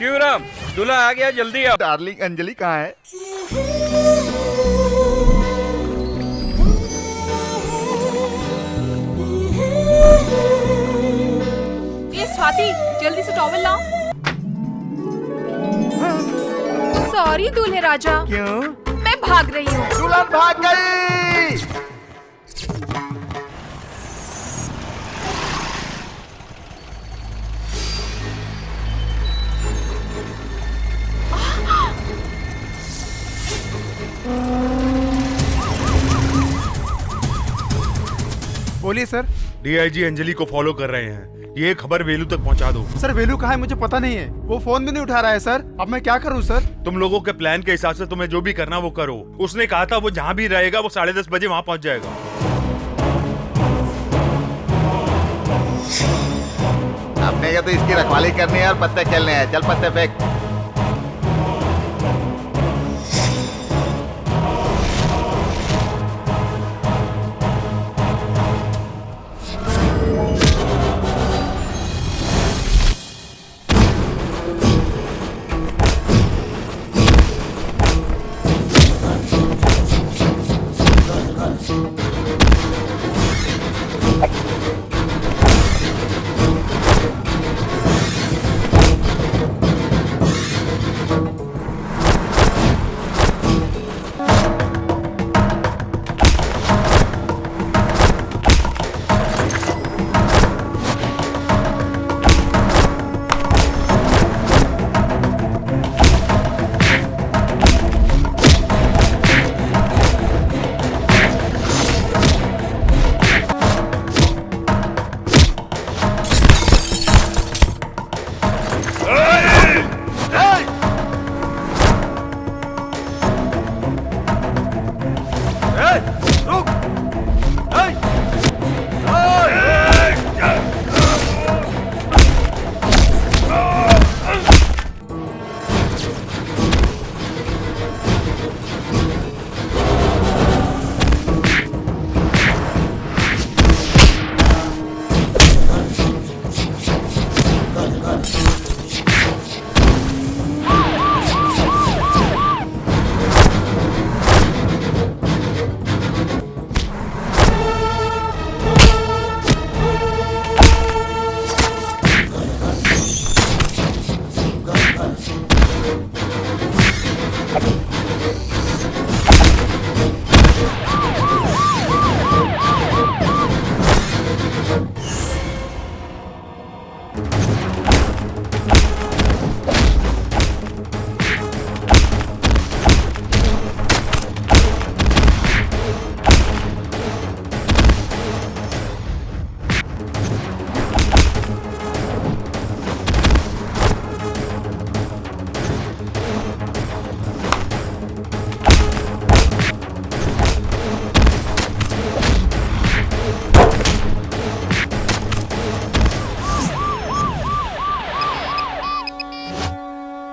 शिवराम, दूल्हा आ गया, जल्दी आओ। डार्लिंग अंजलि कहाँ है? ये स्वाति, जल्दी से टॉवल लाओ। सॉरी दूल्हे राजा, क्यों? मैं भाग रही हूँ। दुल्हन भाग गई। बोलिए सर। डीआईजी अंजलि को फॉलो कर रहे हैं, ये खबर वेलू तक पहुंचा दो। सर वेलू कहाँ है मुझे पता नहीं है, वो फोन भी नहीं उठा रहा है सर। अब मैं क्या करूँ सर? तुम लोगों के प्लान के हिसाब से तुम्हें जो भी करना वो करो। उसने कहा था वो जहाँ भी रहेगा वो 10:30 बजे वहाँ पहुँच जाएगा। अपने का तो इसकी रखवाली करनी है और पत्ते खेलने हैं। चल पत्ते फेंक।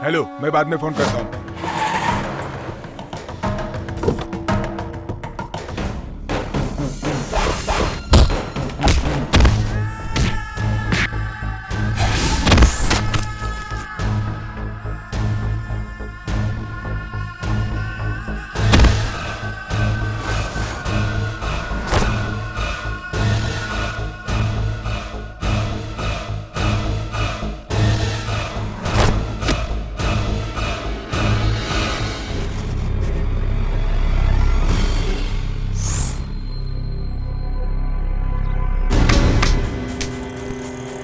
हेलो, मैं बाद में फोन करता हूँ।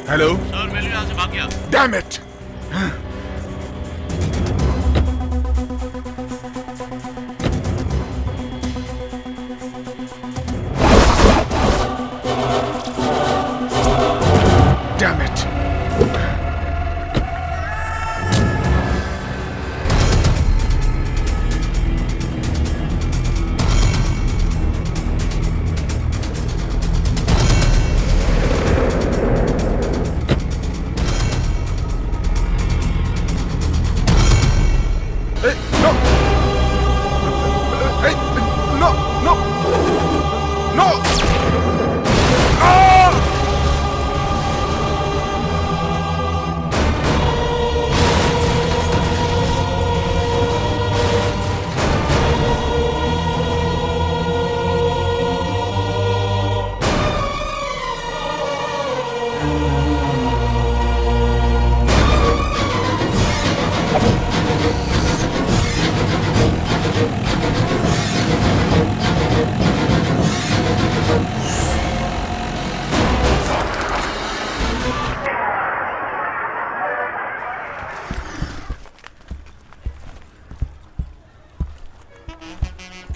हेलो सर, वेलू यहाँ से भाग गया। Damn it. Damn it.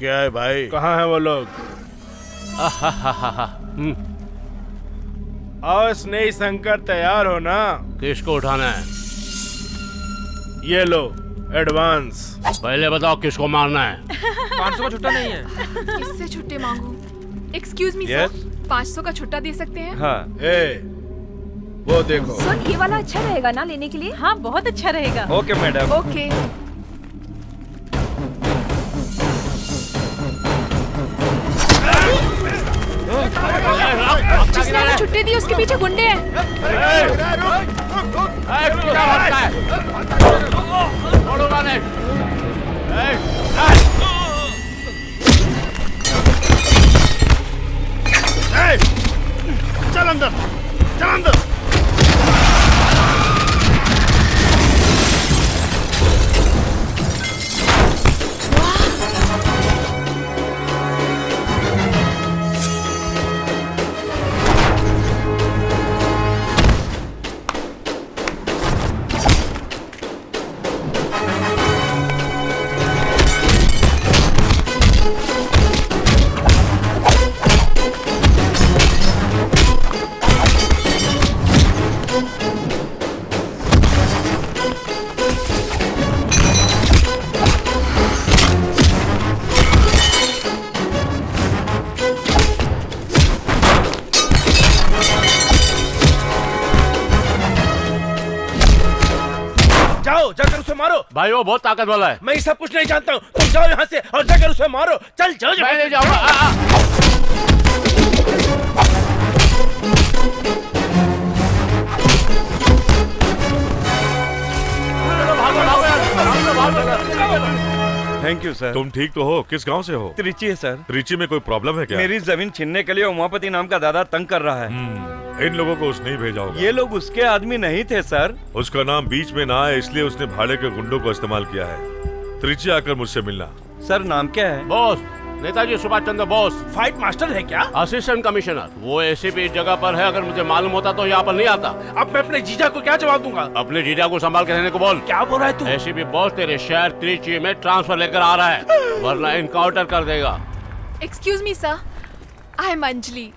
क्या है भाई? कहाँ है वो लोग? और स्नेही शंकर तैयार हो ना? किसको उठाना है? ये लो एडवांस। पहले बताओ किसको मारना है? 500 का छुट्टा नहीं है। इससे छुट्टे मांगू। Excuse me Yes? सर, 500 का छुट्टा दे सकते हैं? हाँ। ए, वो देखो। सर ये वाला अच्छा रहेगा ना लेने के लिए? हाँ बहुत अच्छा रहेगा। Okay madam. ओके। जिसने हमें छुट्टी दी उसके पीछे गुंडे हैं। चल अंदर, चल अंदर। जाकर उसे मारो। भाई वो बहुत ताकत वाला है। मैं ये सब कुछ नहीं जानता हूँ। तुम जाओ यहाँ से और जाकर उसे मारो। चल चल। मैं नहीं जाऊंगा। Thank you sir. तुम ठीक तो हो? किस गांव से हो? त्रिची है सर। त्रिची में कोई प्रॉब्लम है क्या? मेरी जमीन छीनने के लिए उमापति नाम का दादा तंग कर रहा है। इन लोगों को उसने ही भेजा होगा। ये लोग उसके आदमी नहीं थे सर। उसका नाम बीच में ना आए इसलिए उसने भाड़े के गुंडों को इस्तेमाल किया है। त्रिची आकर मुझसे मिलना। सर नाम क्या है? Boss, Netaji Subhash Chandra Bose. Fight master है क्या? Assistant commissioner. वो एसीपी इस जगह पर है, अगर मुझे मालूम होता तो यहाँ पर नहीं आता। अब मैं अपने जीजा को क्या जवाब दूंगा? अपने जीजा को संभाल के रहने को बोल। क्या बोल रहा है तू? एसीपी बॉस तेरे शहर त्रिची में ट्रांसफर लेकर आ रहा है, वरना इनकाउंटर कर देगा। Excuse me sir, I am Anjali.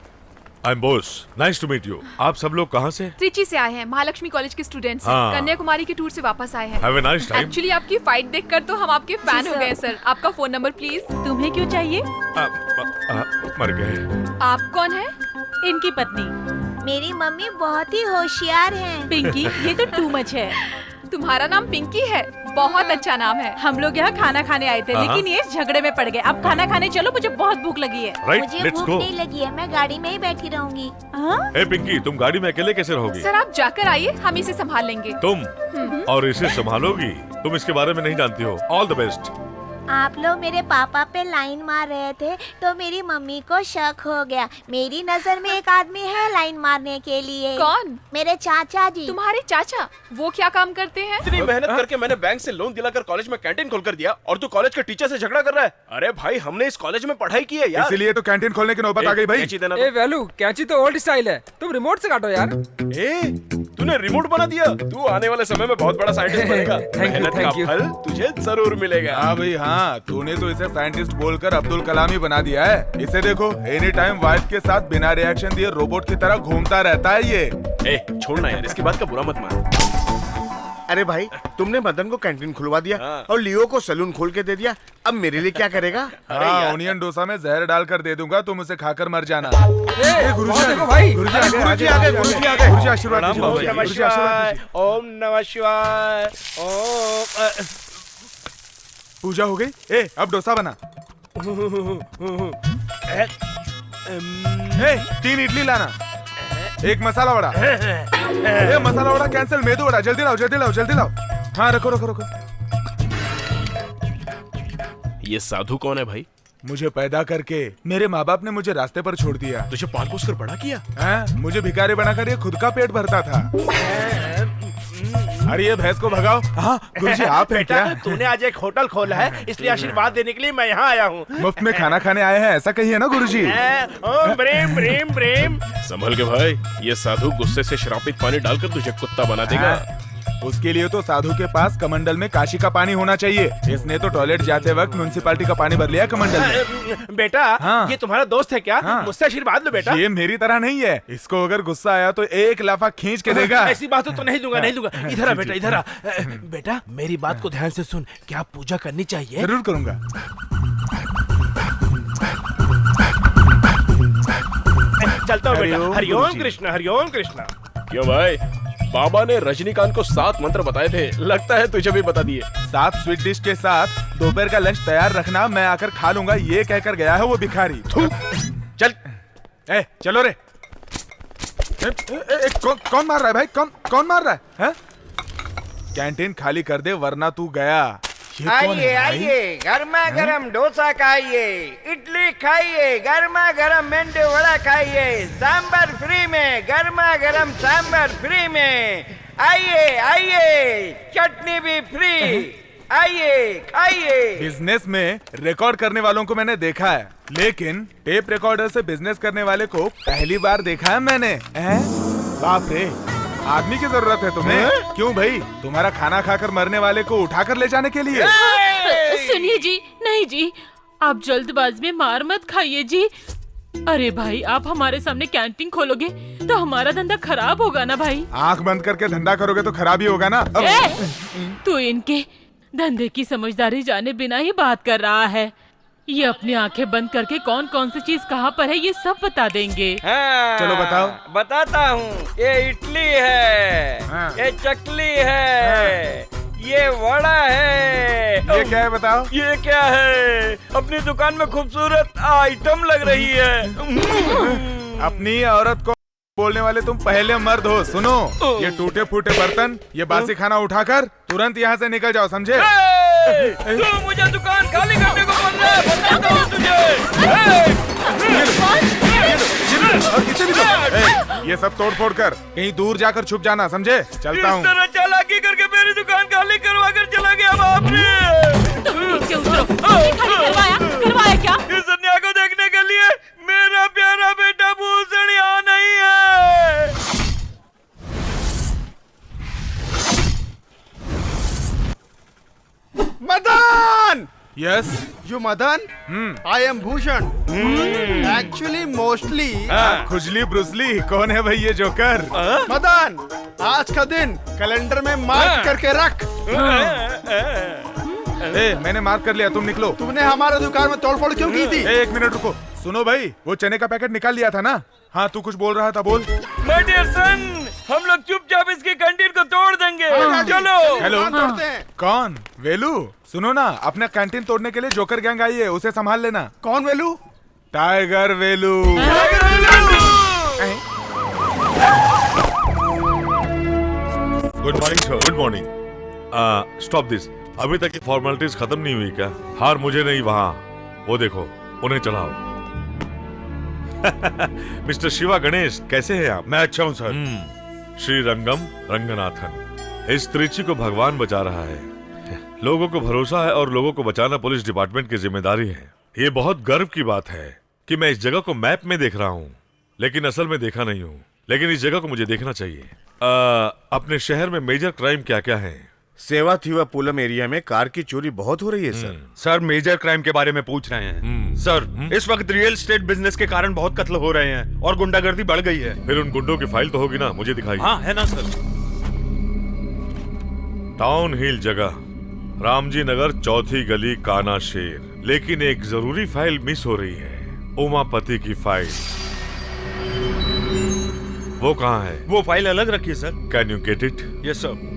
I am Bose, nice to meet you. आप सब लोग कहाँ से? त्रिची से आए हैं, महालक्ष्मी कॉलेज के स्टूडेंट्स हैं। हाँ। कन्याकुमारी की टूर से वापस आए हैं। Have a nice time. Actually आपकी फाइट देखकर तो हम आपके फैन हो गए सर। आपका फोन नंबर प्लीज। तुम्हें क्यों चाहिए? मर गए। आप कौन है? इनकी पत्नी। मेरी मम्मी बहुत ही होशियार हैं। पिंकी, ये तो टू मच है। तुम्हारा नाम पिंकी है? बहुत अच्छा नाम है। हम लोग यहाँ खाना खाने आए थे, लेकिन ये झगड़े में पड़ गए। अब खाना खाने चलो, मुझे बहुत भूख लगी है। राइट, मुझे लेट्स भूख गो। नहीं लगी है, मैं गाड़ी में ही बैठी रहूंगी। ए पिंकी, तुम गाड़ी में अकेले कैसे रहोगी? सर आप जाकर आइए, हम इसे संभाल लेंगे। तुम और इसे संभालोगी? तुम इसके बारे में नहीं जानती हो। All the best. आप लोग मेरे पापा पे लाइन मार रहे थे तो मेरी मम्मी को शक हो गया। मेरी नजर में एक आदमी है लाइन मारने के लिए। कौन? मेरे चाचा जी। तुम्हारे चाचा? वो क्या काम करते हैं? इतनी मेहनत करके मैंने बैंक से लोन दिलाकर कॉलेज में कैंटीन खोलकर दिया और तू कॉलेज के टीचर से झगड़ा कर रहा है। अरे भाई हमने इस कॉलेज में पढ़ाई की है यार। इसीलिए तो कैंटीन खोलने की नौबत आ गई भाई। ए वैल्यू, कैंची तो ओल्ड स्टाइल है, तुम रिमोट से काटो यार। ए, तूने रिमोट बना दिया। तू आने वाले समय में बहुत बड़ा साइंटिस्ट बनेगा। मेहनत का फल तुझे जरूर मिलेगा। हाँ भाई हाँ, तूने तो इसे साइंटिस्ट बोलकर अब्दुल कलाम ही बना दिया है। इसे देखो, एनी टाइम वाइफ के साथ बिना रिएक्शन दिए रोबोट की तरह घूमता रहता है ये। ए, छोड़ना यार, इसकी बात का बुरा मत मान। अरे भाई, तुमने मदन को कैंटीन खुलवा दिया और लियो को सैलून खोल के दे दिया। अब मेरे लिए क्या करेगा? हाँ, ओनियन डोसा में जहर डालकर दे दूंगा, तुम उसे खाकर मर जाना। गुरुजी देखो भाई, गुरुजी आ गए, गुरुजी आ गए। गुरुजी आशीर्वाद दीजिए, ओम नमः गुरुजी आशीर्वाद दीजिए। शिवाय, ओम नमः शिवाय। ओम पूजा हो गई। ए, अब डोसा बना। ए, 3 इडली लाना, 1 मसाला वड़ा। ए, मसाला वड़ा कैंसिल, मेदू वड़ा। जल्दी लाओ, जल्दी लाओ, जल्दी लाओ। हाँ, रखो रखो रखो। ये साधु कौन है भाई? मुझे पैदा करके मेरे माँ बाप ने मुझे रास्ते पर छोड़ दिया। तुझे पाल पोस कर बड़ा किया? मुझे भिखारी बनाकर ये खुद का पेट भरता था। अरे ये भैंस को भगाओ। हाँ गुरुजी, आप हैं क्या? तूने आज एक होटल खोला है, इसलिए आशीर्वाद देने के लिए मैं यहाँ आया हूँ। मुफ्त में खाना खाने आए हैं ऐसा कहिए ना गुरुजी। ओम ब्रीम ब्रीम ब्रीम। संभल के भाई, ये साधु गुस्से से श्रापित पानी डालकर तुझे कुत्ता बना देगा। उसके लिए तो साधु के पास कमंडल में काशी का पानी होना चाहिए। इसने तो टॉयलेट जाते वक्त म्युनिसिपैलिटी का पानी भर लिया कमंडल में। बेटा हाँ। ये तुम्हारा दोस्त है क्या? हाँ। मुझसे आशीर्वाद लो बेटा। ये मेरी तरह नहीं है, इसको अगर गुस्सा आया तो एक लाफा खींच के देगा। ऐसी बात तो नहीं दूंगा, नहीं दूंगा। इधर आ बेटा, इधर आ। बेटा मेरी बात को ध्यान से सुन, क्या पूजा करनी चाहिए? जरूर करूंगा। चलता हूँ बेटा। हरिओम हरिओम गुरुजी। कृष्ण, हरिओम कृष्ण। क्यों भाई, बाबा ने रजनीकांत को 7 मंत्र बताए थे, लगता है तुझे भी बता दिए। 7 स्वीट डिश के साथ दोपहर का लंच तैयार रखना, मैं आकर खा लूंगा, ये कहकर गया है वो भिखारी। थू। चल। चलो रे। कौन मार रहा है भाई? कौन मार रहा है? कैंटीन खाली कर दे वरना तू गया। आइए आइए, गर्मा गर्म डोसा खाइए, इडली खाइए, गर्मा गर्म मेंदू वड़ा खाइए, सांबर फ्री में, गर्मा गर्म सांबर फ्री में। आइए आइए, चटनी भी फ्री। आइए खाइए। बिजनेस में रिकॉर्ड करने वालों को मैंने देखा है, लेकिन टेप रिकॉर्डर से बिजनेस करने वाले को पहली बार देखा है मैंने। बाप रे, आदमी की जरूरत है तुम्हें? क्यों भाई, तुम्हारा खाना खाकर मरने वाले को उठाकर ले जाने के लिए? सुनिए जी, नहीं जी, आप जल्दबाजी में मार मत खाइए जी। अरे भाई, आप हमारे सामने कैंटीन खोलोगे तो हमारा धंधा खराब होगा ना भाई। आंख बंद करके धंधा करोगे तो खराब ही होगा ना। तू इनके धंधे की समझदारी जाने बिना ही बात कर रहा है। ये अपनी आंखें बंद करके कौन कौन सी चीज कहाँ पर है ये सब बता देंगे। चलो बताओ। बताता हूँ। ये इडली है, ये चकली है, ये वड़ा है। ये क्या है बताओ? ये क्या है? अपनी दुकान में खूबसूरत आइटम लग रही है। अपनी औरत को बोलने वाले तुम पहले मर्द हो। सुनो, ये टूटे फूटे बर्तन, ये बासी खाना उठाकर तुरंत यहाँ से निकल जाओ, समझे? तू मुझे दुकान खाली करने को बोल रहा है, बताता हूँ तुझे। और इसे भी दो। ये सब तोड़ फोड़ कर कहीं दूर जाकर छुप जाना, समझे? चलता हूँ। इस तरह चालाकी करके मेरी दुकान खाली करवा कर चला गया बाप रे। नीचे उतरो। खाली करवाया क्या? इस दुनिया को देखने के लिए मेरा प्यारा बेटा भूषण यहाँ नहीं है। Madan! Yes. You Madan? I am Bhushan. Actually mostly खुजली ब्रुसली कौन है भाई ये जोकर? मदन, आज का दिन कैलेंडर में मार्क करके रख। मैंने मार्क कर लिया, तुम निकलो। तुमने हमारे दुकान में तोड़फोड़ क्यों की थी? एक मिनट रुको। सुनो भाई, वो चने का पैकेट निकाल लिया था ना? हाँ, तू कुछ बोल रहा था, बोल। माय डियर सन, हम लोग चुपचाप इसकी कैंटीन को तोड़ देंगे। चलो। हेलो, कौन? वेलू? सुनो ना, अपना कैंटीन तोड़ने के लिए जोकर गैंग आई है, उसे संभाल लेना। कौन Velu? Tiger Velu. Good morning sir. Good morning. Stop this. अभी तक की फॉर्मेलिटीज खत्म नहीं हुई क्या? हार मुझे नहीं, वहाँ वो देखो, उन्हें चढ़ाओ। मिस्टर शिवा गणेश, कैसे हैं आप? मैं अच्छा हूँ सर। श्री रंगम रंगनाथन, इस त्रिची को भगवान बचा रहा है। लोगों को भरोसा है और लोगों को बचाना पुलिस डिपार्टमेंट की जिम्मेदारी है। ये बहुत गर्व की बात है कि मैं इस जगह को मैप में देख रहा हूँ, लेकिन असल में देखा नहीं हूँ। लेकिन इस जगह को मुझे देखना चाहिए। अपने शहर में मेजर क्राइम क्या क्या है? सेवा थीवा पूलम एरिया में कार की चोरी बहुत हो रही है सर। सर मेजर क्राइम के बारे में पूछ रहे हैं। सर इस वक्त रियल एस्टेट बिजनेस के कारण बहुत कत्ल हो रहे हैं और गुंडागर्दी बढ़ गई है। फिर उन गुंडों की फाइल तो होगी ना, मुझे दिखाइए। हाँ है ना सर। टाउन हिल जगह, रामजी नगर, चौथी गली, काना शेर। लेकिन एक जरूरी फाइल मिस हो रही है, उमापति की फाइल। वो कहाँ है? वो फाइल अलग रखिए sir. Can you get it? Yes sir.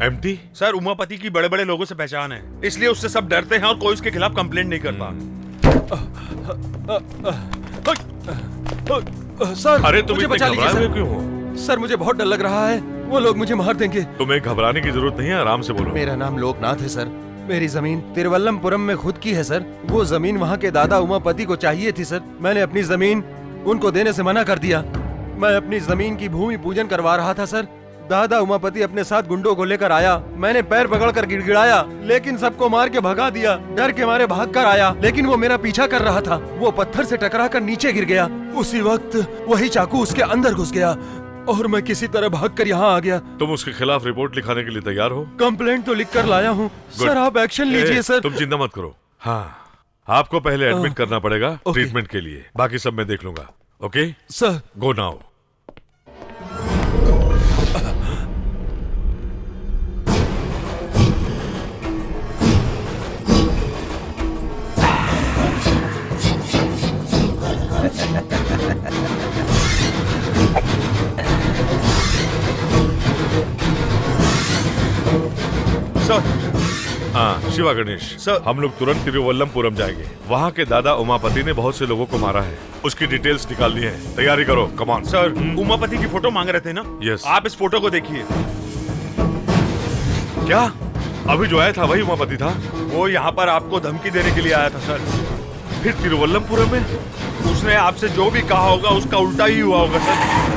Empty? Sir Umapati की बड़े बड़े लोगों से पहचान है, इसलिए उससे सब डरते हैं और कोई उसके खिलाफ कंप्लेंट नहीं करता। सर अरे तुम मुझे इतने बचा लीजिए घबराए हुए सर। क्यों हो? सर मुझे बहुत डर लग रहा है, वो लोग मुझे मार देंगे। तुम्हें घबराने की जरूरत नहीं है, आराम से बोलो। मेरा नाम लोकनाथ है सर। मेरी जमीन तिरुवल्लमपुरम में खुद की है सर। वो जमीन वहाँ के दादा उमापति को चाहिए थी सर। मैंने अपनी जमीन उनको देने से मना कर दिया। मैं अपनी जमीन की भूमि पूजन करवा रहा था सर। दादा उमापति अपने साथ गुंडों को लेकर आया। मैंने पैर पकड़कर गिड़गिड़ाया, लेकिन सबको मार के भगा दिया। डर के मारे भाग कर आया, लेकिन वो मेरा पीछा कर रहा था। वो पत्थर से टकराकर नीचे गिर गया। उसी वक्त वही चाकू उसके अंदर घुस गया और मैं किसी तरह भागकर यहाँ आ गया। तुम उसके खिलाफ रिपोर्ट लिखाने के लिए तैयार हो? कंप्लेंट तो लिख कर लाया हूँ सर, आप एक्शन लीजिए सर। तुम चिंता मत करो। हाँ, आपको पहले एडमिट करना पड़ेगा ट्रीटमेंट के लिए, बाकी सब मैं देख लूंगा। Okay sir, go now. हाँ शिवा गणेश सर, हम लोग तुरंत तिरुवल्लमपुरम जाएंगे। वहाँ के दादा उमापति ने बहुत से लोगों को मारा है, उसकी डिटेल्स निकालनी है। तैयारी करो, कम ऑन। सर, उमापति की फोटो मांग रहे थे ना? यस। आप इस फोटो को देखिए। क्या अभी जो आया था वही उमापति था? वो यहाँ पर आपको धमकी देने के लिए आया था सर। फिर तिरुवल्लमपुरम में उसने आपसे जो भी कहा होगा उसका उल्टा ही हुआ होगा सर।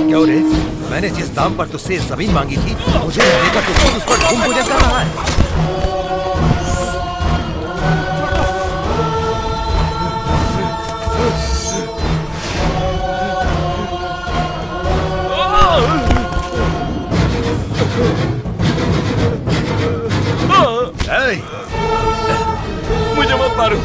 क्यों रे? मैंने जिस दाम पर तुझसे जमीन मांगी थी, मुझे देकर तू खुद उस पर घूम गुजर कर रहा है। मुझे मत मारो।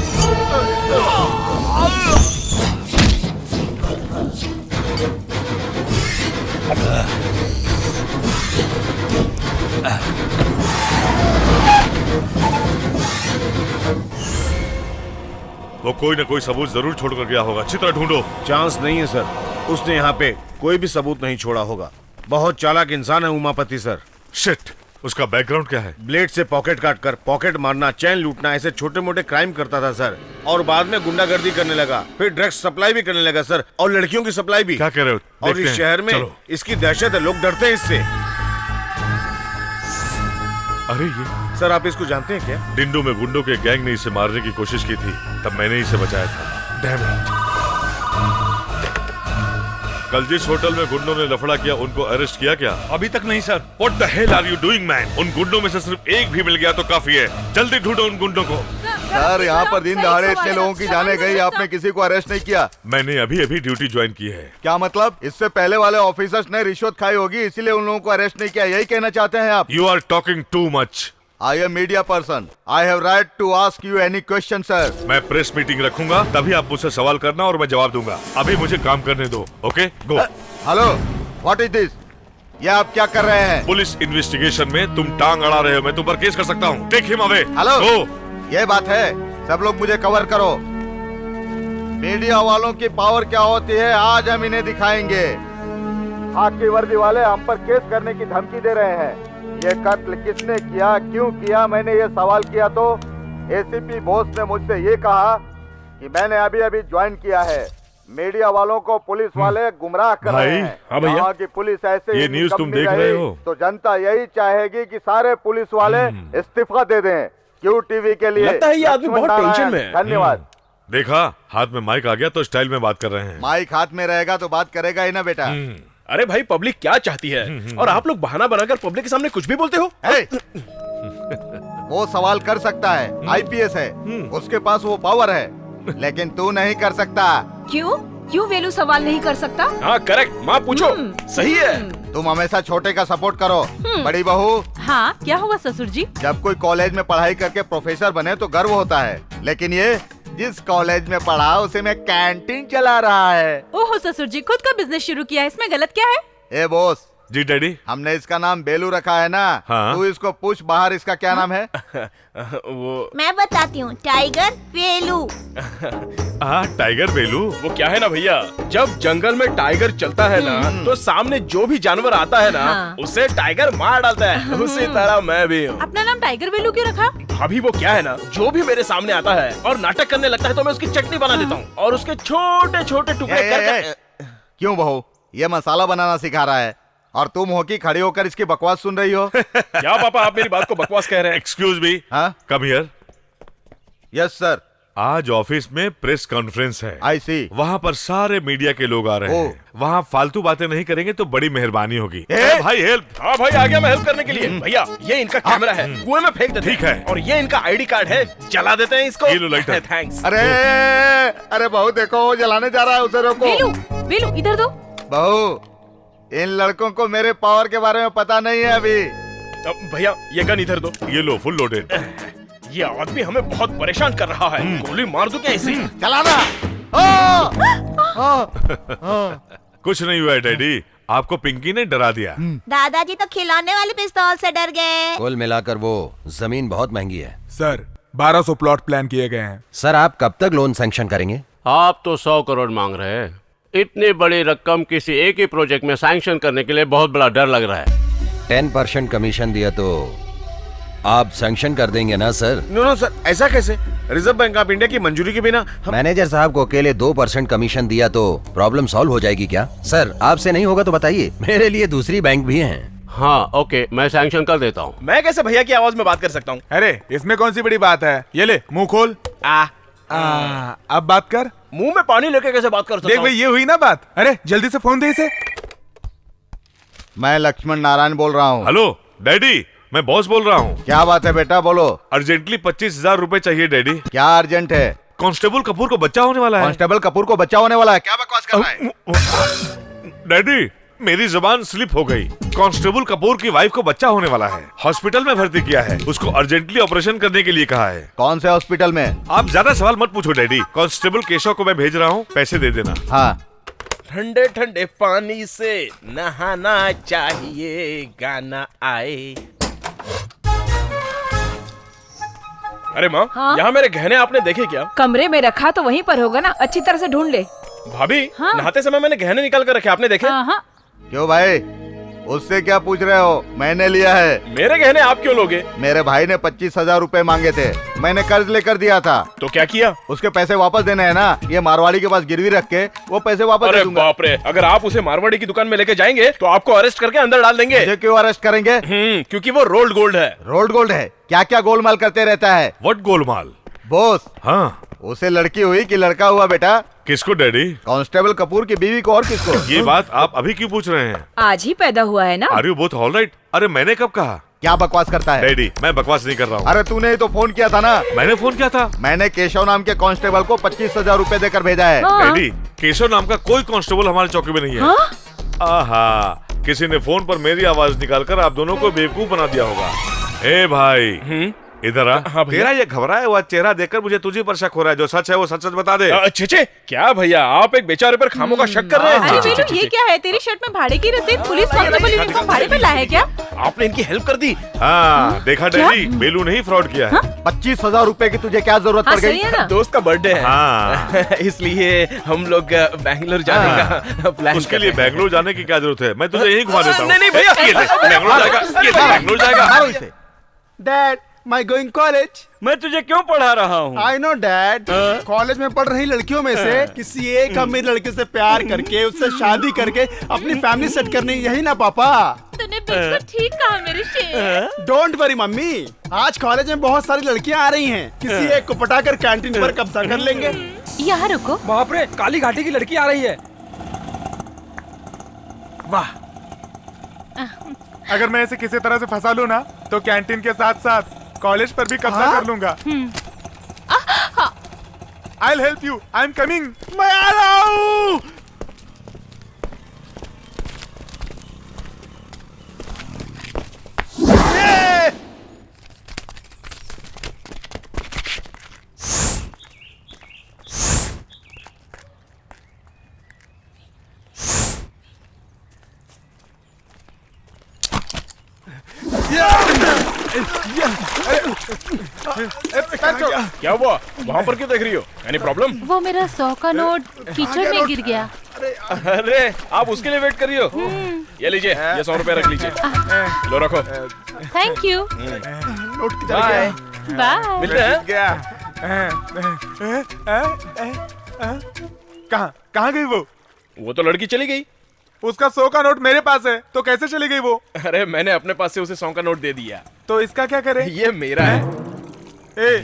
वो कोई न कोई सबूत जरूर छोड़कर गया होगा। अच्छी तरह ढूंढो। चांस नहीं है सर, उसने यहाँ पे कोई भी सबूत नहीं छोड़ा होगा। बहुत चालाक इंसान है उमापति सर। शिट, उसका बैकग्राउंड क्या है? ब्लेड से पॉकेट काटकर पॉकेट मारना, चैन लूटना, ऐसे छोटे मोटे क्राइम करता था सर। और बाद में गुंडागर्दी करने लगा, फिर ड्रग्स सप्लाई भी करने लगा सर, और लड़कियों की सप्लाई भी। क्या कह रहे हो? और इस शहर में इसकी दहशत है, लोग डरते हैं इससे। अरे ये सर, आप इसको जानते हैं क्या? डिंडो में गुंडों के गैंग ने इसे मारने की कोशिश की थी, तब मैंने इसे बचाया था। Damn it. कल जिस होटल में गुंडों ने लफड़ा किया, उनको अरेस्ट किया क्या? अभी तक नहीं sir. What the hell are you doing, man? उन गुंडों में से सिर्फ एक भी मिल गया तो काफी है। जल्दी ढूंढो उन गुंडों को। सर, यहाँ पर दिन दहाड़े इतने लोगों की जाने गई, आपने किसी को अरेस्ट नहीं किया? मैंने अभी अभी ड्यूटी ज्वाइन की है। क्या मतलब? इससे पहले वाले ऑफिसर्स ने रिश्वत खाई होगी, इसीलिए उन लोगों को अरेस्ट नहीं किया, यही कहना चाहते हैं आप? You are talking too much. I am media person. I have right to ask you any question, sir. मैं प्रेस मीटिंग रखूंगा, तभी आप मुझसे सवाल करना और मैं जवाब दूंगा। अभी मुझे काम करने दो। Okay, go. Hello, what is this? ये आप क्या कर रहे हैं? पुलिस इन्वेस्टिगेशन में तुम टांग अड़ा रहे हो, मैं तुम पर केस कर सकता हूँ। Take him away. Hello, go. ये बात है, सब लोग मुझे कवर करो। मीडिया वालों की पावर क्या होती है, आज हम इन्हें दिखाएंगे। खाकी वर्दी वाले हम पर केस करने की धमकी दे रहे हैं। ये कत्ल किसने किया, क्यों किया? मैंने ये सवाल किया तो एसीपी बोस ने मुझसे ये कहा कि मैंने अभी अभी ज्वाइन किया है। मीडिया वालों को पुलिस वाले गुमराह कर रहे हैं। हाँ भैया, यहाँ की पुलिस ऐसे ये न्यूज़ तुम देख रहे हो तो जनता यही चाहेगी कि सारे पुलिस वाले इस्तीफा दे दें। क्यू टीवी के लिए लगता है ये आदमी बहुत टेंशन में है। धन्यवाद। देखा, हाथ में माइक आ गया तो स्टाइल में बात कर रहे हैं। माइक हाथ में रहेगा तो बात करेगा ही ना बेटा। अरे भाई, पब्लिक क्या चाहती है और आप लोग बहाना बनाकर पब्लिक के सामने कुछ भी बोलते हो। वो सवाल कर सकता है, आईपीएस है, उसके पास वो पावर है, लेकिन तू नहीं कर सकता। क्यों वेलू सवाल नहीं कर सकता? हाँ करेक्ट, माँ पूछो। सही है। तुम हमेशा छोटे का सपोर्ट करो। बड़ी बहू, हाँ क्या हुआ ससुर जी? जब कोई कॉलेज में पढ़ाई करके प्रोफेसर बने तो गर्व होता है, लेकिन ये जिस कॉलेज में पढ़ा उसे में कैंटीन चला रहा है। ओहो ससुर जी, खुद का बिजनेस शुरू किया है, इसमें गलत क्या है? ए बॉस जी डैडी, हमने इसका नाम बेलू रखा है ना। हाँ? तू इसको पूछ बाहर इसका क्या नाम है। वो मैं बताती हूँ, टाइगर वेलू। टाइगर बेलू। वो क्या है ना भैया, जब जंगल में टाइगर चलता है ना तो सामने जो भी जानवर आता है ना उसे टाइगर मार डालता है। उसी तरह मैं भी हूँ। अपना नाम टाइगर वेलू क्यों रखा? भाभी वो क्या है ना, जो भी मेरे सामने आता है और नाटक करने लगता है तो मैं उसकी चटनी बना देता हूँ और उसके छोटे छोटे टुकड़े कर। क्यों बहू, ये मसाला बनाना सिखा रहा है और तुम हो कि खड़े होकर इसकी बकवास सुन रही हो? क्या पापा आप मेरी बात को बकवास कह रहे हैं? Excuse me, come here. Yes sir. आज ऑफिस में प्रेस कॉन्फ्रेंस है। आई सी। वहाँ पर सारे मीडिया के लोग आ रहे हैं। वहाँ फालतू बातें नहीं करेंगे तो बड़ी मेहरबानी होगी। भाई हेल्प। हाँ भाई आ गया मैं हेल्प करने के लिए। भैया ये इनका कैमरा है, कुएं में फेंक देते हैं। ठीक है। और ये इनका आईडी कार्ड है, जला देते हैं इसको। ये लो लाइटर। थैंक्स। अरे बहू देखो वो जलाने जा रहा है, उसे रोको। वेलू इधर दो। बहू इन लड़कों को मेरे पावर के बारे में पता नहीं है अभी। भैया ये गन इधर दो। ये लो फुल लोडेड। ये आदमी हमें बहुत परेशान कर रहा है। गोली मार दूं क्या इसे? चलाना। कुछ नहीं हुआ है डैडी, आपको पिंकी ने डरा दिया। दादाजी तो खिलौने वाली पिस्तौल से डर गए। कुल मिलाकर वो जमीन बहुत महंगी है। सर 1200 प्लॉट प्लान किए गए हैं। सर आप कब तक लोन सैंक्शन करेंगे? आप तो 100 करोड़ मांग रहे हैं। इतनी बड़ी रकम किसी एक ही प्रोजेक्ट में सैंक्शन करने के लिए बहुत बड़ा डर लग रहा है। 10% कमीशन दिया तो आप सैंक्शन कर देंगे ना सर? नो सर, ऐसा कैसे? रिजर्व बैंक ऑफ इंडिया की मंजूरी के बिना मैनेजर साहब को अकेले 2% कमीशन दिया तो प्रॉब्लम सॉल्व हो जाएगी क्या? सर आपसे नहीं होगा तो बताइए, मेरे लिए दूसरी बैंक भी हैं। हाँ ओके, मैं सैंक्शन कर देता हूँ। मैं कैसे भैया की आवाज में बात कर सकता हूँ? अरे इसमें कौन सी बड़ी बात है? ये ले मुंह खोल। अब बात कर। मुंह में पानी लेके कैसे बात कर सकता देख भाई ये हुई ना बात। अरे जल्दी से फोन दे इसे। मैं लक्ष्मण नारायण बोल रहा हूँ। हेलो डैडी, मैं बॉस बोल रहा हूँ। क्या बात है बेटा, बोलो। अर्जेंटली 25,000 रुपए चाहिए डैडी। क्या अर्जेंट है? कांस्टेबल कपूर को बच्चा होने वाला है। कांस्टेबल कपूर को बच्चा होने वाला है? क्या बकवास कर रहा है? डैडी मेरी जुबान स्लिप हो गई। कांस्टेबल कपूर की वाइफ को बच्चा होने वाला है, हॉस्पिटल में भर्ती किया है, उसको अर्जेंटली ऑपरेशन करने के लिए कहा है। कौन से हॉस्पिटल में? आप ज्यादा सवाल मत पूछो डैडी। कांस्टेबल केशव को मैं भेज रहा हूँ, पैसे दे देना। हाँ। ठंडे ठंडे पानी से नहाना चाहिए, गाना आए। अरे माँ, यहाँ मेरे गहने आपने देखे क्या? कमरे में रखा तो वहीं पर होगा ना, अच्छी तरह से ढूंढ ले। भाभी नहाते समय मैंने गहने निकाल कर रखे, आपने देखे? क्यों भाई, उससे क्या पूछ रहे हो? मैंने लिया है। मेरे गहने आप क्यों लोगे? मेरे भाई ने 25,000 रुपए मांगे थे, मैंने कर्ज लेकर दिया था। तो क्या किया? उसके पैसे वापस देने हैं ना, ये मारवाड़ी के पास गिरवी रख के वो पैसे वापस दे दूंगा। बाप रे, अगर आप उसे मारवाड़ी की दुकान में लेके जाएंगे तो आपको अरेस्ट करके अंदर डाल देंगे। मुझे क्यों अरेस्ट करेंगे? क्योंकि वो रोल्ड गोल्ड है। रोल्ड गोल्ड है? क्या क्या गोलमाल करते रहता है? व्हाट गोलमाल? बॉस। हाँ। उसे लड़की हुई कि लड़का हुआ बेटा? किसको डैडी? कांस्टेबल कपूर की बीवी को। और किसको? ये बात आप अभी क्यों पूछ रहे हैं? आज ही पैदा हुआ है ना। Are you both all right? अरे मैंने कब कहा? क्या बकवास करता है? डैडी मैं बकवास नहीं कर रहा हूँ। अरे तूने ही तो फोन किया था ना। मैंने फोन किया था। मैंने केशव नाम के कांस्टेबल को 25,000 रुपए देकर भेजा है। डैडी केशव नाम का कोई कांस्टेबल हमारे चौकी में नहीं है। आहा, किसी ने फोन पर मेरी आवाज निकालकर आप दोनों को बेवकूफ बना दिया होगा। ए भाई इधर आ। हाँ तेरा ये घबराया हुआ चेहरा देखकर मुझे तुझे पर शक हो रहा है। जो सच है वो सच सच बता दे। छे क्या भैया, आप एक बेचारे पर खामों का शक कर रहे हैं? अरे बेटू ये क्या है? तेरी शर्ट में भाड़े की रसीद, पुलिस कांस्टेबल यूनिफॉर्म भाड़े पे लाया है क्या? आपने इनकी हेल्प कर दी। हाँ देखा डैडी, बेलू नहीं फ्रॉड किया है। 25,000 रुपए की तुझे क्या जरूरत पड़ गई? दोस्त का बर्थडे है। हाँ। इसलिए हम लोग बैंगलोर जाने का प्लान। उसके लिए बैंगलोर जाने की क्या जरूरत है? मैं तुझे यही घुमा देता हूँ। नहीं भैया, बैंगलोर जाएगा, ये बैंगलोर जाएगा। Dad my going college. मैं तुझे क्यों पढ़ा रहा हूँ? I know dad. कॉलेज में पढ़ रही लड़कियों में से किसी एक अमीर लड़के से प्यार करके उससे शादी करके अपनी फैमिली सेट करनी, यही ना पापा? तूने बिल्कुल ठीक कहा मेरे शेर। डोंट वरी मम्मी, आज कॉलेज में बहुत सारी लड़कियाँ आ रही हैं। किसी एक को पटाकर कैंटीन पर कब्जा कर लेंगे। यहाँ रुको। बाप रे, काली घाटी की लड़की आ रही है। वाह, अगर मैं इसे किसी तरह से फंसा लूं ना तो कैंटीन के साथ साथ कॉलेज पर भी कब्जा कर लूंगा। I'll help you. I'm coming. मैं आ रहा हूँ। क्या हुआ? वहाँ पर क्यों देख रही हो? Any problem? वो मेरा 100 का नोट कीचड़ में गिर गया। अरे आप उसके लिए वेट कर रही हो? ये लीजिए, ये 100 रुपए रख लीजिए। लो रखो। Thank you. Bye bye. मिलते हैं। कहाँ कहाँ गई वो? वो तो लड़की चली गई। उसका 100 का नोट मेरे पास है, तो कैसे चली गई वो? अरे मैंने अपने पास से उसे 100 का नोट दे दिया। तो इसका क्या करे? ये मेरा है। ए,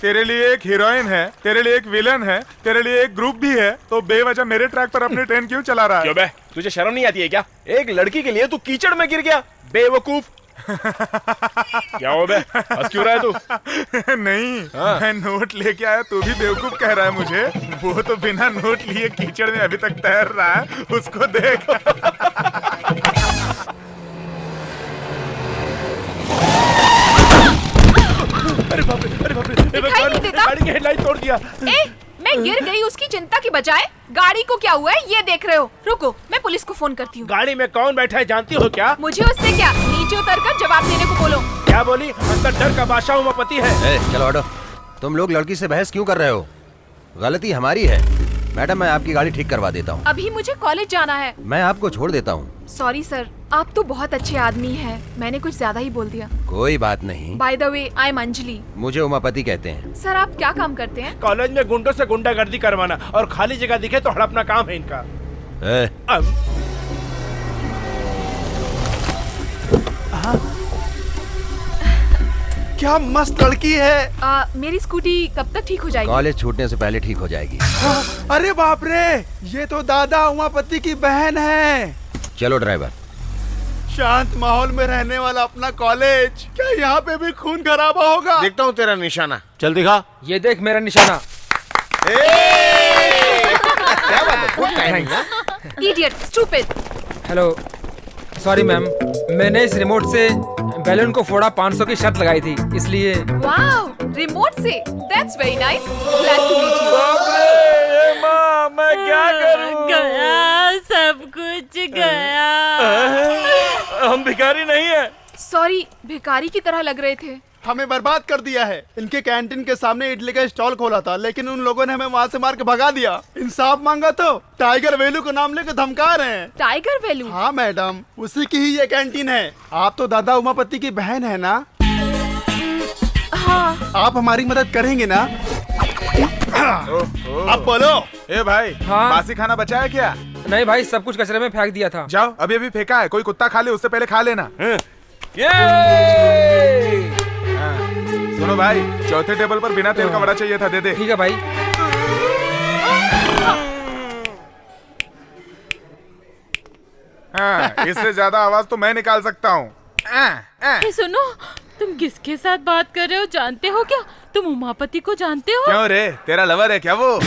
तेरे लिए एक हीरोइन है, तेरे लिए एक विलन है, तेरे लिए एक ग्रुप भी है, तो बेवजह मेरे ट्रैक पर अपनी ट्रेन क्यों चला रहा है? क्यों बे, तुझे शर्म नहीं आती है क्या? एक लड़की के लिए तू कीचड़ में गिर गया, बेवकूफ। क्या हो बे, हंस क्यों रहा है तू? नहीं, मैं नोट लेके आया, तू भी बेवकूफ कह रहा है मुझे? वो तो बिना नोट लिए कीचड़ में अभी तक तैर रहा है, उसको देख। अरे बाप रे, अरे बाप रे, दिखाई नहीं देता? गाड़ी की हेडलाइट तोड़ दिया। मैं गिर गई उसकी चिंता की बजाय गाड़ी को क्या हुआ है ये देख रहे हो। रुको, मैं पुलिस को फोन करती हूँ। गाड़ी में कौन बैठा है जानती हो क्या? मुझे उससे क्या, नीचे उतरकर जवाब देने को बोलो। क्या बोली? अंदर डर का बादशाह उमापति है। चलो हटो, तुम लोग लड़की से बहस क्यों कर रहे हो? गलती हमारी है। मैडम, मैं आपकी गाड़ी ठीक करवा देता हूँ। अभी मुझे कॉलेज जाना है। मैं आपको छोड़ देता हूँ। सॉरी सर, आप तो बहुत अच्छे आदमी हैं। मैंने कुछ ज्यादा ही बोल दिया। कोई बात नहीं। By the way, I am Anjali. मुझे उमापति कहते हैं। सर, आप क्या काम करते हैं? कॉलेज में गुंडों से गुंडागर्दी करवाना और खाली जगह दिखे तो हड़पना काम है इनका। क्या मस्त लड़की है। मेरी स्कूटी कब तक ठीक हो जाएगी? कॉलेज छूटने से पहले ठीक हो जाएगी। अरे बाप रे, ये तो दादा उमापति की बहन है। चलो ड्राइवर। शांत माहौल में रहने वाला अपना कॉलेज, क्या यहाँ पे भी खून खराबा होगा? देखता हूँ तेरा निशाना। चल दिखा। ये देख मेरा निशाना। क्या बात है, गुड टाइमिंग है। Idiot, stupid. Hello, sorry ma'am, मैंने इस रिमोट से बैलून को फोड़ा, 500 की शर्त लगाई थी, इसलिए। वाओ, रिमोट से? That's very nice. Glad to meet you. माँ, मैं क्या करूँ? गया, सब कुछ गया। हम भिखारी नहीं है। सॉरी, भिखारी की तरह लग रहे थे। हमें बर्बाद कर दिया है। इनके कैंटीन के सामने इडली का स्टॉल खोला था, लेकिन उन लोगों ने हमें वहाँ से मार के भगा दिया। इंसाफ मांगा तो टाइगर वेलू को नाम लेकर धमका रहे हैं। टाइगर वेलू? हाँ मैडम, उसी की ही ये कैंटीन है। आप तो दादा उमापति की बहन है ना? हाँ। आप हमारी मदद करेंगे ना? अब बोलो। ए भाई, हाँ? बासी खाना बचा है क्या? नहीं भाई, सब कुछ कचरे में फेंक दिया था। जाओ, अभी अभी फेंका है, कोई कुत्ता खा ले, उससे पहले खा लेना। सुनो भाई, चौथे टेबल पर बिना तेल का वड़ा चाहिए था, दे दे। ठीक है भाई। हाँ, इससे ज्यादा आवाज तो मैं निकाल सकता हूँ। सुनो, तुम किसके साथ बात कर रहे हो जानते हो क्या? तुम उमापति को जानते हो? क्यों रे, तेरा लवर है क्या वो?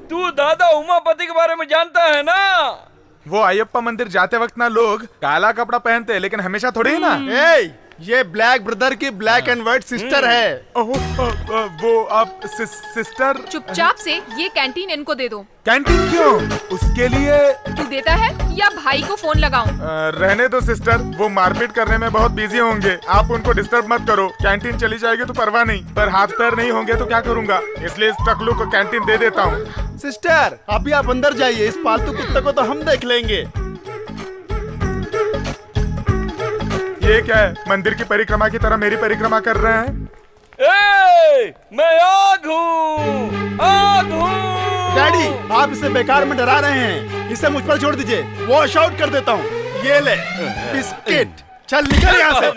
तू दादा उमापति के बारे में जानता है ना? वो अयप्पा मंदिर जाते वक्त ना लोग काला कपड़ा पहनते हैं, लेकिन हमेशा थोड़ी ही ना। ये ब्लैक ब्रदर की ब्लैक एंड व्हाइट सिस्टर है। वो आप सिस्टर? चुपचाप से ये कैंटीन इनको दे दो। कैंटीन क्यों? उसके लिए तू देता है या भाई को फोन लगाऊं? रहने दो सिस्टर, वो मारपीट करने में बहुत बिजी होंगे, आप उनको डिस्टर्ब मत करो। कैंटीन चली जाएगी तो परवाह नहीं, पर हाथ पैर नहीं होंगे तो क्या करूँगा, इसलिए इस टकलू को कैंटीन दे देता हूँ। सिस्टर, अभी आप अंदर जाइए, इस पालतू कुत्ते को तो हम देख लेंगे। ये क्या है, मंदिर की परिक्रमा की तरह मेरी परिक्रमा कर रहे हैं? मैं आग हूँ, आग हूँ। डैडी, आप इसे बेकार में डरा रहे हैं, इसे मुझ पर छोड़ दीजिए, वॉश आउट कर देता हूँ। ये ले बिस्किट, चल निकल यहाँ से।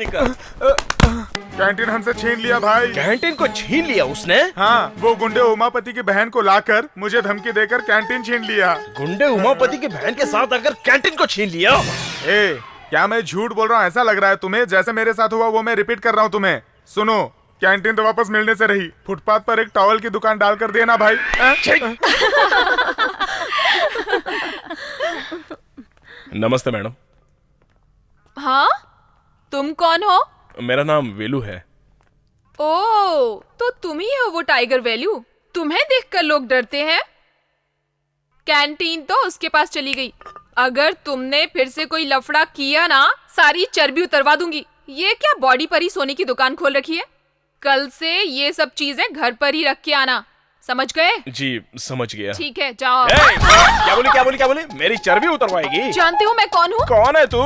कैंटीन हमसे छीन लिया भाई। कैंटीन को छीन लिया उसने? हाँ, वो गुंडे उमापति की बहन को लाकर मुझे धमकी देकर कैंटीन छीन लिया। गुंडे उमापति की बहन के साथ आकर कैंटीन को छीन लिया? क्या मैं झूठ बोल रहा हूँ? ऐसा लग रहा है तुम्हें? जैसे मेरे साथ हुआ वो मैं रिपीट कर रहा हूँ तुम्हें। सुनो, कैंटीन तो वापस मिलने से रही, फुटपाथ पर एक टॉवल की दुकान डालकर देना भाई। नमस्ते मैडम। हाँ, तुम कौन हो? मेरा नाम वेलू है। ओ, तो तुम ही हो वो टाइगर वेलू? तुम्हें देखकर लोग डरते हैं। कैंटीन तो उसके पास चली गई। अगर तुमने फिर से कोई लफड़ा किया ना, सारी चर्बी उतरवा दूंगी। ये क्या बॉडी पर ही सोने की दुकान खोल रखी है? कल से ये सब चीजें घर पर ही रख के आना। समझ गए? जी समझ गया। ठीक है जाओ। क्या बोली? मेरी चर्बी उतरवाएगी? जानते हो मैं कौन हूँ? कौन है तू?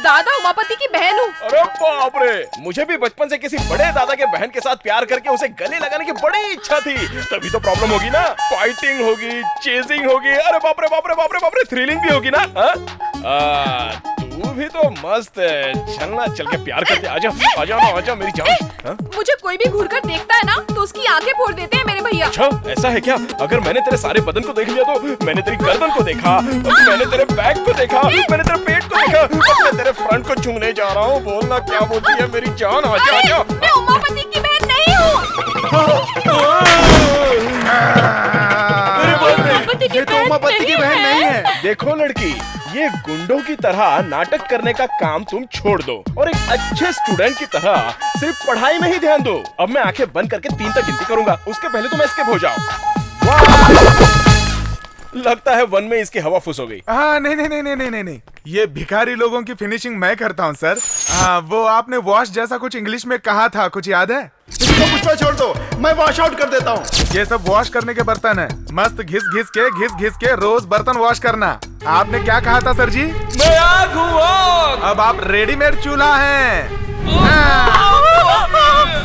दादा उमापति की बहन हूँ। अरे बाप रे, मुझे भी बचपन से किसी बड़े दादा के बहन के साथ प्यार करके उसे गले लगाने की बड़ी इच्छा थी। तभी तो प्रॉब्लम होगी ना, फाइटिंग होगी, चेजिंग होगी, अरे बाप रे, थ्रिलिंग भी होगी ना। तू भी तो मस्त है। चलना, चल के प्यार करते। आजा मेरी जान। मुझे कोई भी घूर कर देखता है ना तो उसकी आंखें फोड़ देते हैं मेरे भैया। अच्छा ऐसा है क्या? अगर मैंने तेरे सारे बदन को देख लिया तो मैंने तेरी गर्दन को देखा, मैंने तेरे बैक को देखा, मैंने तेरे पेट को देखा, मैं तेरे फ्रंट को छूने जा रहा हूँ। बोलना क्या बोलती है मेरी जान? आजा। मैं उमापति की बहन नहीं हूँ। ये तो उमापति की बहन नहीं है। देखो लड़की, ये गुंडों की तरह नाटक करने का काम तुम छोड़ दो और एक अच्छे स्टूडेंट की तरह सिर्फ पढ़ाई में ही ध्यान दो। अब मैं आंखें बंद करके 3 तक गिनती करूंगा, उसके पहले तुम एस्केप हो जाओ। लगता है 1 में इसकी हवा फुस हो गई। हाँ नहीं, ये भिखारी लोगों की फिनिशिंग मैं करता हूँ सर। वो आपने वॉश जैसा कुछ इंग्लिश में कहा था, कुछ याद है? इसको मुझ पर छोड़ दो, मैं वॉश आउट कर देता हूँ। ये सब वॉश करने के बर्तन है, मस्त घिस घिस के रोज बर्तन वॉश करना। आपने क्या कहा था सर जी? मैं आग हूँ। अब आप रेडीमेड चूल्हा हैं।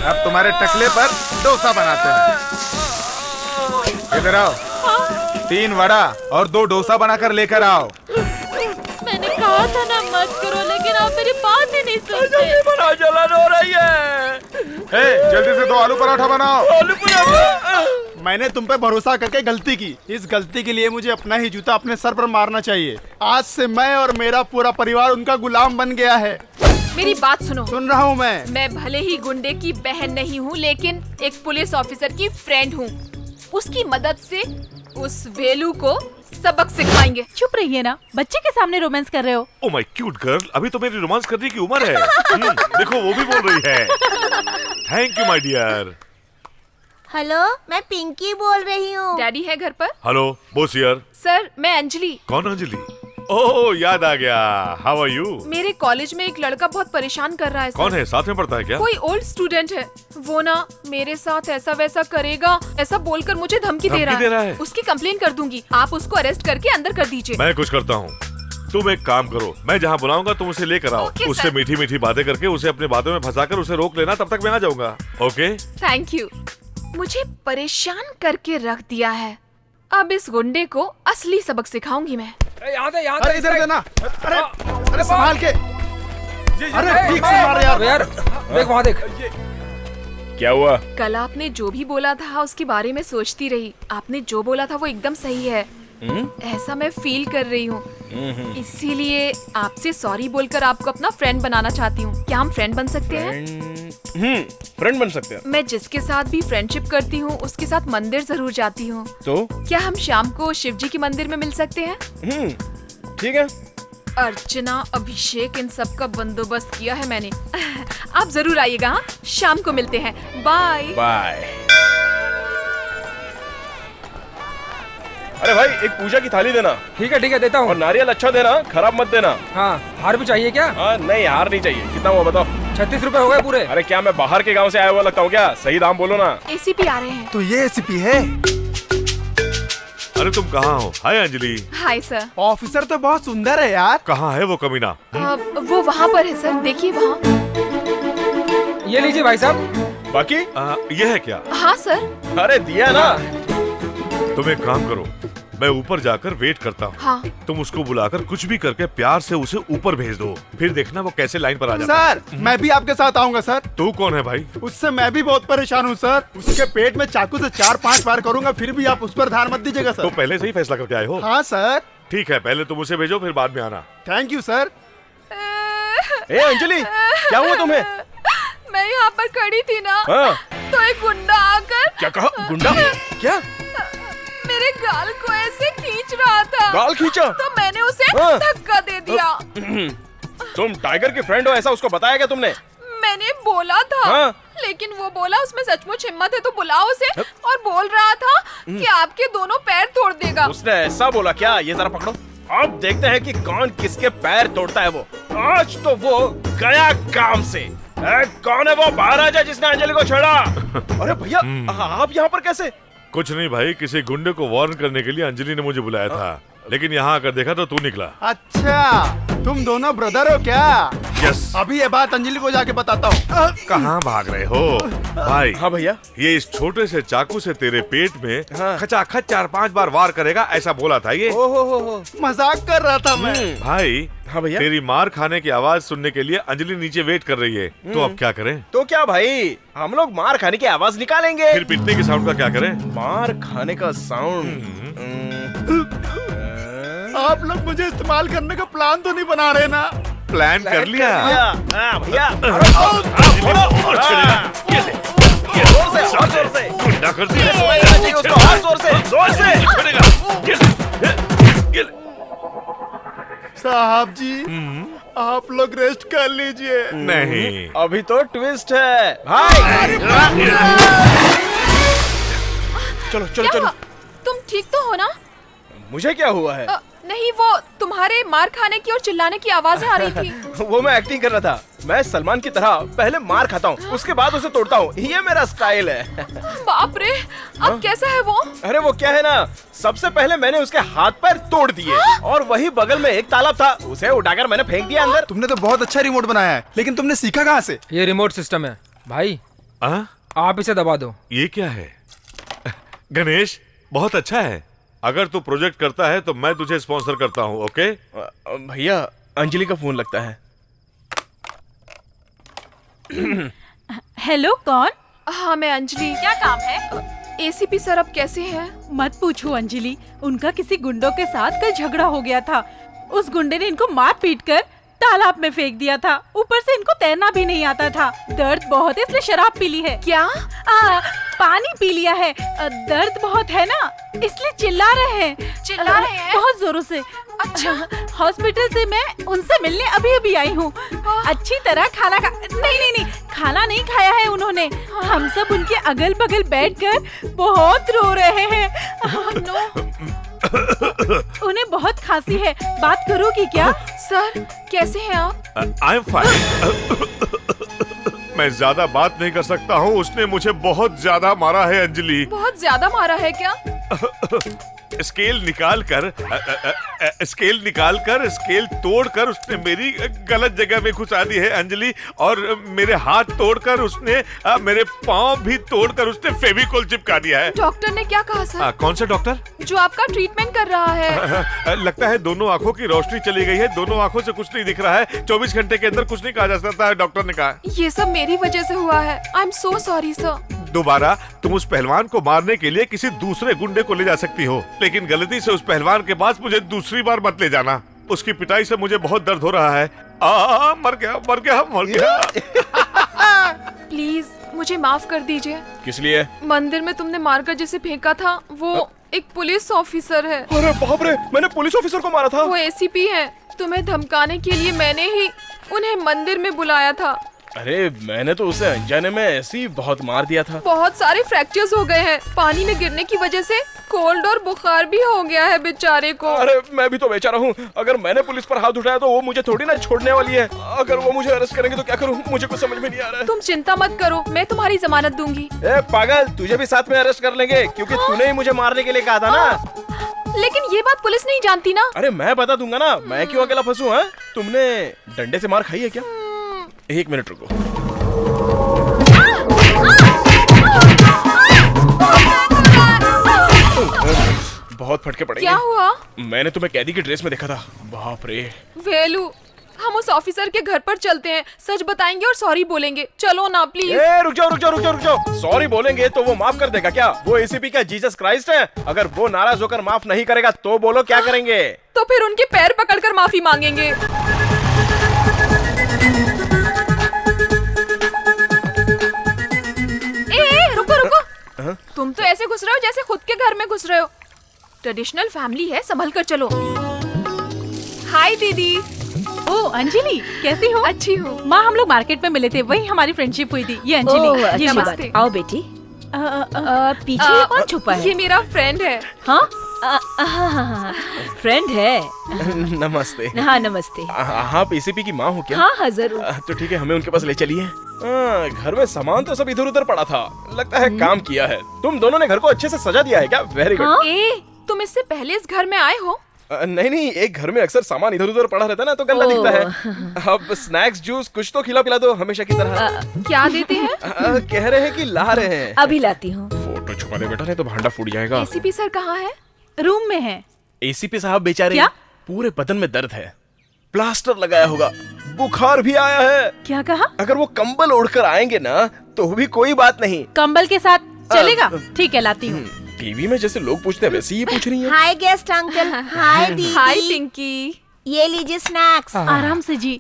अब तुम्हारे टकले पर डोसा बनाते हैं। इधर आओ, 3 वड़ा और 2 डोसा बनाकर लेकर आओ। मैंने कहा था ना मत करो, लेकिन आप मेरी बात ही नहीं सुनते। बना जलन हो रही है। जल्दी से 2 आलू पराठा बनाओ। आलू पराठा? मैंने तुम पे भरोसा करके गलती की। इस गलती के लिए मुझे अपना ही जूता अपने सर पर मारना चाहिए। आज से मैं और मेरा पूरा परिवार उनका गुलाम बन गया है। मेरी बात सुनो। सुन रहा हूँ मैं भले ही गुंडे की बहन नहीं हूँ, लेकिन एक पुलिस ऑफिसर की फ्रेंड हूँ। उसकी मदद से उस वेलू को सबक सिखाएंगे। चुप रहिए ना, बच्चे के सामने रोमांस कर रहे हो। ओह माय क्यूट गर्ल, अभी तो मेरी रोमांस करने की उम्र है। देखो वो भी बोल रही है। Thank you my dear. Hello, मैं पिंकी बोल रही हूँ। डैडी है घर पर? Hello Bose here. सर मैं अंजलि। कौन अंजलि? ओह याद आ गया। How are you? मेरे कॉलेज में एक लड़का बहुत परेशान कर रहा है सर। कौन है? साथ में पढ़ता है क्या? कोई ओल्ड स्टूडेंट है। वो ना मेरे साथ ऐसा वैसा करेगा, ऐसा बोलकर मुझे धमकी दे रहा है। उसकी कंप्लेन कर दूंगी। आप उसको अरेस्ट करके अंदर कर दीजिए। मैं कुछ करता हूँ, तुम एक काम करो, मैं जहाँ बुलाऊंगा तुम उसे लेकर आओ। उससे मीठी मीठी बातें करके उसे अपने बातों में फंसाकर उसे रोक लेना, तब तक मैं आ जाऊंगा। ओके? Thank you. मुझे परेशान करके रख दिया है, अब इस गुंडे को असली सबक सिखाऊंगी मैं। यहाँ दे। अरे इधर देना। अरे संभाल के। अरे ठीक से मार यार। देख वहाँ देख। क्या हुआ? कल आपने जो भी बोला था उसके बारे में सोचती रही। आपने जो बोला था वो एकदम सही है। ऐसा मैं फील कर रही हूँ, इसीलिए आपसे सॉरी बोलकर आपको अपना फ्रेंड बनाना चाहती हूँ। क्या हम फ्रेंड बन सकते हैं? फ्रेंड बन सकते हैं। मैं जिसके साथ भी फ्रेंडशिप करती हूँ उसके साथ मंदिर जरूर जाती हूँ। तो क्या हम शाम को शिव जी के मंदिर में मिल सकते हैं? ठीक है। अर्चना, अभिषेक, इन सब का बंदोबस्त किया है मैंने। आप जरूर आइएगा। हाँ, शाम को मिलते हैं। Bye bye. अरे भाई एक पूजा की थाली देना। ठीक है देता हूँ। और नारियल अच्छा देना, खराब मत देना। हाँ, हार भी चाहिए क्या? नहीं हार नहीं चाहिए। कितना हुआ बताओ? 36 रुपए हो गए पूरे। अरे क्या मैं बाहर के गांव से आया हुआ लगता हूँ क्या? सही दाम बोलो ना। एसीपी आ रहे हैं। तो ये एसीपी है? अरे तुम कहाँ हो? Hi Anjali. Hi sir. Officer तो बहुत सुंदर है यार। कहाँ है वो कमीना? वो वहाँ पर है सर, देखिए वहाँ। ये लीजिए भाई साहब। बाकी ये है क्या? हाँ सर। अरे दिया ना। तुम एक काम करो, मैं ऊपर जाकर वेट करता हूँ। हाँ। तुम उसको बुलाकर कुछ भी करके प्यार से उसे ऊपर भेज दो, फिर देखना वो कैसे लाइन पर आ जाता है। सर मैं भी आपके साथ आऊंगा सर। तू कौन है भाई? उससे मैं भी बहुत परेशान हूँ सर। उसके पेट में चाकू से 4-5 बार करूंगा, फिर भी आप उस पर ध्यान मत दीजिएगा सर। तो पहले से ही फैसला करके आए हो? हाँ सर। ठीक है, पहले तुम उसे भेजो, फिर बाद में आना। Thank you sir. ए अंजलि, क्या हुआ तुम्हें? मैं यहाँ पर खड़ी थी ना, तो एक गुंडा आकर। क्या कहा? गुंडा? क्या? मेरे गाल को ऐसे खींच रहा था। गाल खींचा? तो मैंने उसे धक्का दे दिया। तुम टाइगर की फ्रेंड हो ऐसा उसको बताया क्या तुमने? मैंने बोला था, लेकिन वो बोला उसमें सचमुच हिम्मत है तो बुलाओ उसे, और बोल रहा था कि आपके दोनों पैर तोड़ देगा। उसने ऐसा बोला क्या? ये जरा पकड़ो, अब देखते हैं कि कौन किसके पैर तोड़ता है। वो आज तो वो गया काम से। कौन है वो? बाहर आ जा जिसने अंजलि को छेड़ा। अरे भैया आप यहाँ पर कैसे? कुछ नहीं भाई, किसी गुंडे को वार्न करने के लिए अंजलि ने मुझे बुलाया था, लेकिन यहाँ आकर देखा तो तू निकला। अच्छा, तुम दोनों ब्रदर हो क्या? यस। अभी ये बात अंजलि को जाके बताता हूँ। कहाँ भाग रहे हो भाई? हाँ भैया, ये इस छोटे से चाकू से तेरे पेट में खचाखच 4-5 बार वार करेगा, ऐसा बोला था ये। ओहो, मजाक कर रहा था मैं। भाई हाँ भैया, तेरी मार खाने की आवाज सुनने के लिए अंजलि नीचे वेट कर रही है, तो अब क्या करें? तो क्या भाई, हम लोग मार खाने की आवाज निकालेंगे। फिर पीटने के साउंड का क्या करें? मार खाने का साउंड। आप लोग मुझे इस्तेमाल करने का प्लान तो नहीं बना रहे ना? प्लान कर लिया। हाँ भैया, गुंडा कर दिया। साहब जी, आप लोग रेस्ट कर लीजिए। नहीं, अभी तो ट्विस्ट है भाई। चलो चलो क्या चलो। हुआ? तुम ठीक तो हो ना? मुझे क्या हुआ है? नहीं, वो तुम्हारे मार खाने की और चिल्लाने की आवाजें आ रही थी। वो मैं एक्टिंग कर रहा था। मैं सलमान की तरह पहले मार खाता हूँ, उसके बाद उसे तोड़ता हूँ, ये मेरा स्टाइल है। बाप रे, अब कैसा है वो? अरे वो क्या है ना, सबसे पहले मैंने उसके हाथ पैर तोड़ दिए और वही बगल में एक तालाब था, उसे उठाकर मैंने फेंक दिया अंदर। तुमने तो बहुत अच्छा रिमोट बनाया है, लेकिन तुमने सीखा कहाँ से? ये रिमोट सिस्टम है भाई, आप इसे दबा दो। ये क्या है? गणेश, बहुत अच्छा है। अगर तू प्रोजेक्ट करता है तो मैं तुझे स्पॉन्सर करता हूँ, ओके? भैया, अंजलि का फोन लगता है। हेलो, कौन? हाँ, मैं अंजलि। क्या काम है? एसीपी सर अब कैसे हैं? मत पूछो अंजलि, उनका किसी गुंडों के साथ कल झगड़ा हो गया था। उस गुंडे ने इनको मार पीट कर तालाब में फेंक दिया था। ऊपर से इनको तैरना भी नहीं आता था। दर्द बहुत है इसलिए शराब पी ली है। क्या? पानी पी लिया है। दर्द बहुत है ना, इसलिए चिल्ला रहे हैं बहुत जोरों से। अच्छा, हॉस्पिटल से मैं उनसे मिलने अभी अभी आई हूँ। अच्छी तरह खाना नहीं, खाना नहीं खाया है उन्होंने। हम सब उनके अगल बगल बैठकर बहुत रो रहे हैं। उन्हें बहुत खांसी है, बात करोगी क्या? सर, कैसे हैं आप? I am fine. मैं ज्यादा बात नहीं कर सकता हूँ, उसने मुझे बहुत ज्यादा मारा है अंजलि। बहुत ज्यादा मारा है क्या? स्केल निकाल तोड़कर उसने मेरी गलत जगह में घुसा दी है अंजलि, और मेरे हाथ तोड़कर उसने मेरे पाँव भी तोड़कर उसने फेविकोल चिपका दिया है। डॉक्टर ने क्या कहा सर? कौन सा डॉक्टर? जो आपका ट्रीटमेंट कर रहा है। लगता है दोनों आंखों की रोशनी चली गई है, दोनों आंखों से कुछ नहीं दिख रहा है। 24 घंटे के अंदर कुछ नहीं कहा जा सकता है, डॉक्टर ने कहा। ये सब मेरी वजह से हुआ है। I am so sorry sir. दोबारा तुम उस पहलवान को मारने के लिए किसी दूसरे गुंडे को ले जा सकती हो, लेकिन गलती से उस पहलवान के पास मुझे दूसरी बार मत ले जाना। उसकी पिटाई से मुझे बहुत दर्द हो रहा है। मर गया। प्लीज मुझे माफ कर दीजिए। किस लिए? मंदिर में तुमने मारकर जिसे फेंका था वो एक पुलिस ऑफिसर है। अरे बाप रे, मैंने पुलिस ऑफिसर को मारा था। वो एसीपी है। तुम्हें धमकाने के लिए मैंने ही उन्हें मंदिर में बुलाया था। अरे मैंने तो उसे अनजाने में ऐसे ही बहुत मार दिया था। बहुत सारे फ्रैक्चर्स हो गए हैं। पानी में गिरने की वजह से कोल्ड और बुखार भी हो गया है बेचारे को। अरे मैं भी तो बेचारा हूँ। अगर मैंने पुलिस पर हाथ उठाया तो वो मुझे थोड़ी ना छोड़ने वाली है। अगर वो मुझे अरेस्ट करेंगे तो क्या करूँ, मुझे कुछ समझ में नहीं आ रहा है। तुम चिंता मत करो, मैं तुम्हारी जमानत दूंगी। ए पागल, तुझे भी साथ में अरेस्ट कर लेंगे, क्योंकि तूने ही मुझे मारने के लिए कहा था ना। लेकिन ये बात पुलिस नहीं जानती ना। अरे मैं बता दूंगा ना, मैं क्यों अकेला फंसूं? हैं? तुमने डंडे से मार खाई है क्या? 1 मिनट रुको। बहुत फटके पड़ेंगे। क्या हुआ? मैंने तुम्हें कैदी की ड्रेस में देखा था। बाप रे। वेलू, हम उस ऑफिसर के घर पर चलते हैं, सच बताएंगे और सॉरी बोलेंगे। चलो ना प्लीज। रुक जाओ। सॉरी बोलेंगे तो वो माफ कर देगा क्या? वो एसीपी का जीसस क्राइस्ट है। अगर वो नाराज होकर माफ नहीं करेगा तो बोलो क्या करेंगे? तो फिर उनके पैर पकड़कर माफी मांगेंगे। रुको। तुम तो ऐसे घुस रहे हो जैसे खुद के घर में घुस रहे हो। ट्रेडिशनल फैमिली है, संभल कर चलो। हाय दीदी। ओ अंजलि, कैसी हो? अच्छी हूँ। माँ, हम लोग मार्केट में मिले थे, वही हमारी फ्रेंडशिप हुई थी। ये अंजलि। ये नमस्ते। आओ बेटी। पीछे कौन छुपा है? ये मेरा फ्रेंड है। हाँ, फ्रेंड है। नमस्ते। हाँ नमस्ते। आप एसीपी की माँ हो क्या? हाँ हाँ जरूर। तो ठीक है, हमें उनके पास ले चलिए। घर में सामान तो सब इधर उधर पड़ा था, लगता है काम किया है। तुम दोनों ने घर को अच्छे से सजा दिया है क्या? Very good. तुम इससे पहले इस घर में आए हो? नहीं, एक घर में अक्सर सामान इधर उधर पड़ा रहता है ना, तो गंदा दिखता है। अब स्नैक्स जूस कुछ तो खिला पिला दो हमेशा की तरह। क्या देते हैं? कह रहे हैं कि ला रहे हैं। अभी लाती हूँ। फोटो छुपा दे बेटा, नहीं तो भांडा फूट जाएगा। एसीपी सर कहाँ है? रूम में है। एसीपी साहब बेचारे क्या? पूरे बदन में दर्द है, प्लास्टर लगाया होगा, बुखार भी आया है। क्या कहा? अगर वो कंबल ओढ़कर आएंगे ना तो भी कोई बात नहीं। कंबल के साथ चलेगा? ठीक है, लाती हूँ। टीवी में जैसे लोग पूछते हैं वैसे ये पूछ रही है। हाय गेस्ट अंकल। हाय दीदी। हाय पिंकी। ये लीजिए स्नैक्स। आराम से जी,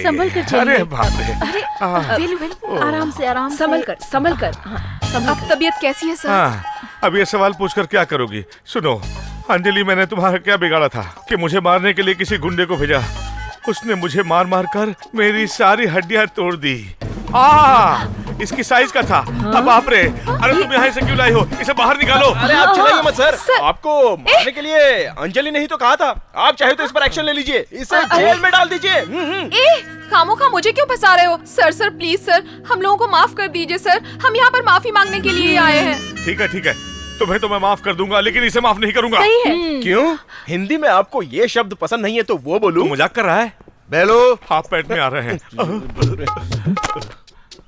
संभल कर चलिए। अरे बाप रे। वेलू आराम से, आराम संभल कर, संभल कर। अब तबीयत कैसी है सर? अब ये सवाल पूछकर क्या करोगी? सुनो अंजलि, मैंने तुम्हारा क्या बिगाड़ा था कि मुझे मारने के लिए किसी गुंडे को भेजा? उसने मुझे मार मार कर मेरी सारी हड्डियां तोड़ दी। इसकी साइज का था। अब बाप रे, अरे तुम यहाँ से क्यों लाई हो? इसे बाहर निकालो। अरे आप चलाइए मत सर, आपको मारने के लिए अंजलि ने ही तो कहा था। आप चाहे तो इस पर एक्शन ले लीजिए, इसे जेल में डाल दीजिए। खामोखा मुझे क्यों फंसा रहे हो? सर सर प्लीज सर, हम लोगों को माफ कर दीजिए सर, हम यहाँ पर माफी मांगने के लिए आए हैं। ठीक है, तुम्हें तो मैं माफ कर दूंगा, लेकिन इसे माफ नहीं करूंगा। सही है। क्यों? हिंदी में आपको ये शब्द पसंद नहीं है तो वो बोलूं? तू मजाक कर रहा है? बेलू, हाथ पेट में आ रहे हैं।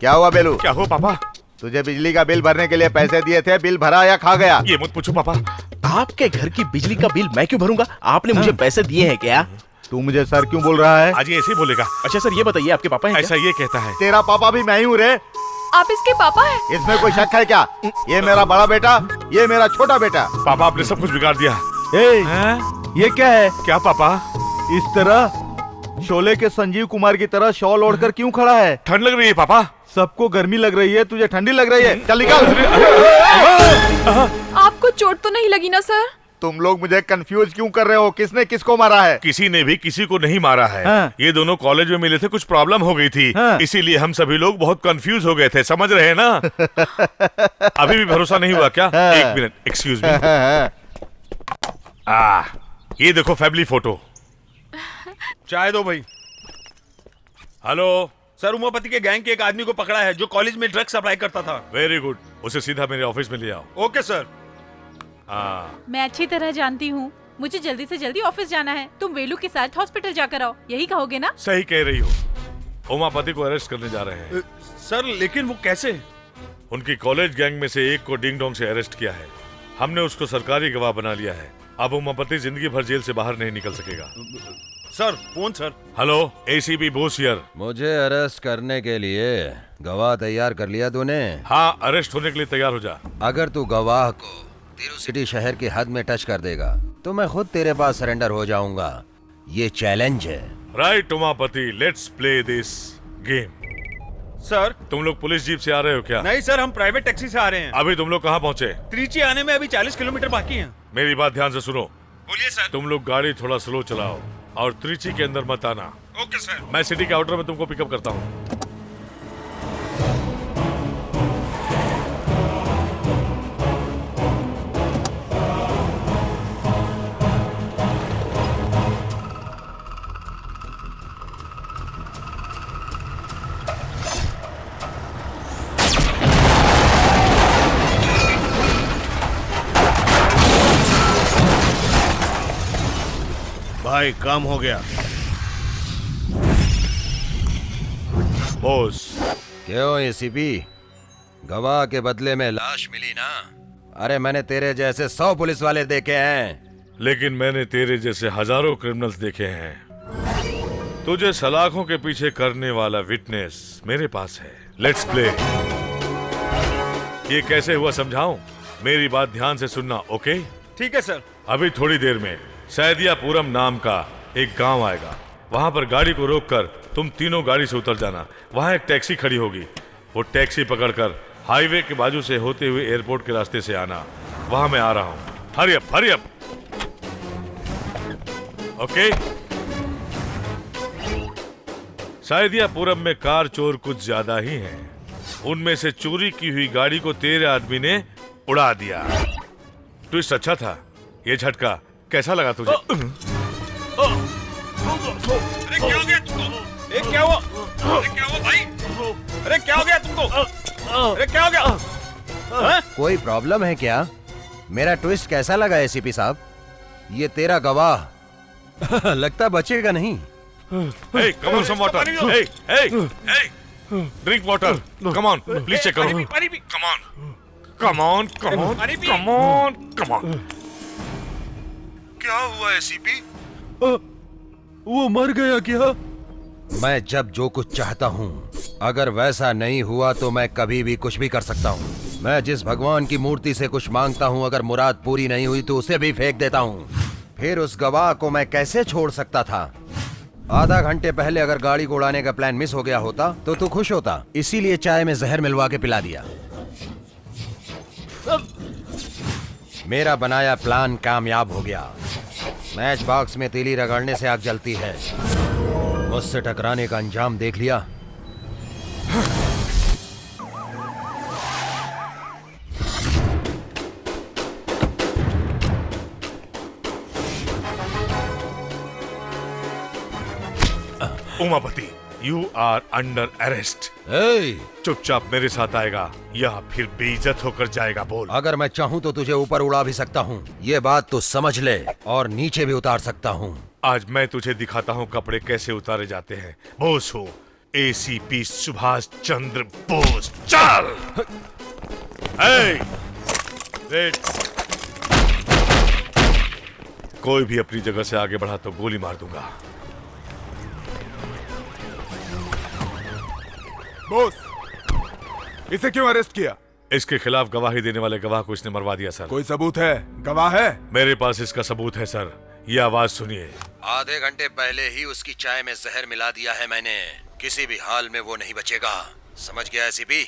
क्या हुआ बेलू? क्या हुआ पापा? तुझे बिजली का बिल भरने के लिए पैसे दिए थे, बिल भरा या खा गया? ये मत पूछो पापा। आपके घर की बिजली का बिल मैं क्यों भरूंगा? आपने मुझे पैसे दिए हैं क्या? तू मुझे सर क्यों बोल रहा है? आज ये ऐसे ही बोलेगा। अच्छा सर, ये बताइए आपके पापा हैं ऐसा ये कहता है। तेरा पापा भी मैं ही हूँ रे। आप इसके पापा हैं? इसमें कोई शक है क्या? ये मेरा बड़ा बेटा, ये मेरा छोटा बेटा। पापा आपने सब कुछ बिगाड़ दिया। ये क्या है? क्या पापा? इस तरह शोले के संजीव कुमार की तरह शॉल ओढ़कर क्यों खड़ा है? ठंड लग रही है पापा। सबको गर्मी लग रही है, तुझे ठंडी लग रही है। चल निकल। आपको चोट तो नहीं लगी ना सर? तुम लोग मुझे कंफ्यूज क्यों कर रहे हो? किसने किसको मारा है? किसी ने भी किसी को नहीं मारा है। ये दोनों कॉलेज में मिले थे, कुछ प्रॉब्लम हो गई थी, इसीलिए हम सभी लोग बहुत कंफ्यूज हो गए थे, समझ रहे हैं ना? अभी भी भरोसा नहीं हुआ क्या? एक मिनट, एक्सक्यूज मी। ये देखो फैमिली फोटो। चाय दो भाई। हेलो सर, उमापति के गैंग के एक आदमी को पकड़ा है जो कॉलेज में ड्रग्स सप्लाई करता था। वेरी गुड, उसे सीधा मेरे ऑफिस में ले आओ। Okay sir. मैं अच्छी तरह जानती हूँ, मुझे जल्दी से जल्दी ऑफिस जाना है। तुम वेलू के साथ हॉस्पिटल जाकर आओ, यही कहोगे ना? सही कह रही हो। उमापति को अरेस्ट करने जा रहे हैं। सर लेकिन वो कैसे? उनकी कॉलेज गैंग में से एक को डिंग डोंग से अरेस्ट किया है। हमने उसको सरकारी गवाह बना लिया है। अब उमापति जिंदगी भर जेल से बाहर नहीं निकल सकेगा। Sir phone sir. Hello, ACP Bose here. मुझे अरेस्ट करने के लिए गवाह तैयार कर लिया तूने? हाँ, अरेस्ट होने के लिए तैयार हो जा। अगर तू गवाह को तिरुसिटी शहर की हद में टच कर देगा तो मैं खुद तेरे पास सरेंडर हो जाऊंगा। ये चैलेंज है। Right Umapati, let's play this game. Sir, तुम लोग पुलिस जीप से आ रहे हो क्या? नहीं सर, हम प्राइवेट टैक्सी से आ रहे हैं। अभी तुम लोग कहाँ पहुँचे? त्रिची आने में अभी 40 किलोमीटर बाकी है। मेरी बात ध्यान से सुनो। बोलिए सर। तुम लोग गाड़ी थोड़ा स्लो चलाओ और त्रिची के अंदर मत आना। Okay sir. मैं सिटी के आउटर में तुमको पिकअप करता हूँ। भाई काम हो गया। बॉस। क्यों एसीपी, गवाह के बदले में लाश मिली ना? अरे मैंने तेरे जैसे 100 पुलिस वाले देखे हैं, लेकिन मैंने तेरे जैसे हजारों क्रिमिनल्स देखे हैं। तुझे सलाखों के पीछे करने वाला विटनेस मेरे पास है। Let's play. ये कैसे हुआ समझाऊं? मेरी बात ध्यान से सुनना, ओके? ठीक है सर। अभी थोड़ी देर में सैदियापुरम नाम का एक गांव आएगा। वहां पर गाड़ी को रोककर तुम तीनों गाड़ी से उतर जाना। वहां एक टैक्सी खड़ी होगी, वो टैक्सी पकड़कर हाईवे के बाजू से होते हुए एयरपोर्ट के रास्ते से आना। वहां मैं आ रहा हूं। Hurry up, hurry up. Okay? Saidiyapuram में कार चोर कुछ ज्यादा ही हैं। उनमें से चोरी की हुई गाड़ी को तेरे आदमी ने उड़ा दिया। ट्विस्ट अच्छा था। ये झटका कैसा लगा तुझे? अरे क्या हो गया तुमको? क्या हुआ? अरे क्या हुआ भाई? अरे क्या हो गया तुमको? अरे क्या हो गया? कोई प्रॉब्लम है क्या? मेरा ट्विस्ट कैसा लगा एसीपी साहब? ये तेरा गवाह लगता बचेगा नहीं। Hey, come on, some water. Hey, drink water. Come on, please check करो. Come on. क्या हुआ एसीपी? वो मर गया क्या? मैं जब जो कुछ चाहता हूँ, अगर वैसा नहीं हुआ तो मैं कभी भी कुछ भी कर सकता हूँ। मैं जिस भगवान की मूर्ति से कुछ मांगता हूँ, अगर मुराद पूरी नहीं हुई तो उसे भी फेंक देता हूँ। फिर उस गवाह को मैं कैसे छोड़ सकता था? आधा घंटे पहले अगर गाड़ी को उड़ाने का प्लान मिस हो गया होता तो तू खुश होता, इसीलिए चाय में जहर मिलवा के पिला दिया। मेरा बनाया प्लान कामयाब हो गया। मैच बॉक्स में तीली रगड़ने से आग जलती है। मुझसे टकराने का अंजाम देख लिया। Umapati, you are under arrest. चुपचाप मेरे साथ आएगा या फिर बेइज्जत होकर जाएगा? बोल। अगर मैं चाहूँ तो तुझे ऊपर उड़ा भी सकता हूँ, ये बात तो समझ ले, और नीचे भी उतार सकता हूँ। आज मैं तुझे दिखाता हूँ कपड़े कैसे उतारे जाते हैं। बोस हो, एसीपी सुभाष चंद्र बोस। चल। वेट। कोई भी अपनी जगह से आगे बढ़ा तो गोली मार दूंगा। बॉस, इसे क्यों अरेस्ट किया? इसके खिलाफ गवाही देने वाले गवाह को इसने मरवा दिया सर। कोई सबूत है? गवाह है? मेरे पास इसका सबूत है सर। ये आवाज सुनिए। आधे घंटे पहले ही उसकी चाय में जहर मिला दिया है मैंने। किसी भी हाल में वो नहीं बचेगा। समझ गया एसीपी?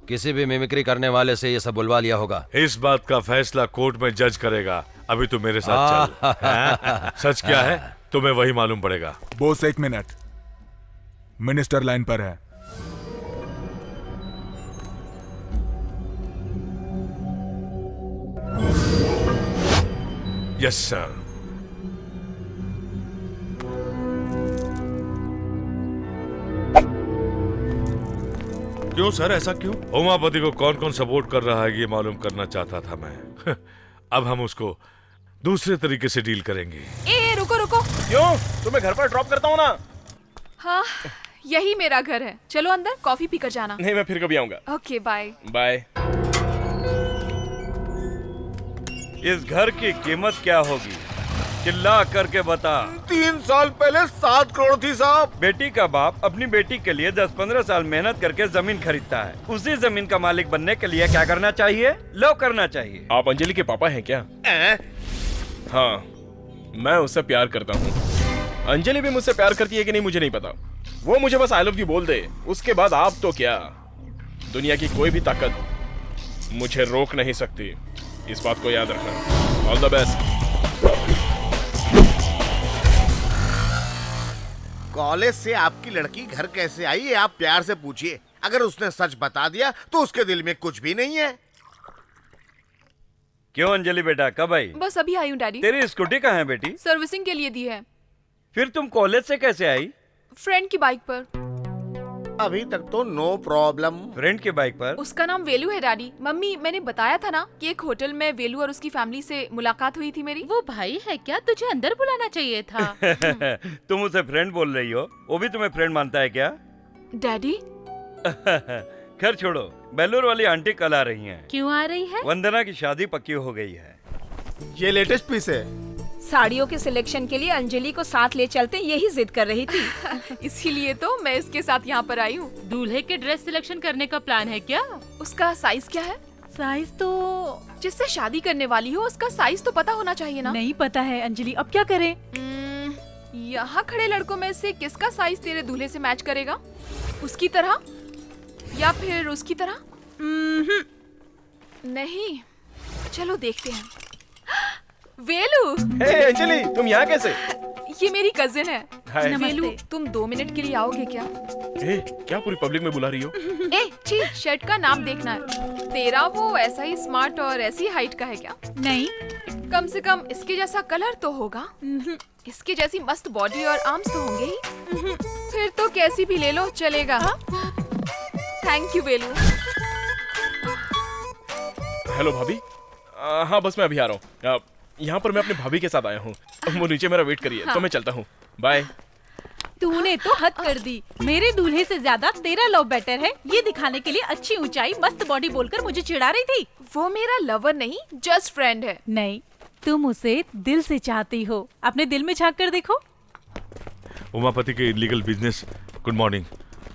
किसी भी मिमिक्री करने वाले से ये सब बुलवा लिया होगा। इस बात का फैसला कोर्ट में जज करेगा। अभी तो मेरे साथ चल। सच क्या है तुम्हें वही मालूम पड़ेगा। Boss, 1 minute. मिनिस्टर लाइन पर है। Yes sir. क्यों सर, ऐसा क्यों? उमापति को कौन कौन सपोर्ट कर रहा है ये मालूम करना चाहता था मैं। अब हम उसको दूसरे तरीके से डील करेंगे। ए रुको। क्यों? तुम्हें घर पर ड्रॉप करता हूँ ना। हाँ, यही मेरा घर है। चलो अंदर कॉफी पीकर जाना। नहीं, मैं फिर कभी आऊंगा। Okay, bye. बाय। इस घर की कीमत क्या होगी? चिल्ला करके बता। 3 साल पहले 7 करोड़ थी साहब। बेटी का बाप अपनी बेटी के लिए 10-15 साल मेहनत करके जमीन खरीदता है। उसी जमीन का मालिक बनने के लिए क्या करना चाहिए? लो करना चाहिए। आप अंजलि के पापा हैं क्या? हाँ, मैं उससे प्यार करता हूँ। अंजलि भी मुझसे प्यार करती है कि नहीं मुझे नहीं पता। वो मुझे बस आई लव यू बोल दे, उसके बाद आप तो क्या, दुनिया की कोई भी ताकत मुझे रोक नहीं सकती। इस बात को याद रखना। All the best. कॉलेज से आपकी लड़की घर कैसे आई ये आप प्यार से पूछिए। अगर उसने सच बता दिया तो उसके दिल में कुछ भी नहीं है। क्यों अंजलि बेटा, कब आई? बस अभी आई हूँ डैडी। तेरी स्कूटी कहाँ है बेटी? सर्विसिंग के लिए दी है। फिर तुम कॉलेज से कैसे आई? फ्रेंड की बाइक पर। अभी तक तो नो प्रॉब्लम। फ्रेंड की बाइक पर? उसका नाम वेलू है डैडी। मम्मी, मैंने बताया था ना कि एक होटल में वेलू और उसकी फैमिली से मुलाकात हुई थी मेरी। वो भाई है क्या? तुझे अंदर बुलाना चाहिए था। तुम उसे फ्रेंड बोल रही हो, वो भी तुम्हें फ्रेंड मानता है क्या? डैडी। खैर छोड़ो, बेलूर वाली आंटी कल आ रही हैं। क्यों आ रही है? वंदना की शादी पक्की हो गई है। ये लेटेस्ट पीस है। साड़ियों के सिलेक्शन के लिए अंजलि को साथ ले चलते, यही जिद कर रही थी। इसीलिए तो मैं इसके साथ यहाँ पर आई हूँ। दूल्हे के ड्रेस सिलेक्शन करने का प्लान है क्या? उसका साइज क्या है? साइज तो जिससे शादी करने वाली हो उसका साइज तो पता होना चाहिए ना। नहीं पता है अंजलि, अब क्या करें? यहाँ खड़े लड़कों में से किसका साइज तेरे दूल्हे से मैच करेगा? उसकी तरह या फिर उसकी तरह? नहीं, चलो देखते हैं। वेलू। अंजलि, तुम यहाँ कैसे? ये मेरी कजिन है। हाय। वेलू, तुम 2 मिनट के लिए आओगे क्या? क्या पूरी पब्लिक में बुला रही हो? छी, शर्ट का नाम देखना है। तेरा वो ऐसा ही स्मार्ट और ऐसी हाइट का है क्या? नहीं, कम से कम इसके जैसा कलर तो होगा। इसके जैसी मस्त बॉडी और आर्म्स तो होंगे ही। फिर तो कैसी भी ले लो, चलेगा। Thank you Velu. हेलो भाभी। हाँ बस मैं अभी आ रहा हूँ। यहाँ पर मैं अपनी भाभी के साथ आया हूँ। वो नीचे मेरा वेट करिए। हाँ। तो मैं चलता हूँ। बाय। तूने तो हद कर दी। मेरे दूल्हे से ज्यादा तेरा लव बेटर है, ये दिखाने के लिए अच्छी ऊंचाई मस्त बॉडी बोलकर मुझे चिढ़ा रही थी। वो मेरा लवर नहीं, जस्ट फ्रेंड है। नहीं, तुम उसे दिल से चाहती हो। अपने दिल में झांक कर देखो। उमापति के इलीगल बिजनेस, गुड मॉर्निंग,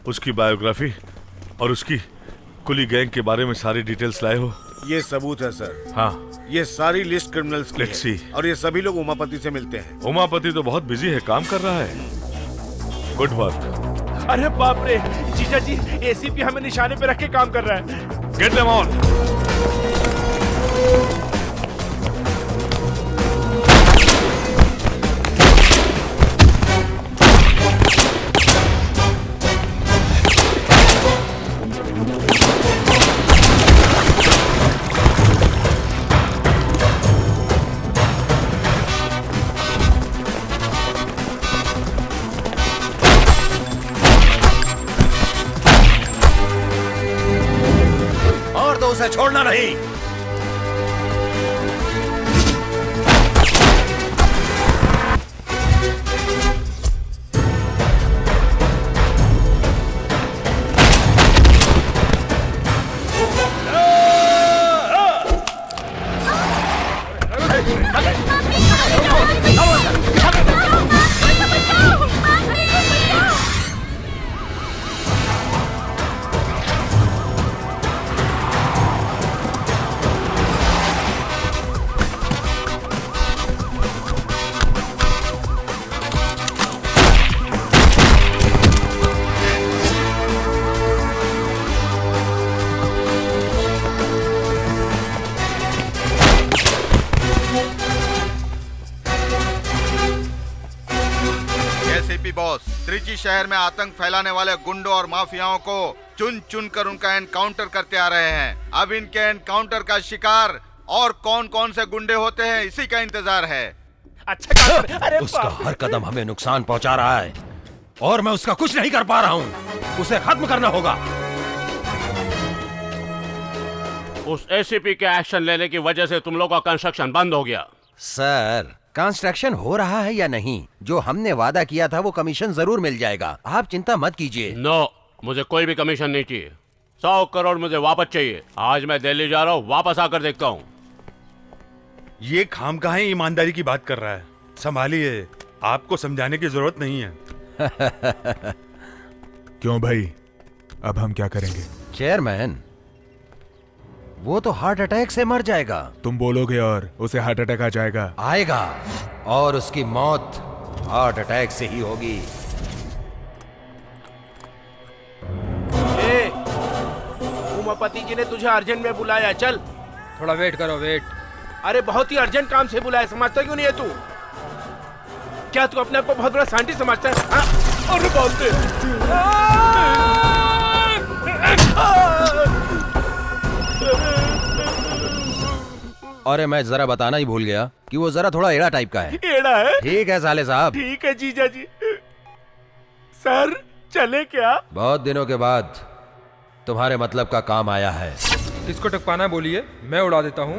उसकी बायोग्राफी और उसकी कुली गैंग के बारे में सारी डिटेल्स लाए हो? ये सबूत है सर। हाँ, ये सारी लिस्ट क्रिमिनल्स की Let's है। see। और ये सभी लोग उमापति से मिलते हैं। उमापति तो बहुत बिजी है, काम कर रहा है। Good work. अरे बाप रे, जीजा जी एसीपी हमें निशाने पे रख के काम कर रहा है। Get them on. और तो उसे छोड़ना नहीं। एसीपी बॉस, त्रिची शहर में आतंक फैलाने वाले गुंडों और माफियाओं को चुन चुन कर उनका एनकाउंटर करते आ रहे हैं। अब इनके एनकाउंटर का शिकार और कौन कौन से गुंडे होते हैं, इसी का इंतजार है। अच्छा अरे उसका हर कदम हमें नुकसान पहुंचा रहा है और मैं उसका कुछ नहीं कर पा रहा हूं। उसे खत्म करना होगा। उस एसीपी के एक्शन लेने की वजह से तुम लोग का कंस्ट्रक्शन बंद हो गया। सर, कंस्ट्रक्शन हो रहा है या नहीं, जो हमने वादा किया था वो कमीशन जरूर मिल जाएगा। आप चिंता मत कीजिए। नो, मुझे कोई भी कमीशन नहीं चाहिए। 100 करोड़ मुझे वापस चाहिए। आज मैं दिल्ली जा रहा हूँ, वापस आकर देखता हूँ। ये खामखा ईमानदारी की बात कर रहा है। संभालिए, आपको समझाने की जरूरत नहीं है। क्यों भाई, अब हम क्या करेंगे? चेयरमैन, वो तो हार्ट अटैक से मर जाएगा। तुम बोलोगे और उसे हार्ट अटैक आ जाएगा? आएगा, और उसकी मौत हार्ट अटैक से ही होगी। उमापति जी ने तुझे अर्जेंट में बुलाया, चल। थोड़ा वेट करो, वेट। अरे बहुत ही अर्जेंट काम से बुलाया, समझता क्यों नहीं है तू? क्या तू अपने आप को बहुत बड़ा साइंटिस्ट समझता है? हाँ? अरे बाप रे! अरे मैं जरा बताना ही भूल गया कि वो जरा थोड़ा एड़ा टाइप का है। एड़ा है? ठीक है साले साहब। ठीक है जीजा जी। सर चले क्या? बहुत दिनों के बाद तुम्हारे मतलब का काम आया है। किसको टपकाना बोलिए, मैं उड़ा देता हूँ।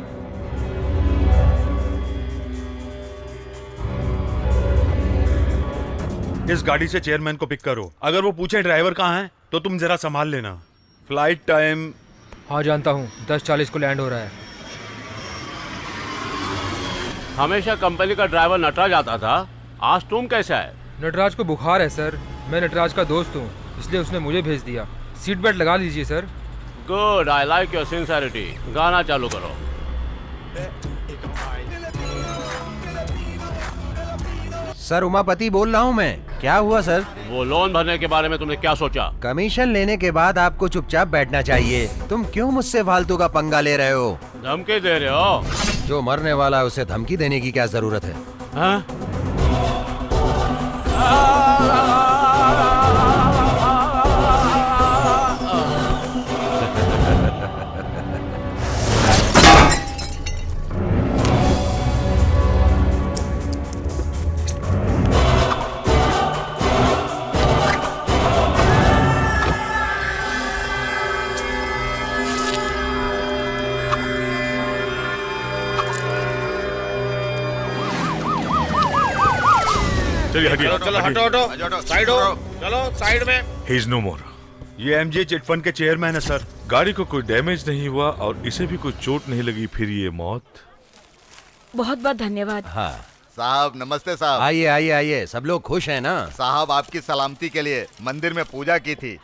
इस गाड़ी से चेयरमैन को पिक करो। अगर वो पूछे ड्राइवर कहाँ है तो तुम जरा संभाल लेना। Flight time? हाँ जानता हूँ, 10:40 को लैंड हो रहा है। हमेशा कंपनी का ड्राइवर नटराज आता था, आज तुम कैसा है? नटराज को बुखार है सर। मैं नटराज का दोस्त हूँ, इसलिए उसने मुझे भेज दिया। सीट बेल्ट लगा लीजिए sir. Good, I like your sincerity. गाना चालू करो। सर उमापति बोल रहा हूँ मैं। क्या हुआ सर? वो लोन भरने के बारे में तुमने क्या सोचा? कमीशन लेने के बाद आपको चुपचाप बैठना चाहिए। तुम क्यों मुझसे फालतू का पंगा ले रहे हो? धमकी दे रहे हो? जो मरने वाला है उसे धमकी देने की क्या जरूरत है? हाँ? चलिए हटिए। चलो हटो हटो, साइड हो, चलो साइड में। ही इज नो मोर। ये एमजे चिट फंड के चेयरमैन है सर। गाड़ी को कोई डैमेज नहीं हुआ और इसे भी कोई चोट नहीं लगी, फिर ये मौत। बहुत बहुत धन्यवाद। हाँ साहब, नमस्ते साहब। आइए आइए आइए, सब लोग खुश हैं ना? साहब आपकी सलामती के लिए मंदिर में पूजा की थी।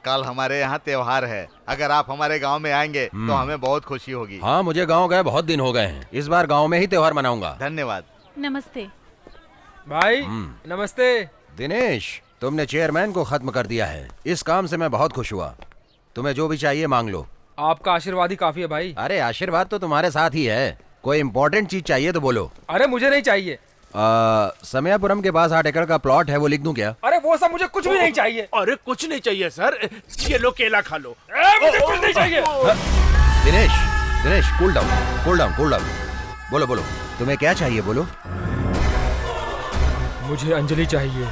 कल हमारे यहाँ त्योहार है, अगर आप हमारे गांव में आएंगे तो हमें बहुत खुशी होगी। हाँ, मुझे गांव गए बहुत दिन हो गए हैं, इस बार गांव में ही त्योहार मनाऊंगा। धन्यवाद। नमस्ते भाई। नमस्ते। दिनेश, तुमने चेयरमैन को खत्म कर दिया है, इस काम से मैं बहुत खुश हुआ। तुम्हें जो भी चाहिए मांग लो। आपका आशीर्वाद ही काफी है भाई। अरे आशीर्वाद तो तुम्हारे साथ ही है, कोई इम्पोर्टेंट चीज चाहिए तो बोलो। अरे मुझे नहीं चाहिए। समयापुरम के पास 8 एकड़ का प्लॉट है, वो लिख दूं क्या? अरे वो सब मुझे कुछ भी नहीं चाहिए। अरे कुछ नहीं चाहिए सर, ये लो केला खा लो। मुझे कुछ नहीं चाहिए। Dinesh, Dinesh cool down, cool down, cool down. बोलो बोलो, तुम्हें क्या चाहिए बोलो। मुझे अंजलि चाहिए।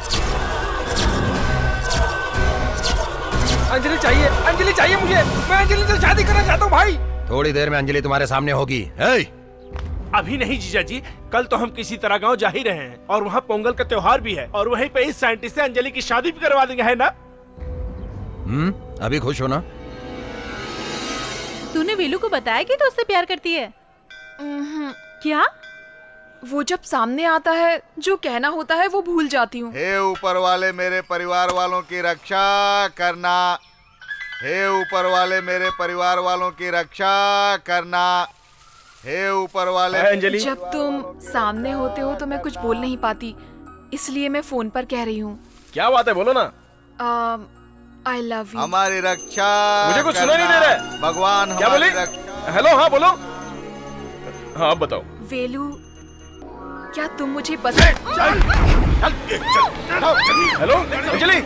अंजलि चाहिए, अंजलि चाहिए मुझे। मैं अंजलि से शादी करना चाहता हूँ भाई। थोड़ी देर में अंजलि तुम्हारे सामने होगी। अभी नहीं जीजा जी, कल तो हम किसी तरह गांव जा ही रहे हैं और वहाँ पोंगल का त्योहार भी है और वहीं पे इस साइंटिस्ट से अंजलि की शादी भी करवा देंगे, है ना? अभी खुश हो ना? तूने वेलू को बताया कि तू उससे प्यार करती है? क्या? वो जब सामने आता है जो कहना होता है वो भूल जाती हूँ। हे ऊपर वाले मेरे परिवार वालों की रक्षा करना, हे ऊपर वाले मेरे परिवार वालों की रक्षा करना, हे ऊपर वाले। अंजलि, जब तुम सामने होते हो तो मैं कुछ बोल नहीं पाती, इसलिए मैं फोन पर कह रही हूँ। क्या बात है, बोलो ना। I love you. हमारी रक्षा। मुझे कुछ सुना नहीं दे रहा है। भगवान क्या बोली? हेलो, हाँ बोलो। हाँ बताओ। वेलू, क्या तुम मुझे पसंद? हेलो अंजलि,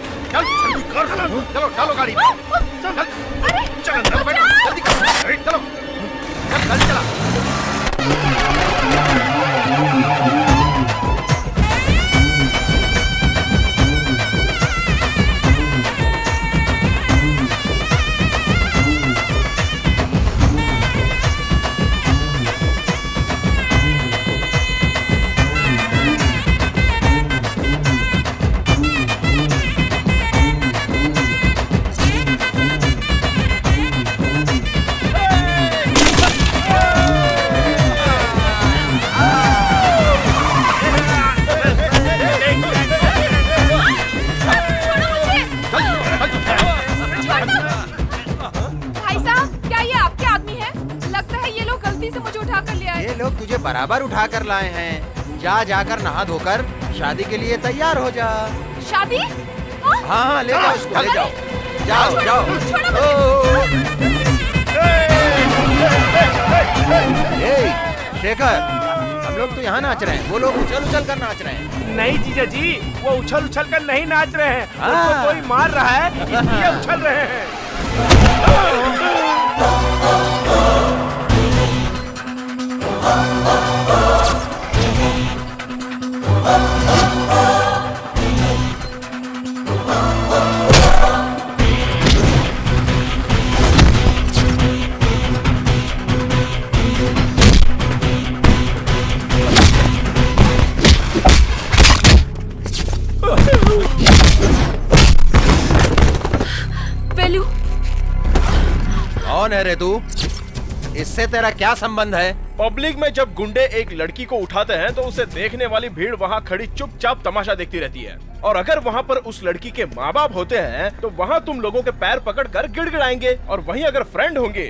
चलो चलो गाड़ी में। चल अंदर बैठो, जल्दी करो, चलो जल्दी चला। बराबर उठा कर लाए हैं। जा जाकर नहा धोकर शादी के लिए तैयार हो जा। शादी? हाँ हाँ, ले जाओ उसको, ले जाओ। जाओ जाओ। शेखर, हम लोग तो यहाँ नाच रहे हैं, वो लोग उछल उछल कर नाच रहे हैं। नहीं जीजा जी, वो उछल उछल कर नहीं नाच रहे हैं, उनको कोई मार रहा है इसलिए उछल रहे हैं। वेलू, कौन है रे तू? इससे तेरा क्या संबंध है? पब्लिक में जब गुंडे एक लड़की को उठाते हैं तो उसे देखने वाली भीड़ वहाँ खड़ी चुपचाप तमाशा देखती रहती है, और अगर वहाँ पर उस लड़की के माँ बाप होते हैं तो वहाँ तुम लोगों के पैर पकड़कर गिड़गिड़ाएंगे, और वहीं अगर फ्रेंड होंगे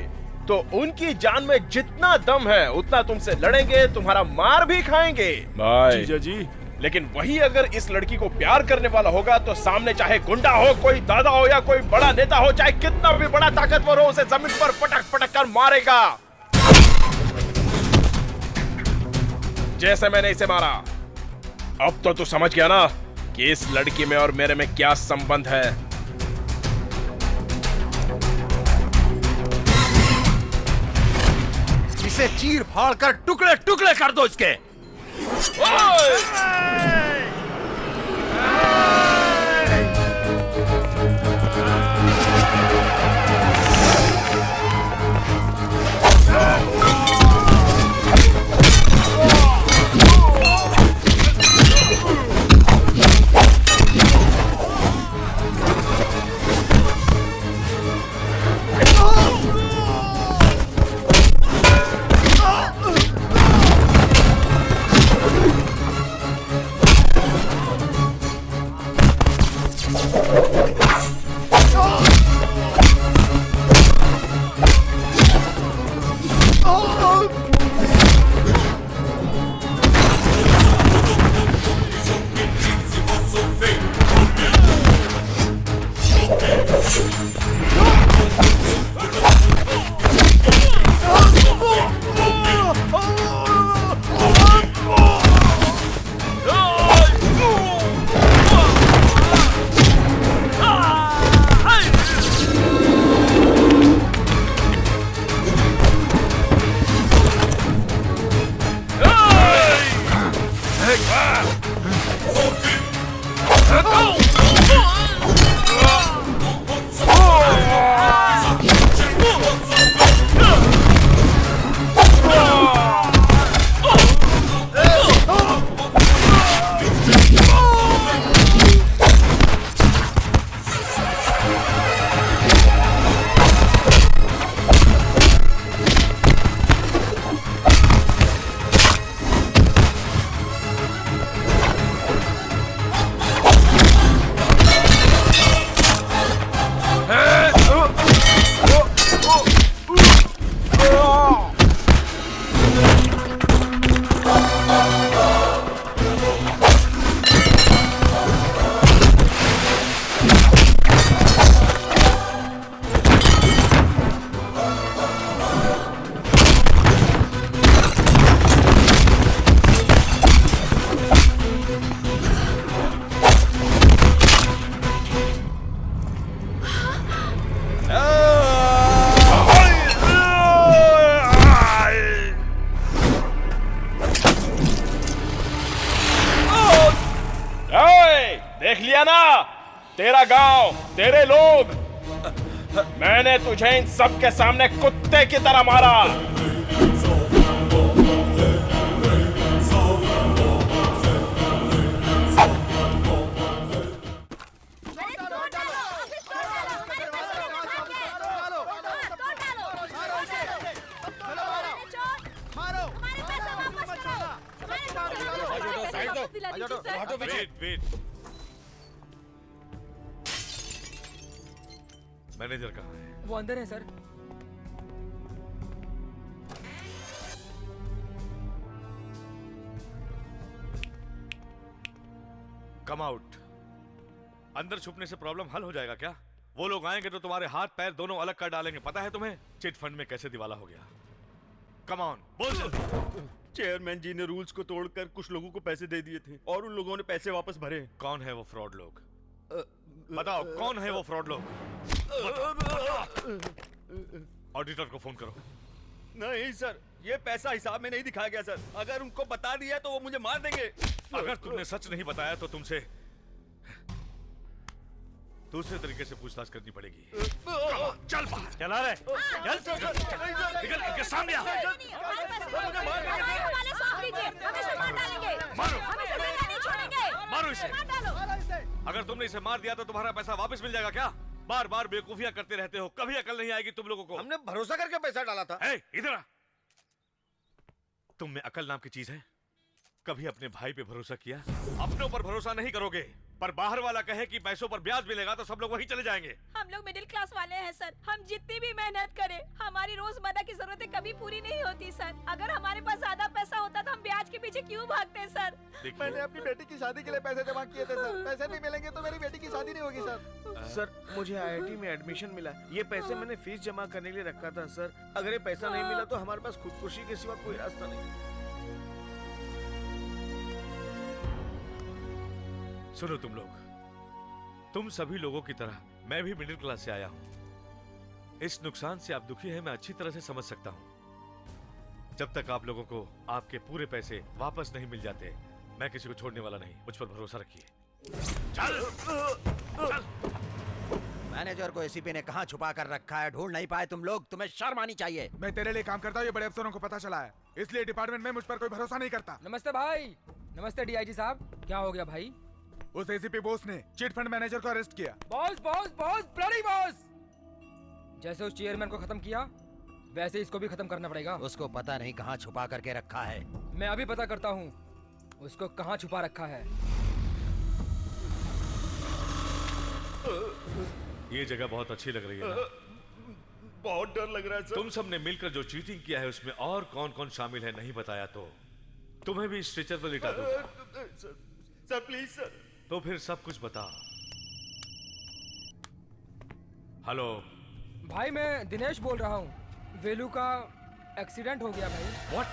तो उनकी जान में जितना दम है उतना तुमसे लड़ेंगे, तुम्हारा मार भी खाएंगे। जीजा जी, लेकिन वही अगर इस लड़की को प्यार करने वाला होगा तो सामने चाहे गुंडा हो, कोई दादा हो या कोई बड़ा नेता हो, चाहे कितना भी बड़ा ताकतवर हो, उसे जमीन पर पटक पटक कर मारेगा, जैसे मैंने इसे मारा। अब तो तू समझ गया ना कि इस लड़की में और मेरे में क्या संबंध है। इसे चीर फाड़ कर टुकड़े टुकड़े कर दो इसके। तेरा गांव, तेरे लोग, मैंने तुझे इन सब के सामने कुत्ते की तरह मारा। मैनेजर कहाँ है? वो अंदर है सर। Come out. अंदर छुपने से प्रॉब्लम हल हो जाएगा क्या? वो लोग आएंगे तो तुम्हारे हाथ पैर दोनों अलग कर डालेंगे। पता है तुम्हें चिट फंड में कैसे दिवाला हो गया? कम ऑन, बोल जल्दी। चेयरमैन जी ने रूल्स को तोड़कर कुछ लोगों को पैसे दे दिए थे और उन लोगों ने पैसे वापस भरे। कौन है वो फ्रॉड लोग? बताओ कौन है वो फ्रॉड लोग? ऑडिटर को फोन करो। नहीं सर, ये पैसा हिसाब में नहीं दिखाया गया सर। अगर उनको बता दिया तो वो मुझे मार देंगे। अगर तुमने सच नहीं बताया तो तुमसे दूसरे तरीके से पूछताछ करनी पड़ेगी। चल बाहर। चला रहे चल निकल इनके सामने आ। मारो इसे। अगर तुमने इसे मार दिया तो तुम्हारा पैसा वापस मिल जाएगा क्या? बार बार बेवकूफियां करते रहते हो, कभी अकल नहीं आएगी तुम लोगों को। हमने भरोसा करके पैसा डाला था। इधर आ। तुम में अकल नाम की चीज है? कभी अपने भाई पे भरोसा किया? अपने ऊपर भरोसा नहीं करोगे, पर बाहर वाला कहे कि पैसों पर ब्याज मिलेगा तो सब लोग वहीं चले जाएंगे। हम लोग मिडिल क्लास वाले हैं सर। हम जितनी भी मेहनत करें, हमारी रोजमर्रा की जरूरतें कभी पूरी नहीं होती सर। अगर हमारे पास ज्यादा पैसा होता तो हम ब्याज के पीछे क्यों भागते सर? मैंने अपनी बेटी की शादी के लिए पैसे जमा किए थे सर। पैसे नहीं मिलेंगे तो मेरी बेटी की शादी नहीं होगी सर। सर मुझे IIT में एडमिशन मिला। ये पैसे मैंने फीस जमा करने के लिए रखा था सर। अगर ये पैसा नहीं मिला तो हमारे पास खुदकुशी के सिवा कोई रास्ता नहीं। सुनो तुम लोग, तुम सभी लोगों की तरह मैं भी मिडिल क्लास से आया हूं। इस नुकसान से आप दुखी हैं, मैं अच्छी तरह से समझ सकता हूं। जब तक आप लोगों को आपके पूरे पैसे वापस नहीं मिल जाते, मैं किसी को छोड़ने वाला नहीं। मुझ पर भरोसा रखिए। चल, चल। मैनेजर को एसीपी ने कहां छुपा कर रखा है, ढूंढ नहीं पाए तुम लोग? तुम्हें शर्म आनी चाहिए। मैं तेरे लिए काम करता हूँ, ये बड़े अफसरों को पता चला है, इसलिए डिपार्टमेंट में मुझ पर कोई भरोसा नहीं करता। नमस्ते भाई। नमस्ते DIG साहब। क्या हो गया भाई? उस एसीपी बॉस ने चिट फंड मैनेजर को अरेस्ट किया। Boss boss boss bloody boss. जैसे उस चेयरमैन को खत्म किया वैसे इसको भी खत्म करना पड़ेगा। उसको पता नहीं कहाँ छुपा करके रखा है। मैं अभी पता करता हूँ उसको कहाँ छुपा रखा है। ये जगह बहुत अच्छी लग रही है ना? बहुत डर लग रहा है सर। तुम सबने मिलकर जो चीटिंग किया है उसमें और कौन कौन शामिल है नहीं बताया तो तुम्हें भी स्ट्रेचर पर लिटा दूंगा। Sir please sir. तो फिर सब कुछ बता। हेलो भाई, मैं दिनेश बोल रहा हूँ। वेलू का एक्सीडेंट हो गया भाई। व्हाट?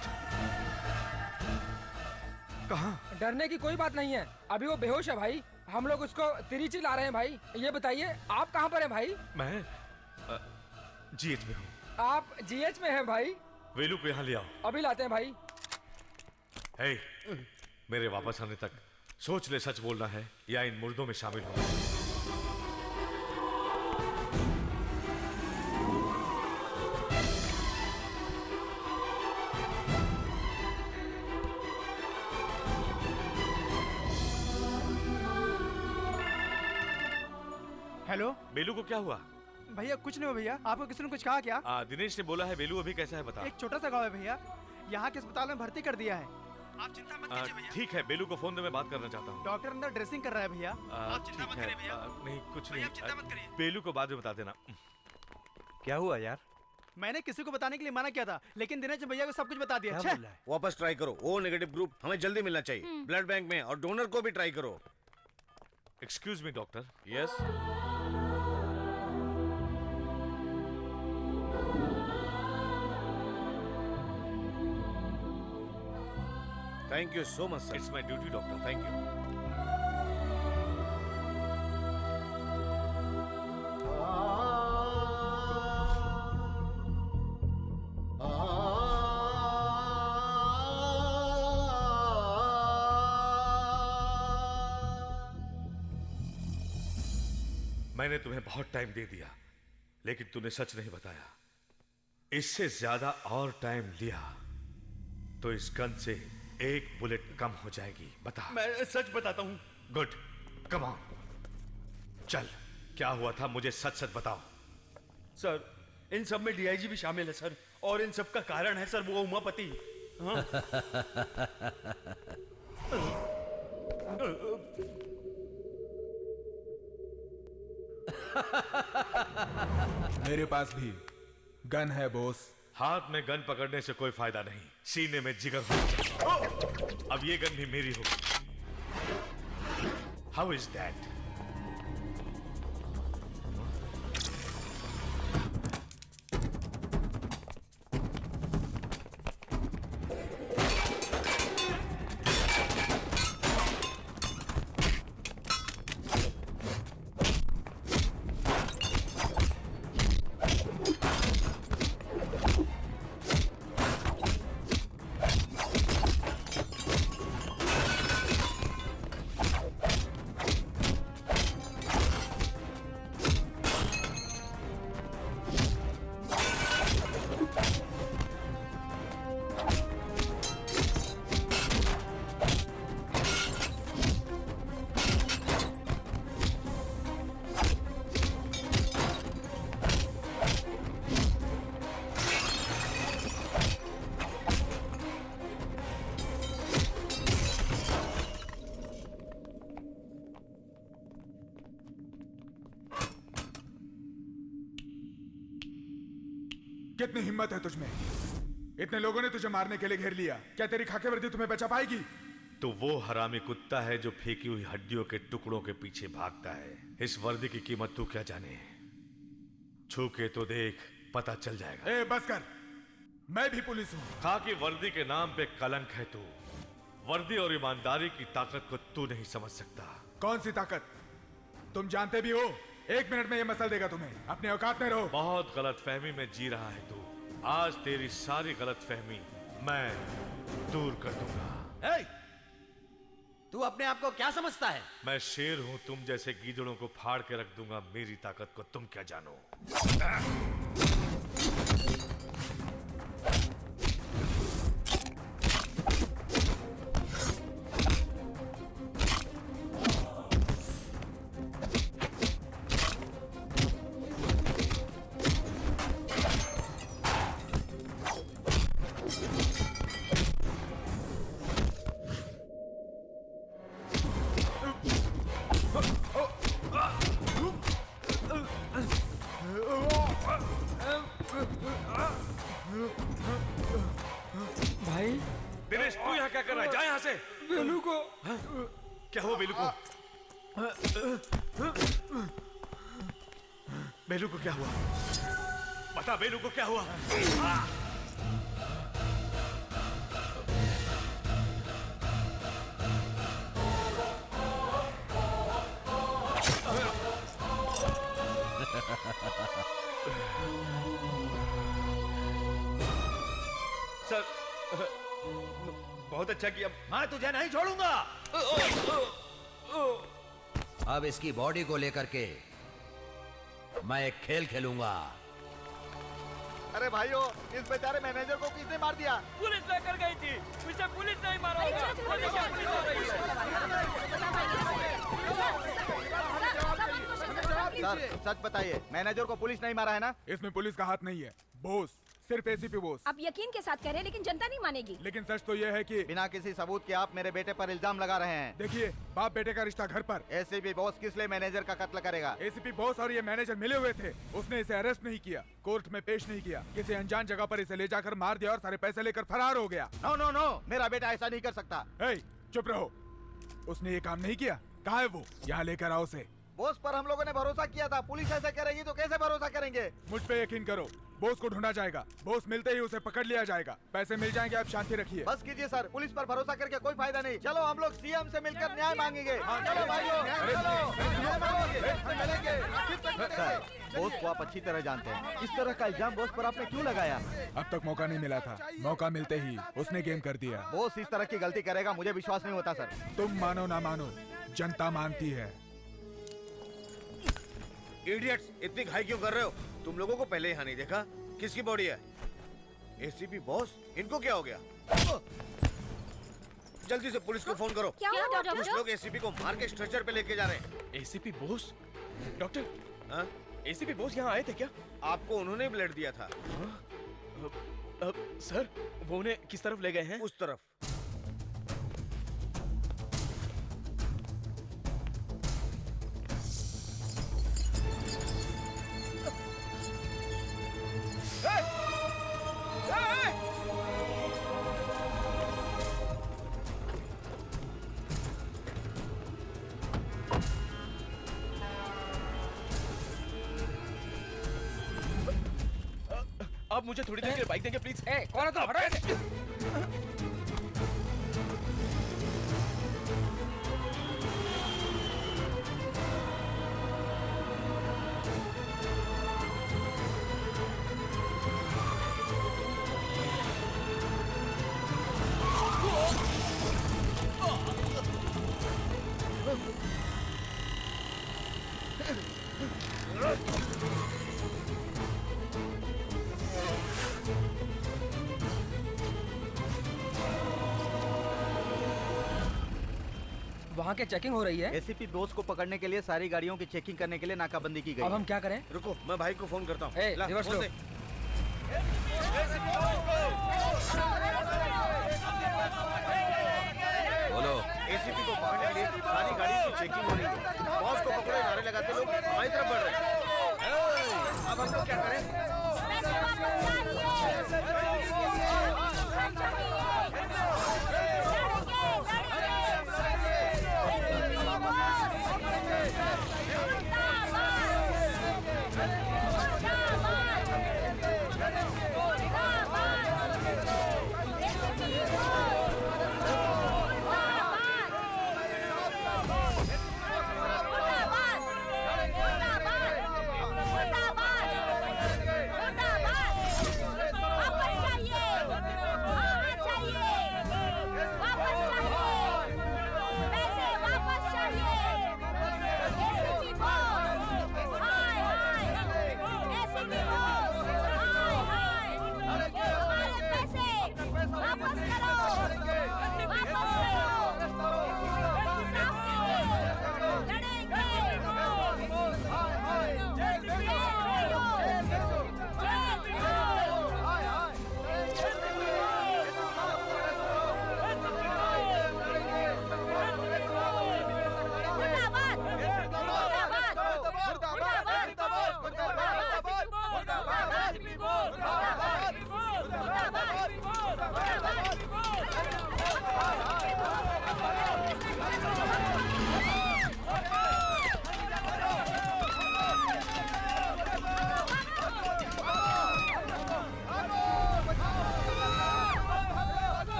कहाँ? डरने की कोई बात नहीं है, अभी वो बेहोश है भाई। हम लोग उसको तिरुचि ला रहे हैं भाई। ये बताइए आप कहाँ पर हैं भाई? मैं GH में हूँ। आप GH में हैं भाई? वेलू को यहाँ ले आओ। अभी लाते हैं भाई। हे, मेरे वापस आने तक सोच ले सच बोलना है या इन मुर्दों में शामिल होना है। हेलो बेलू को क्या हुआ? भैया कुछ नहीं हो भैया। आपको किसी ने कुछ कहा क्या? दिनेश ने बोला है। बेलू अभी कैसा है बता। एक छोटा सा गाँव है भैया, यहाँ के अस्पताल में भर्ती कर दिया है। आप चिंता मत कीजिए भैया। ठीक है, बेलू को फोन दे, मैं बात करना चाहता हूँ। डॉक्टर अंदर ड्रेसिंग कर रहा है भैया। आप चिंता मत करिए भैया। नहीं कुछ भैया, नहीं, आप चिंता मत करिए। बेलू को बाद में बता देना। क्या हुआ यार? मैंने किसी को बताने के लिए मना किया था, लेकिन दिनेश भैया को सब कुछ बता दिया। वापस ट्राई करो। O नेगेटिव ग्रुप हमें जल्दी मिलना चाहिए ब्लड बैंक में, और डोनर को भी ट्राई करो। Excuse me doctor. Yes. Thank you so much sir. It's my duty doctor. Thank you. मैंने तुम्हें बहुत टाइम दे दिया, लेकिन तूने सच नहीं बताया। इससे ज्यादा और टाइम लिया तो इस गन से एक बुलेट कम हो जाएगी। बता। मैं सच बताता हूँ। गुड, कम ऑन, चल। क्या हुआ था, मुझे सच सच बताओ। सर, इन सब में डीआईजी भी शामिल है सर, और इन सब का कारण है सर वो उमापति। हाँ? मेरे पास भी गन है बॉस। हाथ में गन पकड़ने से कोई फायदा नहीं, सीने में जिगर हो। अब ये गन भी मेरी होगी। How is that? कितनी हिम्मत है तुझमें? इतने लोगों ने तुझे मारने के लिए घेर लिया, क्या तेरी खाकी वर्दी तुम्हें बचा पाएगी? तो वो हरामी कुत्ता है जो फेंकी हुई हड्डियों के टुकड़ों के पीछे भागता है। इस वर्दी की कीमत तू क्या जाने, छू के तो देख, पता चल जाएगा। ए बस कर, मैं भी पुलिस हूँ। खाकी वर्दी के नाम पे कलंक है तू। वर्दी और ईमानदारी की ताकत को तू नहीं समझ सकता। कौन सी ताकत? तुम जानते भी हो, 1 मिनट में ये मसल देगा तुम्हें। अपने औकात में रहो। बहुत गलत फहमी में जी रहा है तू। आज तेरी सारी गलत फहमी मैं दूर कर दूंगा। तू अपने आप को क्या समझता है? मैं शेर हूं, तुम जैसे गीदड़ों को फाड़ के रख दूंगा। मेरी ताकत को तुम क्या जानो। भाई दिनेश, तू यहाँ क्या कर रहा है? जा यहाँ से। बेलू को। क्या हुआ बेलू को? बेलू को क्या हुआ? बता, बेलू को क्या हुआ? सर, बहुत अच्छा किया। मैं तुझे नहीं छोड़ूंगा। अब इसकी बॉडी को लेकर के मैं एक खेल खेलूंगा। अरे भाइयों, इस बेचारे मैनेजर को किसने मार दिया? पुलिस लेकर गई थी, मुझे पुलिस नहीं मारा होगा। सर, सच बताइए, मैनेजर को पुलिस नहीं मारा है ना? इसमें पुलिस का हाथ नहीं है बॉस, सिर्फ एसीपी बॉस। आप यकीन के साथ कह रहे हैं, लेकिन जनता नहीं मानेगी। लेकिन सच तो यह है कि बिना किसी सबूत के आप मेरे बेटे पर इल्जाम लगा रहे हैं। देखिए, बाप बेटे का रिश्ता घर पर। एसीपी बॉस किस लिए मैनेजर का कत्ल करेगा? एसीपी बॉस और ये मैनेजर मिले हुए थे। उसने इसे अरेस्ट नहीं किया, कोर्ट में पेश नहीं किया, किसी अनजान जगह पर इसे ले जाकर मार दिया और सारे पैसे लेकर फरार हो गया। नो नो नो, मेरा बेटा ऐसा नहीं कर सकता। चुप रहो, उसने ये काम नहीं किया। कहाँ है वो? यहाँ लेकर आओ उसे। बॉस पर हम लोगों ने भरोसा किया था, पुलिस ऐसा करेगी तो कैसे भरोसा करेंगे? मुझ पे यकीन करो, बॉस को ढूंढा जाएगा। बॉस मिलते ही उसे पकड़ लिया जाएगा, पैसे मिल जाएंगे। आप शांति रखिए। बस कीजिए सर, पुलिस पर भरोसा करके कोई फायदा नहीं। चलो हम लोग सीएम से मिलकर न्याय मांगेंगे। चलो भाइयों, चलो। बॉस को आप अच्छी तरह जानते हैं, इस तरह का इल्जाम बॉस पर आपने क्यों लगाया? अब तक मौका नहीं मिला था, मौका मिलते ही उसने गेम कर दिया। बॉस इस तरह की गलती करेगा मुझे विश्वास नहीं होता सर। तुम मानो ना मानो, जनता मानती है। इडियट्स, इतनी घाई क्यों कर रहे हो? तुम लोगों को पहले यहाँ नहीं देखा? किसकी बॉडी है? एसीपी बॉस, इनको क्या हो गया? जल्दी से पुलिस को फोन करो। क्या हुआ, डॉक्टर? कुछ लोग एसीपी को मार के स्ट्रेचर पे लेके जा रहे हैं। एसीपी बोस? डॉक्टर, हाँ? एसीपी बोस यहाँ आए थे क्या? आपको उन्होंने ब्लड दिया था। सर, वो उन्हें किस तरफ ले गए हैं? उस तरफ। आप मुझे थोड़ी देर के लिए बाइक देंगे प्लीज? कौन है तुम? हटो ऐसे। वहाँ के चेकिंग हो रही है। एसीपी बोस को पकड़ने के लिए सारी गाड़ियों की चेकिंग करने के लिए नाकाबंदी की गई। अब हम क्या करें? रुको, मैं भाई को फोन करता हूँ। रिवर्स लो। बोलो। एसीपी को पकड़ने के लिए सारी गाड़ियों की चेकिंग हो रही है। बॉस को पकड़ो, नारे लगाते लोग हमारी तरफ बढ़ रहे हैं। अब हम लोग क्या करें?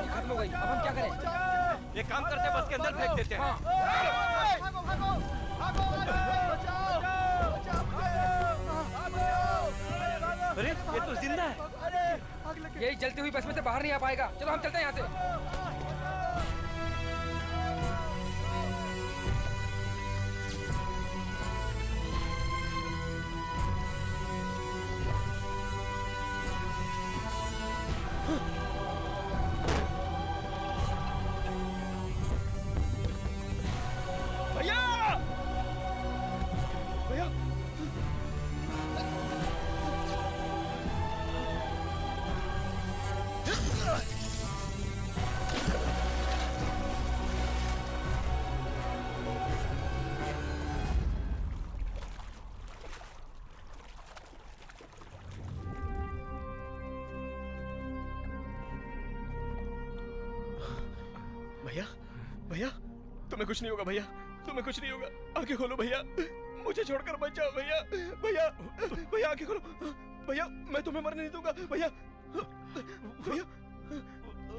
खत्म हो गई। अब हम क्या करें? एक काम करते हैं, बस के अंदर फेंक देते हैं। अरे ये तो जिंदा है। यही जलती हुई बस में से बाहर नहीं आ पाएगा। चलो हम चलते हैं यहाँ से। भैया, तुम्हें कुछ नहीं होगा भैया, तुम्हें कुछ नहीं होगा। आंखें खोलो भैया, मुझे छोड़कर मत जाओ भैया। भैया, भैया आंखें खोलो भैया, मैं तुम्हें मरने नहीं दूंगा भैया। भैया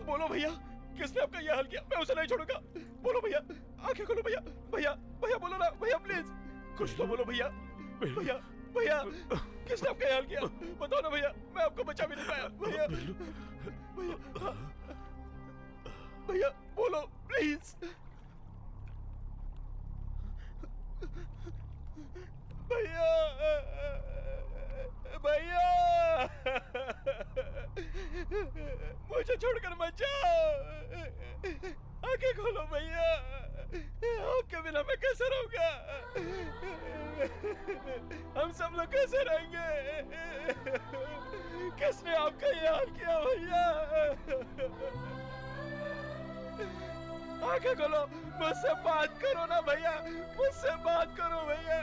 बोलो भैया, किसने आपका यह हाल किया? मैं उसे नहीं छोड़ूंगा। बोलो भैया, आंखें खोलो भैया। भैया, भैया बोलो ना भैया, प्लीज कुछ तो बोलो भैया। भैया भैया किसने आपका हाल किया? बताओ ना भैया, मैं आपको बचा भी नहीं पाया। भैया भैया भैया बोलो प्लीज। भैया भैया मुझे छोड़कर मत जाओ। आंखें खोलो भैया, आपके बिना मैं कैसे रहूंगा? हम सब लोग कैसे रहेंगे? किसने आपका ये हाल किया भैया? आंखें खोलो, मुझसे बात करो ना भैया, मुझसे बात करो भैया।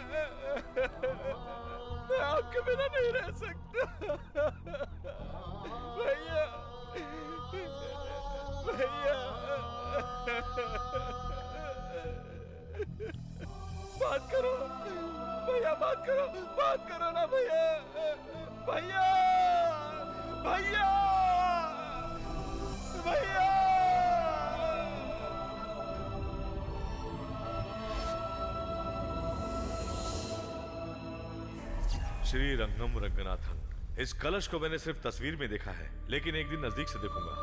मैं आपके बिना नहीं रह सकता भैया भैया। बात करो भैया, बात करो ना भैया। भैया भैया भैया। श्री रंगम रंगनाथन, इस कलश को मैंने सिर्फ तस्वीर में देखा है, लेकिन एक दिन नजदीक से देखूंगा।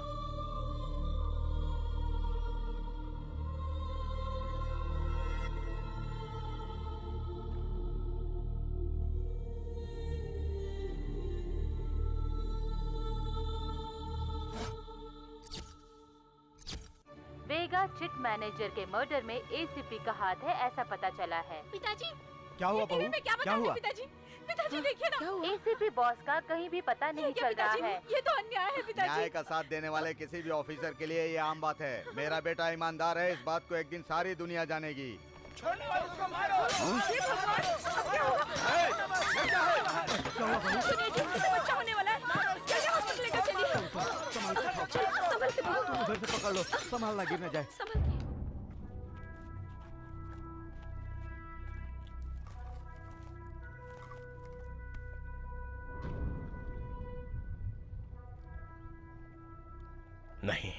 वेगा चिट मैनेजर के मर्डर में एसीपी का हाथ है, ऐसा पता चला है। पिताजी क्या हुआ बहू? क्या हुआ? पिताजी पिताजी देखिए ना, एसीपी बॉस का कहीं भी पता नहीं चल रहा है। ये तो अन्याय है पिताजी। न्याय का साथ देने वाले किसी भी ऑफिसर के लिए ये आम बात है। मेरा बेटा ईमानदार है, इस बात को एक दिन सारी दुनिया जानेगी। छोड़ने वाले उसको मारो। सुनिए जी, बच्चा होने वाला है, जल्दी हॉस्पिटल लेकर चलिए। संभल के बहू। उधर से पकड़ लो, संभालना गिर न जाए। संभल के। नहीं,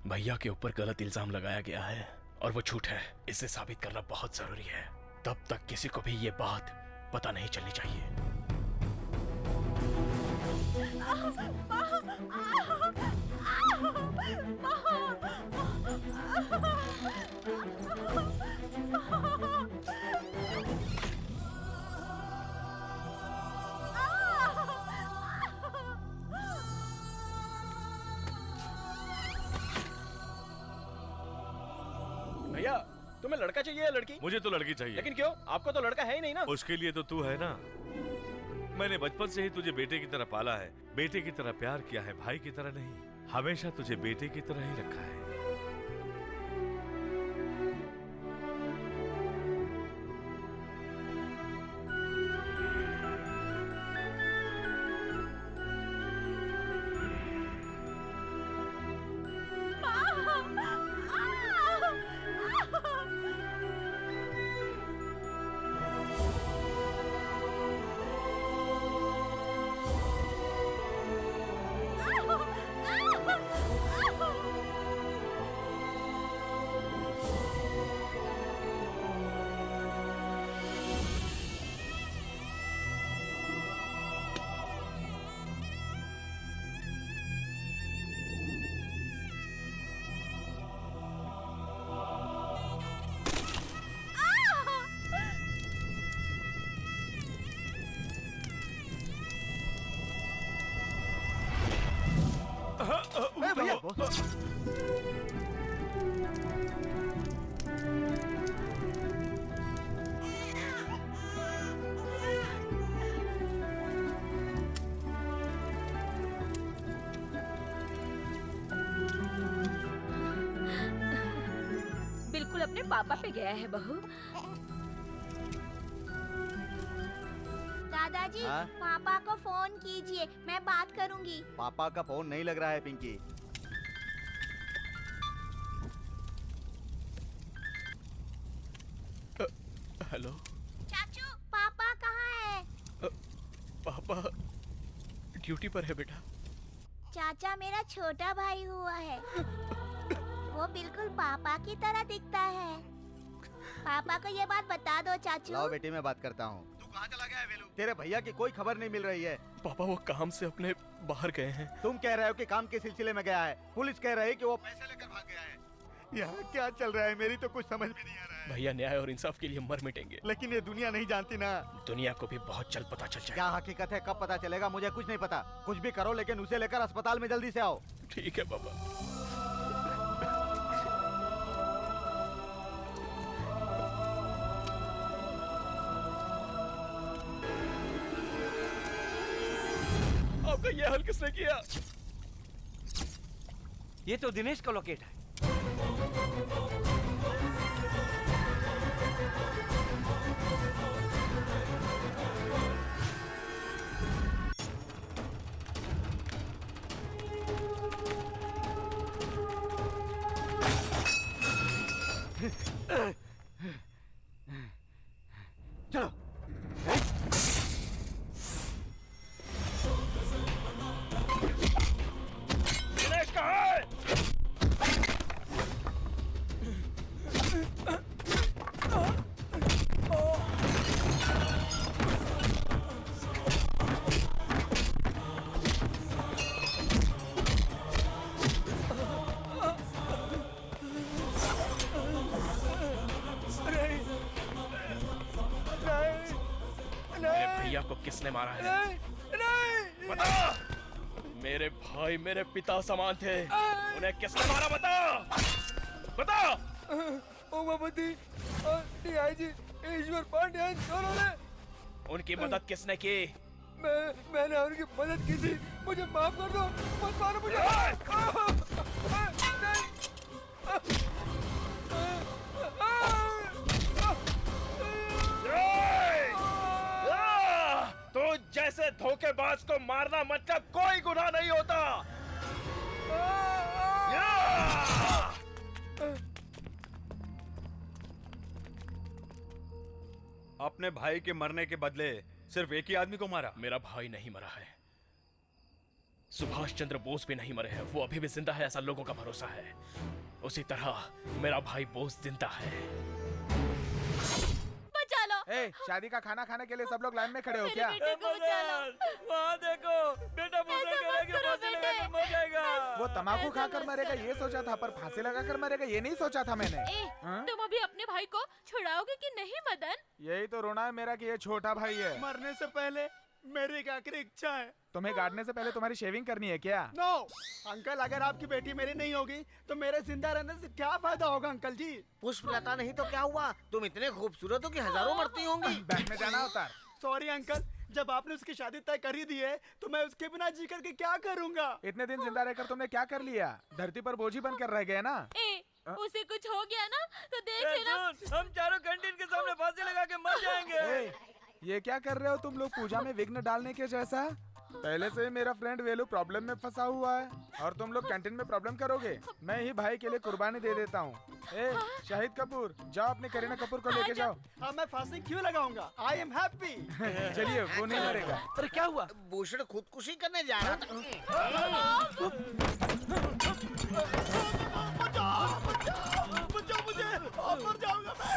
भैया के ऊपर गलत इल्जाम लगाया गया है और वो झूठ है। इसे साबित करना बहुत जरूरी है। तब तक किसी को भी ये बात पता नहीं चलनी चाहिए। भैया तुम्हें लड़का चाहिए या लड़की? मुझे तो लड़की चाहिए। लेकिन क्यों? आपको तो लड़का है ही नहीं ना। उसके लिए तो तू है ना। मैंने बचपन से ही तुझे बेटे की तरह पाला है, बेटे की तरह प्यार किया है, भाई की तरह नहीं। हमेशा तुझे बेटे की तरह ही रखा है। भैया बिल्कुल अपने पापा पे गया है बहू। दादाजी, हाँ? पापा को फोन कीजिए, मैं बात करूंगी। पापा का फोन नहीं लग रहा है पिंकी। हेलो चाचू, पापा कहाँ है? पापा ड्यूटी पर है बेटा। चाचा मेरा छोटा भाई हुआ है, वो बिल्कुल पापा की तरह दिखता है। पापा को ये बात बता दो चाचू। लाओ बेटी, मैं बात करता हूँ। कहाँ चला गया है वेलू? तेरे भैया की कोई खबर नहीं मिल रही है। पापा वो काम से अपने बाहर गए हैं। तुम कह रहे हो कि काम के सिलसिले में गया है, पुलिस कह रही है कि वो पैसे लेकर भाग गया है। यहाँ क्या चल रहा है मेरी तो कुछ समझ में नहीं आ रहा है। भैया न्याय और इंसाफ के लिए मर मिटेंगे। लेकिन ये दुनिया नहीं जानती ना। दुनिया को भी बहुत जल्द पता चल जाएगा। क्या हकीकत है कब पता चलेगा मुझे कुछ नहीं पता। कुछ भी करो लेकिन उसे लेकर अस्पताल में जल्दी से आओ। ठीक है पापा। आपका ये हाल किसने किया? ये तो दिनेश का लोकेट है। चलो। दिनेश कहाँ है? मेरे भैया को किसने मारा है? नहीं। बता। मेरे भाई मेरे पिता समान थे, उन्हें किसने मारा? बता। उमापति और डीआईजी ईश्वर पांड्यन दोनों ने। उनकी मदद किसने की? मैंने उनकी मदद की थी। मुझे माफ कर दो, मत मारो मुझे। तो जैसे धोखेबाज को मारना मतलब कोई गुनाह नहीं होता। अपने भाई के मरने के बदले सिर्फ एक ही आदमी को मारा? मेरा भाई नहीं मरा है। सुभाष चंद्र बोस भी नहीं मरे हैं, वो अभी भी जिंदा है ऐसा लोगों का भरोसा है। उसी तरह मेरा भाई बोस जिंदा है। बचा लो। ए, शादी का खाना खाने के लिए सब लोग लाइन में खड़े हो क्या? बेटे को बचा लो। वहाँ देखो, बेटा मर जाएगा। वो तम्बाकू खाकर मरेगा ये सोचा था, पर फांसी लगाकर मरेगा ये नहीं सोचा था मैंने। तुम अभी अपने भाई को छुड़ाओगे कि नहीं मदन? यही तो रोना है मेरा कि ये छोटा भाई है। मरने से पहले मेरी एक आखिरी इच्छा है। तुम्हें गाड़ने से पहले तुम्हारी शेविंग करनी है क्या? नो अंकल, अगर आपकी बेटी मेरी नहीं होगी तो मेरे जिंदा रहने से क्या फायदा होगा अंकल जी? पुष्पलता नहीं तो क्या हुआ? तुम इतने खूबसूरत हो कि हजारों मरती होंगी। बैंक में जाना होता। सॉरी अंकल, जब आपने उसकी शादी तय कर ही दी है तो मैं उसके बिना जी करके क्या करूँगा? इतने दिन जिंदा रहकर तुमने क्या कर लिया? धरती पर बोझ ही बनकर रह गए ना। उसे कुछ हो गया ना तो देख लेना। हम चारों कैंटीन के सामने फांसी लगा के मर जाएंगे। ये क्या कर रहे हो तुम लोग पूजा में विघ्न डालने के जैसा? पहले से ही मेरा फ्रेंड वेलू प्रॉब्लम में फंसा हुआ है और तुम लोग कैंटीन में प्रॉब्लम करोगे। मैं ही भाई के लिए कुर्बानी दे देता हूँ। शाहिद कपूर, जाओ अपने करीना कपूर को लेके जाओ। अब मैं फांसी क्यों लगाऊंगा? I am happy. चलिए, वो नहीं मरेगा। अरे क्या हुआ? भूषण खुदकुशी करने जा रहा था। बचाओ मुझे, मर जाऊंगा मैं।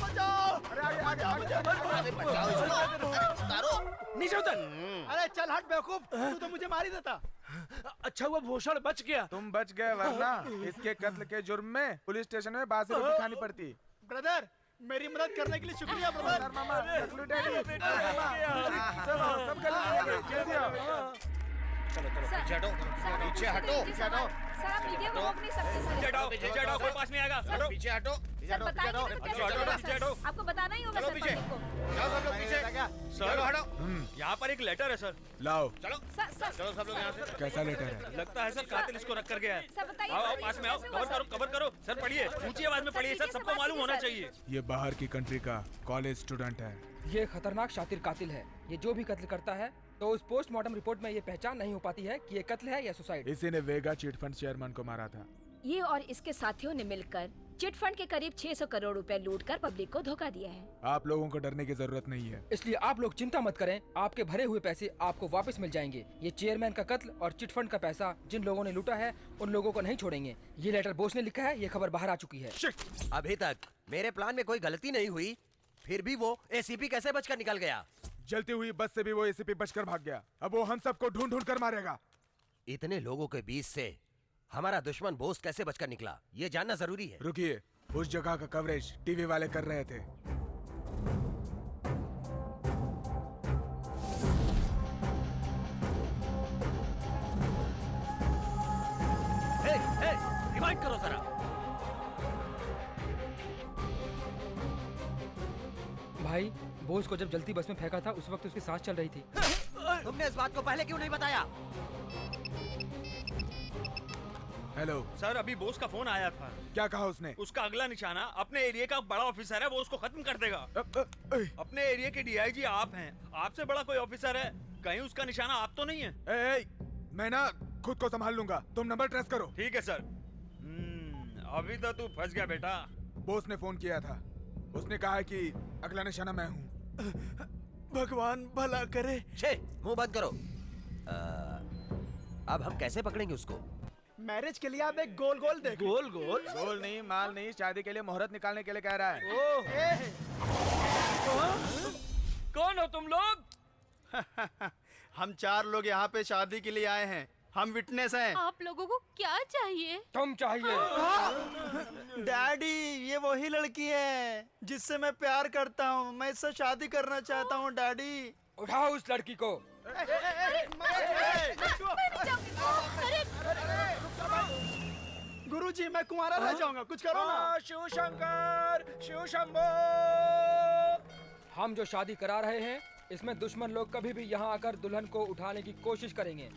बचाओ। नीचे उतर। अरे चल हट बेवकूफ, तू तो मुझे मार ही देता। अच्छा हुआ भूषण बच गया। तुम बच गए, वरना इसके कत्ल के जुर्म में पुलिस स्टेशन में बासी रोटी खानी पड़ती। ब्रदर, मेरी मदद करने के लिए शुक्रिया ब्रदर। मामा, चलो पीछे हटो, पीछे हटो, पीछे हटो। सर आप वीडियो को रोक नहीं सकते सर। पीछे हटो, कोई पास नहीं आएगा। हटो, पीछे हटो, सर बताइए तो कैसे चलेगा सर? आपको बताना ही होगा सर पब्लिक को। जाओ सब लोग पीछे। सर हटो। यहाँ पर एक लेटर है सर। लाओ। चलो चलो सब लोग यहाँ से। कैसा लेटर है? लगता है सर कातिल इसको रख कर गया है। सर बताइए। आओ पास में आओ, कवर करो सर। पढ़िए, ऊंची आवाज में पढ़िए सर, सबको मालूम होना चाहिए। ये बाहर की कंट्री का कॉलेज स्टूडेंट है। ये खतरनाक शातिर कातिल है। ये जो भी कत्ल करता है तो उस पोस्टमार्टम रिपोर्ट में ये पहचान नहीं हो पाती है कि ये कत्ल है या सुसाइड। इसी ने वेगा चिट फंड चेयरमैन को मारा था। ये और इसके साथियों ने मिलकर चिट फंड के करीब 600 करोड़ रुपए लूट कर पब्लिक को धोखा दिया है। आप लोगों को डरने की जरूरत नहीं है। इसलिए आप लोग चिंता मत करें, आपके भरे हुए पैसे आपको वापस मिल जाएंगे। ये चेयरमैन का कत्ल और चिट फंड का पैसा जिन लोगों ने लूटा है उन लोगों को नहीं छोड़ेंगे। ये लेटर बोस ने लिखा है, ये खबर बाहर आ चुकी है। अभी तक मेरे प्लान में कोई गलती नहीं हुई फिर भी वो एसीपी कैसे बचकर निकल गया? जलती हुई बस से भी वो एसीपी बचकर भाग गया। अब वो हम सबको ढूंढ ढूंढ कर मारेगा। इतने लोगों के बीच से हमारा दुश्मन बोस कैसे बचकर निकला, ये जानना जरूरी है। रुकिए, उस जगह का कवरेज टीवी वाले कर रहे थे। रिवाइंड करो जरा। भाई, बोस को जब जलती बस में फेंका था उस वक्त उसकी सांस चल रही थी। तुमने इस बात को पहले क्यों नहीं बताया? हेलो सर, अभी बोस का फोन आया था। क्या कहा उसने? उसका अगला निशाना अपने एरिया का बड़ा ऑफिसर है, वो उसको खत्म कर देगा। अपने एरिया के डीआईजी आप हैं, आपसे बड़ा कोई ऑफिसर है? कहीं उसका निशाना आप तो नहीं है? मैं ना खुद को संभाल लूंगा, तुम नंबर ट्रेस करो। ठीक है सर। अभी तो तू फंस गया बेटा। बोस ने फोन किया था, उसने कहा कि अगला निशाना मैं हूँ। भगवान भला करे। छे, मुंह बंद करो। अब हम कैसे पकड़ेंगे उसको? मैरिज के लिए आप एक गोल गोल देखो। गोल गोल? गोल नहीं, माल नहीं, शादी के लिए मुहूर्त निकालने के लिए कह रहा है। कौन हो तुम लोग? हम 4 लोग यहाँ पे शादी के लिए आए हैं। हम विटनेस हैं। आप लोगों को क्या चाहिए? तुम चाहिए। डैडी, ये वही लड़की है जिससे मैं प्यार करता हूँ। मैं इससे शादी करना चाहता हूँ डैडी। उठाओ उस लड़की को। गुरुजी, मैं कुंवारा रह जाऊंगा, कुछ करो ना। शिव शंकर, शिव शंभो। हम जो शादी करा रहे हैं इसमें दुश्मन लोग कभी भी यहाँ आकर दुल्हन को उठाने की कोशिश करेंगे।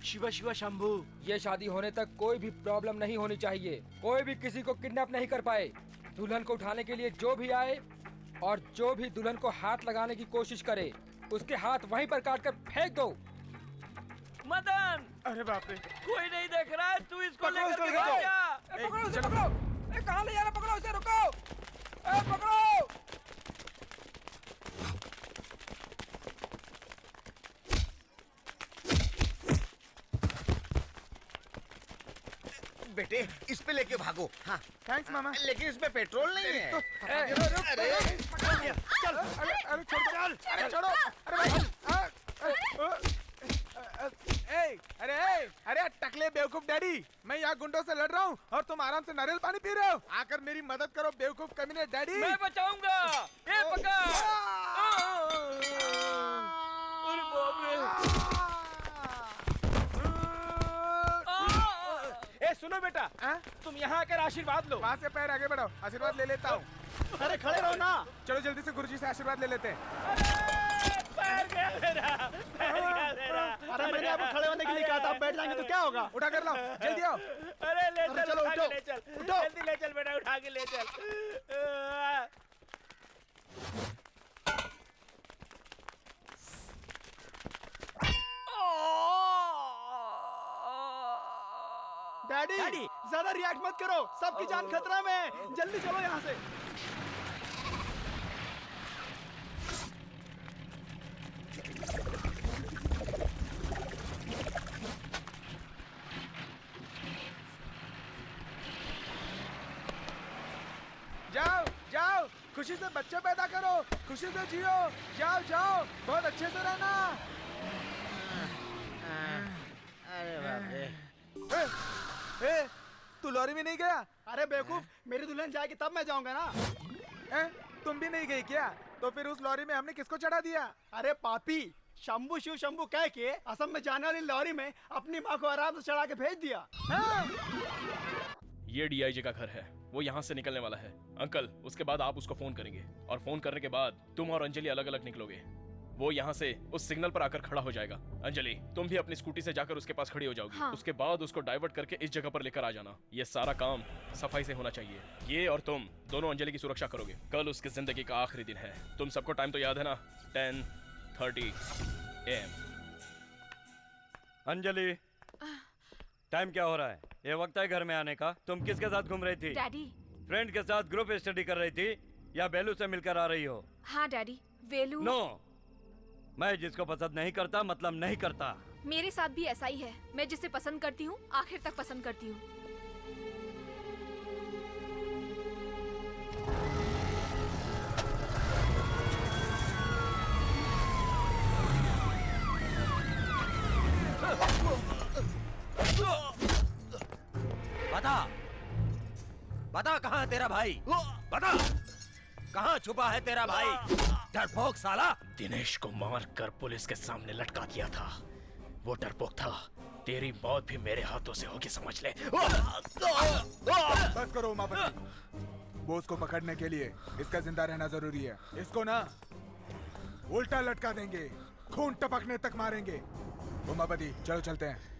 शिवा शिवा शंभू। ये शादी होने तक कोई भी प्रॉब्लम नहीं होनी चाहिए। कोई भी किसी को किडनैप नहीं कर पाए। दुल्हन को उठाने के लिए जो भी आए और जो भी दुल्हन को हाथ लगाने की कोशिश करे उसके हाथ वहीं पर काट कर फेंक दो। मदन, अरे बाप रे, कोई नहीं देख रहा है, तू इसको पकड़ो, लेकर इसको के भाग जा। पकड़ो उसे, पकड़ो। कहाँ ले जा रहा? पकड़ो उसे, रुको। पकड़ो। बेटे, इस पे लेके भागो। हाँ थैंक्स मामा। लेकिन इसमें पेट्रोल नहीं है। अरे छोड़ो। अरे टकले बेवकूफ डैडी, मैं यहाँ गुंडों से लड़ रहा हूँ और तुम आराम से नारियल पानी पी रहे हो। आकर मेरी मदद करो बेवकूफ कमीने डैडी। मैं बचाऊंगा। ये पकड़। अरे बाप रे। ए सुनो बेटा, तुम यहाँ आकर आशीर्वाद लो। वहाँ से पैर आगे बढ़ाओ, आशीर्वाद ले लेता हूँ। अरे खड़े रहो ना। चलो जल्दी से गुरुजी से आशीर्वाद ले लेते हैं। पैर गया मेरा, पैर गया मेरा। अरे मैंने आपको खड़े होने के लिए कहा था, आप बैठ जाएंगे तो क्या होगा? उठा कर लाओ, जल्दी आओ। अरे ले चल, चलो, उठा के उठो, ले चल, उठो। जल्दी ले चल बेटा, उठा के ले चल। डैडी, ज्यादा रिएक्ट मत करो, सबकी जान खतरा में है। जल्दी चलो यहाँ से। जाओ जाओ, खुशी से बच्चे पैदा करो, खुशी से जियो। जाओ जाओ, बहुत अच्छे से रहना। अरे बाप रे। ए, तू लॉरी में नहीं गया? अरे बेवकूफ, मेरी दुल्हन जाएगी तब मैं जाऊंगा ना। तुम भी नहीं गई क्या? तो फिर उस लॉरी में हमने किसको चढ़ा दिया? अरे पापी, शंभू शिव शंभू कह के असम में जाने वाली लॉरी में अपनी माँ को आराम से चढ़ा के भेज दिया। ये डीआईजी का घर है, वो यहाँ से निकलने वाला है। अंकल, उसके बाद आप उसको फोन करेंगे और फोन करने के बाद तुम और अंजलि अलग अलग निकलोगे। वो यहाँ से उस सिग्नल पर आकर खड़ा हो जाएगा। अंजलि, तुम भी अपनी स्कूटी से जाकर उसके पास खड़ी हो जाओगी। हाँ। उसके बाद उसको डाइवर्ट करके इस जगह पर लेकर आ जाना। ये सारा काम सफाई से होना चाहिए। ये और तुम दोनों अंजलि की सुरक्षा करोगे। कल उसकी जिंदगी का आखिरी दिन है। तुम सबको टाइम तो याद है ना? 10:30 AM। अंजलि, टाइम क्या हो रहा है? ये वक्त है घर में आने का। तुम किसके साथ घूम रही थी? डैडी। फ्रेंड के साथ ग्रुप स्टडी कर रही थी या बेलू से मिलकर आ रही हो? हाँ डैडी, वेलू। नो, मैं जिसको पसंद नहीं करता मतलब नहीं करता। मेरे साथ भी ऐसा ही है। मैं जिसे पसंद करती हूँ आखिर तक पसंद करती हूँ। बता कहाँ है तेरा भाई? बता कहाँ छुपा है तेरा भाई? डरपोक साला। दिनेश को मार कर पुलिस के सामने लटका दिया था, वो डरपोक था। तेरी मौत भी मेरे हाथों से होगी, समझ ले। बस करो उमापति, बॉस को पकड़ने के लिए इसका जिंदा रहना जरूरी है। इसको ना उल्टा लटका देंगे, खून टपकने तक मारेंगे। उमापति चलो चलते हैं।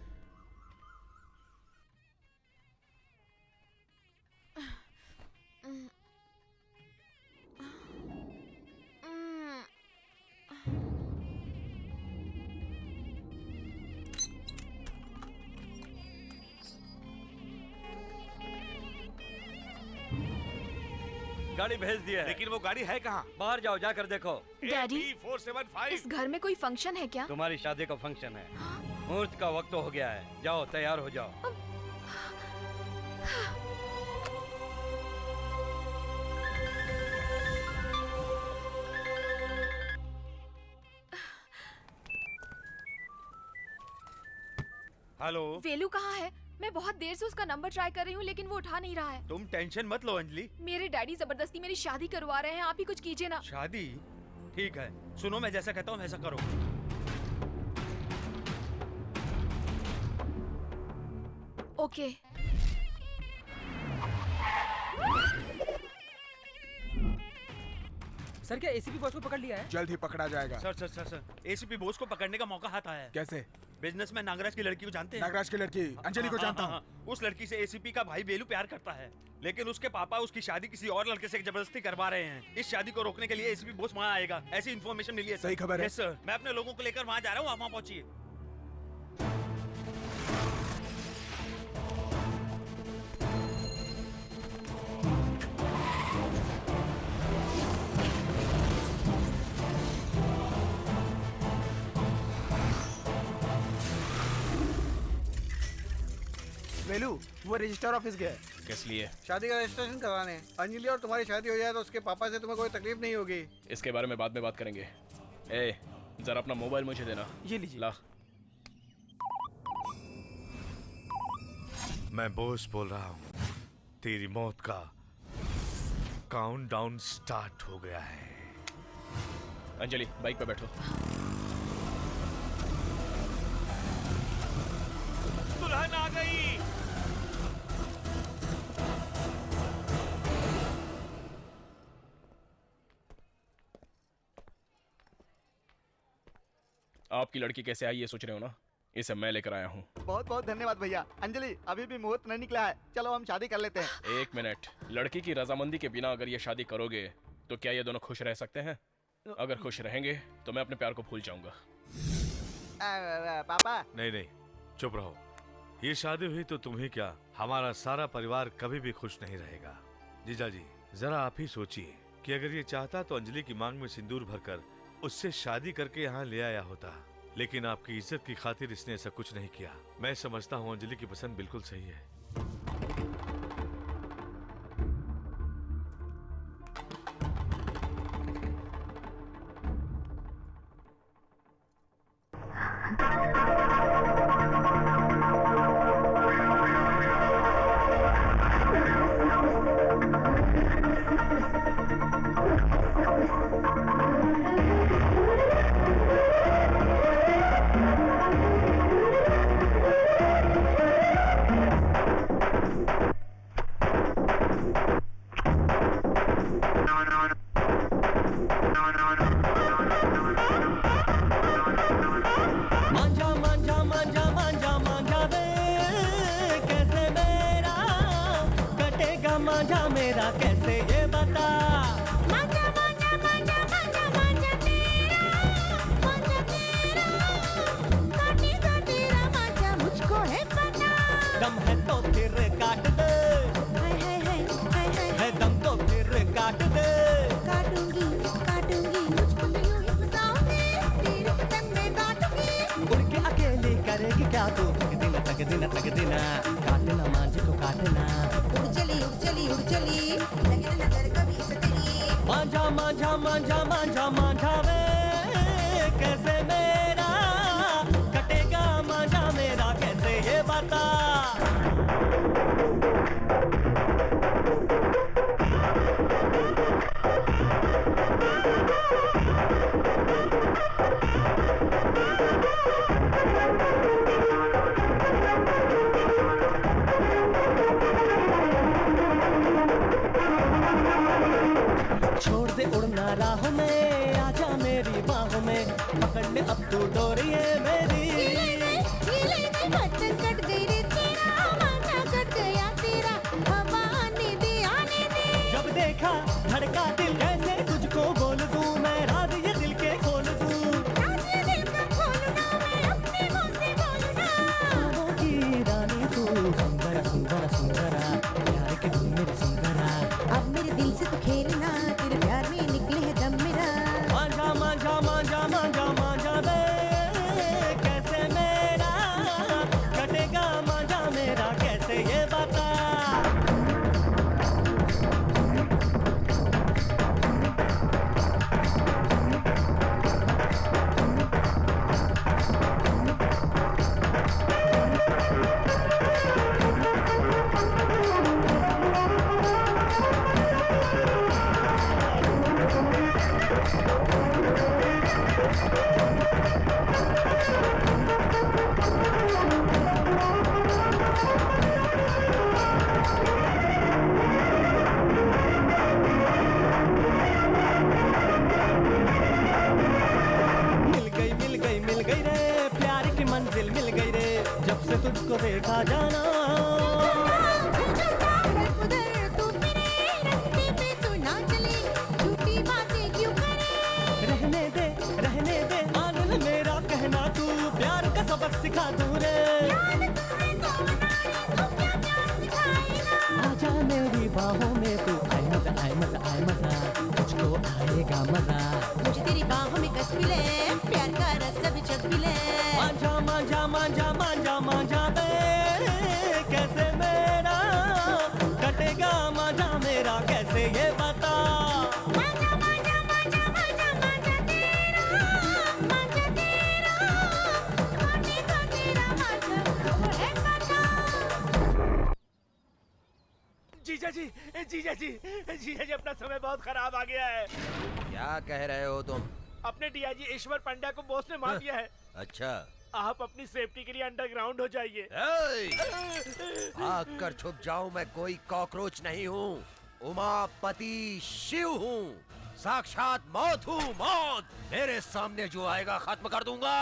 गाड़ी भेज दिया है। लेकिन वो गाड़ी है कहाँ? बाहर जाओ, जाकर देखो। डैडी, 475। इस घर में कोई फंक्शन है क्या? तुम्हारी शादी का फंक्शन है। मुहूर्त का वक्त हो गया है, जाओ तैयार हो जाओ। हेलो, वेलू कहाँ है? मैं बहुत देर से उसका नंबर ट्राई कर रही हूँ लेकिन वो उठा नहीं रहा है। तुम टेंशन मत लो अंजलि। मेरे डैडी जबरदस्ती मेरी शादी करवा रहे हैं, आप ही कुछ कीजिए ना। शादी? ठीक है, सुनो मैं जैसा कहता हूँ वैसा करो। ओके। सर क्या एसीपी बॉस को पकड़ लिया है? जल्द ही पकड़ा जाएगा। Sir sir sir sir, ACP Bose को पकड़ने का मौका हाथ आया है। कैसे? बिजनेसमैन नागराज की लड़की को जानते हैं? नागराज की लड़की अंजलि को जानता हूँ। उस लड़की से एसीपी का भाई वेलू प्यार करता है, लेकिन उसके पापा उसकी शादी किसी और लड़के से जबरदस्ती करवा रहे हैं। इस शादी को रोकने के लिए एसीपी बोस वहाँ आएगा, ऐसी इन्फॉर्मेशन मिली है। सही खबर है। यस सर, मैं अपने लोगों को लेकर वहाँ जा रहा हूँ, आप वहाँ पहुँचिए। वेलू, वो रजिस्टर ऑफिस गया है। किस लिए? शादी का रजिस्ट्रेशन करवाने। अंजलि और तुम्हारी शादी हो जाए तो उसके पापा से तुम्हें कोई तकलीफ नहीं होगी। इसके बारे में बाद में बात करेंगे। ए, जरा अपना मोबाइल मुझे देना। ये लीजिए। ला। मैं बोस बोल रहा हूँ, तेरी मौत का काउंटडाउन स्टार्ट हो गया है। अंजलि बाइक पे बैठो। दुल्हन आ गई। आपकी लड़की कैसे आई ये सोच रहे हो ना? इसे मैं लेकर आया हूँ। बहुत बहुत धन्यवाद भैया। अंजलि, अभी भी मुहूर्त नहीं निकला है, चलो हम शादी कर लेते हैं। एक मिनट, लड़की की रजामंदी के बिना अगर ये शादी करोगे तो क्या ये दोनों खुश रह सकते हैं? अगर खुश रहेंगे तो मैं अपने प्यार को भूल जाऊंगा। पापा। नहीं नहीं, चुप रहो। ये शादी हुई तो तुम्हें क्या, हमारा सारा परिवार कभी भी खुश नहीं रहेगा। जीजा जी, जरा आप ही सोचिए कि अगर ये चाहता तो अंजलि की मांग में सिंदूर भरकर उससे शादी करके यहाँ ले आया होता, लेकिन आपकी इज्जत की खातिर इसने ऐसा कुछ नहीं किया। मैं समझता हूँ अंजलि की पसंद बिल्कुल सही है। से उड़ना राहों में, आजा मेरी बाहों में, पकड़ ले अब तू डोरी है मेरी। बटन कट गई रे तेरा, माथा कट गया तेरा, हवा आने दे आने दे। जब देखा धड़का दिल, कैसे तुझको बोल दूं मैं, राज ये दिल के खोल दूं। राज ये दिल का खोलूं ना, मैं अपने मुंह से बोलूं ना। ख्वाबों की रानी तू, सुंदरा सुंदरा सुंदरा, प्यार की धुन मेरी सुंदरा। अब मेरे दिल से तो खेलना, तेरे प्यार में निकले है दम मेरा। मांझा मांझा मांझा मांझा मांझा दे, कैसे मेरा कटेगा मांझा मेरा, कैसे ये बता। मिल गई रे, प्यार की मंजिल मिल गई रे, जब से तुझको देखा जाना। रहने दे मान ले मेरा कहना तू, प्यार का सबक सिखा दूं रे। आजा मेरी बाहों में तू, आए मजा आए मजा आए मजा, तुझको आएगा मजा। मुझे तेरी बाहों में कस मिले, प्यार का रस सब चख मिले। मांझा मांझा मांझा मांझा मांझा दे, कैसे मेरा कटेगा मांझा मेरा, कैसे ये बता। मांझा मांझा मांझा मांझा मांझा तेरा, मांझा तेरा, काटेगा तेरा मांझा, है काटा। जीजा जी, जीजा जी, जीजा जी, अपना समय बहुत खराब आ गया है। क्या कह रहे हो तुम? अपने डीआईजी ईश्वर पंड्या को बॉस ने मार दिया है। अच्छा, आप अपनी सेफ्टी के लिए अंडरग्राउंड हो जाइए। भाग कर छुप जाऊं, मैं कोई कॉकरोच नहीं हूँ, उमापति शिव हूँ, साक्षात मौत हूँ, मौत। मेरे सामने जो आएगा खत्म कर दूंगा।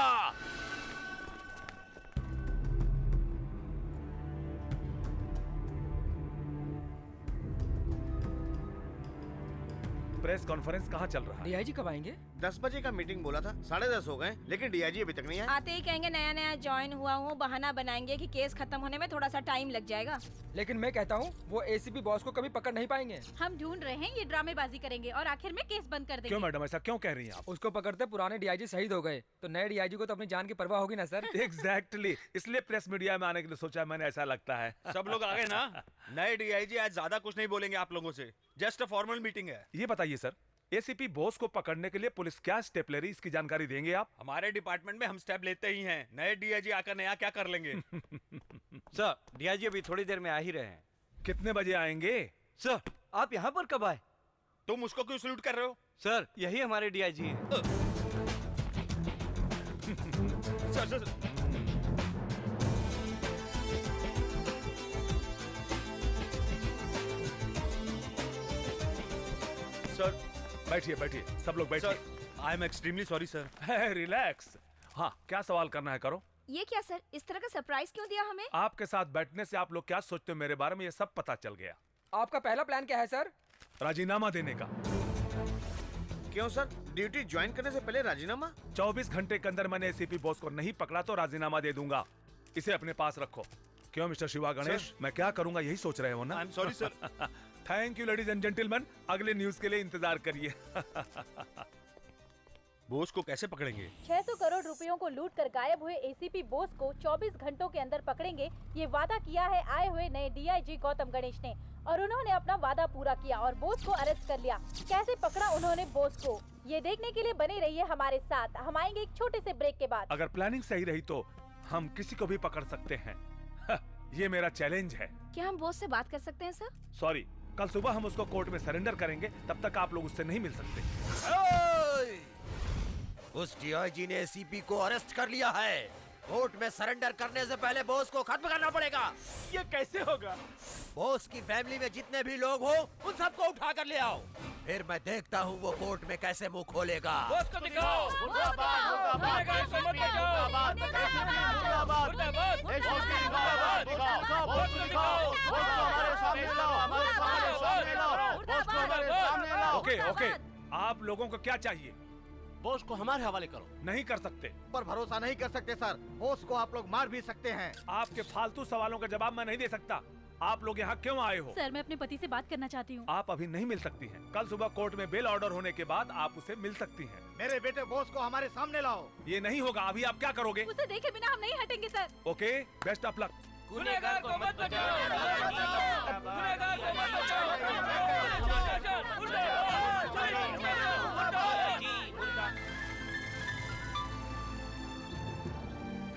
प्रेस कॉन्फ्रेंस कहाँ चल रहा है? डीआईजी कब आएंगे? 10 बजे का मीटिंग बोला था, 10:30 हो गए, लेकिन डीआईजी अभी तक नहीं आया। आते ही कहेंगे नया नया ज्वाइन हुआ हूँ, बहाना बनाएंगे कि केस खत्म होने में थोड़ा सा टाइम लग जाएगा। लेकिन मैं कहता हूँ वो एसीपी बॉस को कभी पकड़ नहीं पाएंगे। हम ढूंढ रहे हैं, ये ड्रामेबाजी करेंगे और आखिर में केस बंद कर देंगे। क्यों मैडम, ऐसा क्यों कह रही हैं आप? उसको पकड़ते पुराने डीआईजी शहीद हो गए, तो नए डीआईजी को तो अपनी जान की परवाह होगी ना सर। एग्जैक्टली, इसलिए प्रेस मीडिया में आने के लिए सोचा मैंने, ऐसा लगता है। सब लोग आ गए ना? नए डीआईजी आज ज्यादा कुछ नहीं बोलेंगे आप लोगों से, जस्ट अ फॉर्मल मीटिंग है। ये बताइए सर, एसीपी बॉस को पकड़ने के लिए पुलिस क्या स्टेप ले रही, इसकी जानकारी देंगे आप? हमारे डिपार्टमेंट में हम स्टेप लेते ही हैं, नए डीआईजी आकर नया क्या कर लेंगे? सर, डीआईजी अभी थोड़ी देर में आ ही रहे हैं। कितने बजे आएंगे? सर, आप यहाँ पर कब आए? तुम उसको क्यों सल्यूट कर रहे हो? सर, यही हमारे डीआईजी हैं। सर, सर बैठिए बैठिए, सब लोग बैठिए। I am extremely sorry sir. Relax. हाँ, क्या सवाल करना है करो। ये क्या सर, इस तरह का सरप्राइज क्यों दिया हमें? आपके साथ बैठने से आप लोग क्या सोचते हो मेरे बारे में, ये सब पता चल गया। आपका पहला प्लान क्या है सर? राजीनामा देने का। क्यों सर, ड्यूटी ज्वाइन करने से पहले राजीनामा? 24 घंटे के अंदर मैंने एसीपी बॉस को नहीं पकड़ा तो राजीनामा दे दूंगा, इसे अपने पास रखो। क्यों मिस्टर शिवा गणेश, मैं क्या करूंगा यही सोच रहे हो ना? I am sorry sir. Thank you ladies and gentleman, अगले न्यूज के लिए इंतजार करिए। बोस को कैसे पकड़ेंगे? 600 करोड़ रुपयों को लूट कर गायब हुए एसीपी बोस को 24 घंटों के अंदर पकड़ेंगे, ये वादा किया है आए हुए नए डीआईजी गौतम गणेश ने, और उन्होंने अपना वादा पूरा किया और बोस को अरेस्ट कर लिया। कैसे पकड़ा उन्होंने बोस को, ये देखने के लिए बने रहिए हमारे साथ। हम आएंगे एक छोटे से ब्रेक के बाद। अगर प्लानिंग सही रही तो हम किसी को भी पकड़ सकते हैं। ये मेरा चैलेंज है। क्या हम बॉस से बात कर सकते हैं सर? सॉरी, कल सुबह हम उसको कोर्ट में सरेंडर करेंगे, तब तक आप लोग उससे नहीं मिल सकते। उस डीआईजी ने एसीपी को अरेस्ट कर लिया है। कोर्ट में सरेंडर करने से पहले बॉस को खत्म करना पड़ेगा। ये कैसे होगा? बॉस की फैमिली में जितने भी लोग हो उन सबको उठा कर ले आओ। फिर मैं देखता हूँ वो कोर्ट में कैसे मुंह खोलेगा। बॉस को दिखाओ। ओके ओके, आप लोगों को क्या चाहिए? बॉस को हमारे हवाले करो। नहीं कर सकते। पर भरोसा नहीं कर सकते सर, बॉस को आप लोग मार भी सकते हैं। आपके फालतू सवालों का जवाब मैं नहीं दे सकता। आप लोग यहाँ क्यों आए हो? सर मैं अपने पति से बात करना चाहती हूँ। आप अभी नहीं मिल सकती हैं। कल सुबह कोर्ट में बेल ऑर्डर होने के बाद आप उसे मिल सकती हैं। मेरे बेटे बॉस को हमारे सामने लाओ। ये नहीं होगा। अभी आप क्या करोगे? उसे देखे बिना हम नहीं हटेंगे sir. Okay, best of luck. गुनहगार को मत बचाओ। गुनहगार को मत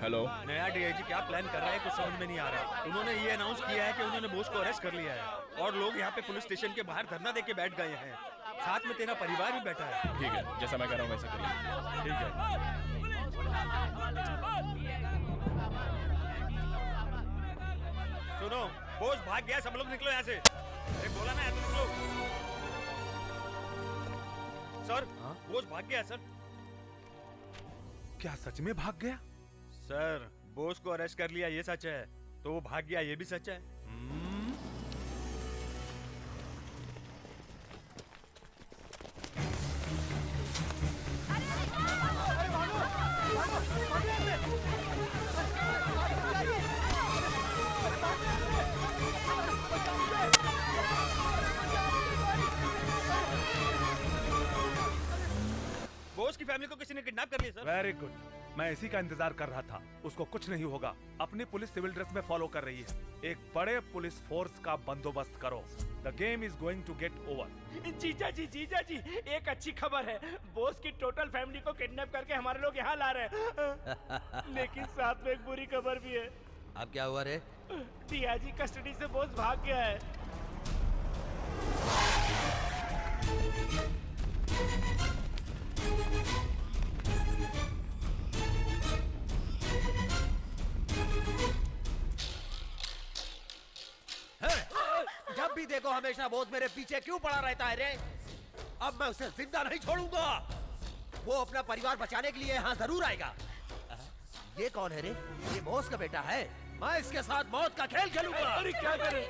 हेलो, नया डीआईजी क्या प्लान कर रहा है कुछ समझ में नहीं आ रहा। उन्होंने ये अनाउंस किया है कि उन्होंने बॉस को अरेस्ट कर लिया है और लोग यहाँ पे पुलिस स्टेशन के बाहर धरना देके बैठ गए हैं। साथ में तेरा परिवार भी बैठा है। ठीक है, जैसा मैं कह रहा हूँ वैसा करिए। ठीक है। सुनो, बॉस भाग गया, सब लोग निकलो यहाँ से। अरे बोला ना, यहाँ से निकलो। सर, बॉस भाग गया सर। क्या सच में भाग गया? सर, बॉस को अरेस्ट कर लिया ये सच है, तो वो भाग गया ये भी सच है। बॉस की फैमिली को किसी ने किडनैप कर लिया सर। वेरी गुड, मैं इसी का इंतजार कर रहा था। उसको कुछ नहीं होगा। अपनी पुलिस सिविल ड्रेस में फॉलो कर रही है। एक बड़े पुलिस फोर्स का बंदोबस्त करो। The game is going to get over. जीजा जी, एक अच्छी खबर है। बॉस की टोटल फैमिली को किडनैप करके हमारे लोग यहाँ ला रहे हैं। लेकिन साथ में एक बुरी खबर भी है। अब क्या हुआ रे? डीआईजी कस्टडी से बॉस भाग गया है। जब भी देखो हमेशा बॉस मेरे पीछे क्यों पड़ा रहता है रे? अब मैं उसे जिंदा नहीं छोड़ूंगा। वो अपना परिवार बचाने के लिए यहाँ जरूर आएगा। ये कौन है रे? ये बॉस का बेटा है। मैं इसके साथ मौत का खेल खेलूंगा। अरे क्या करें?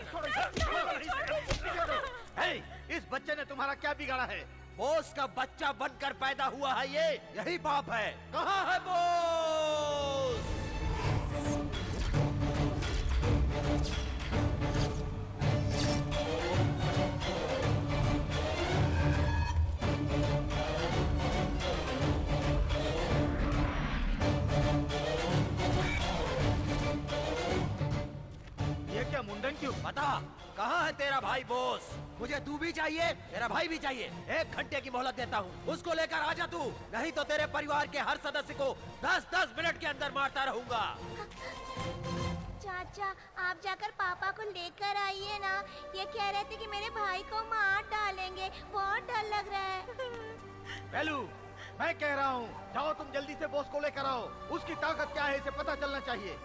इस बच्चे ने तुम्हारा क्या बिगाड़ा है? बॉस का बच्चा बनकर पैदा हुआ है ये, यही बाप है। कहाँ है बॉस? ये क्या मुंडन क्यों? बता, कहाँ है तेरा भाई बॉस? मुझे तू भी चाहिए, तेरा भाई भी चाहिए। 1 घंटे की मोहलत देता हूँ, उसको लेकर आजा तू। नहीं तो तेरे परिवार के हर सदस्य को 10-10 मिनट के अंदर मारता रहूंगा। चाचा, आप जाकर पापा को लेकर आइए ना। ये कह रहे थे कि मेरे भाई को मार डालेंगे। बहुत डर लग रहा है। बेलू, मैं कह रहा हूँ, जाओ तुम जल्दी से बॉस को लेकर आओ। उसकी ताकत क्या है इसे पता चलना चाहिए।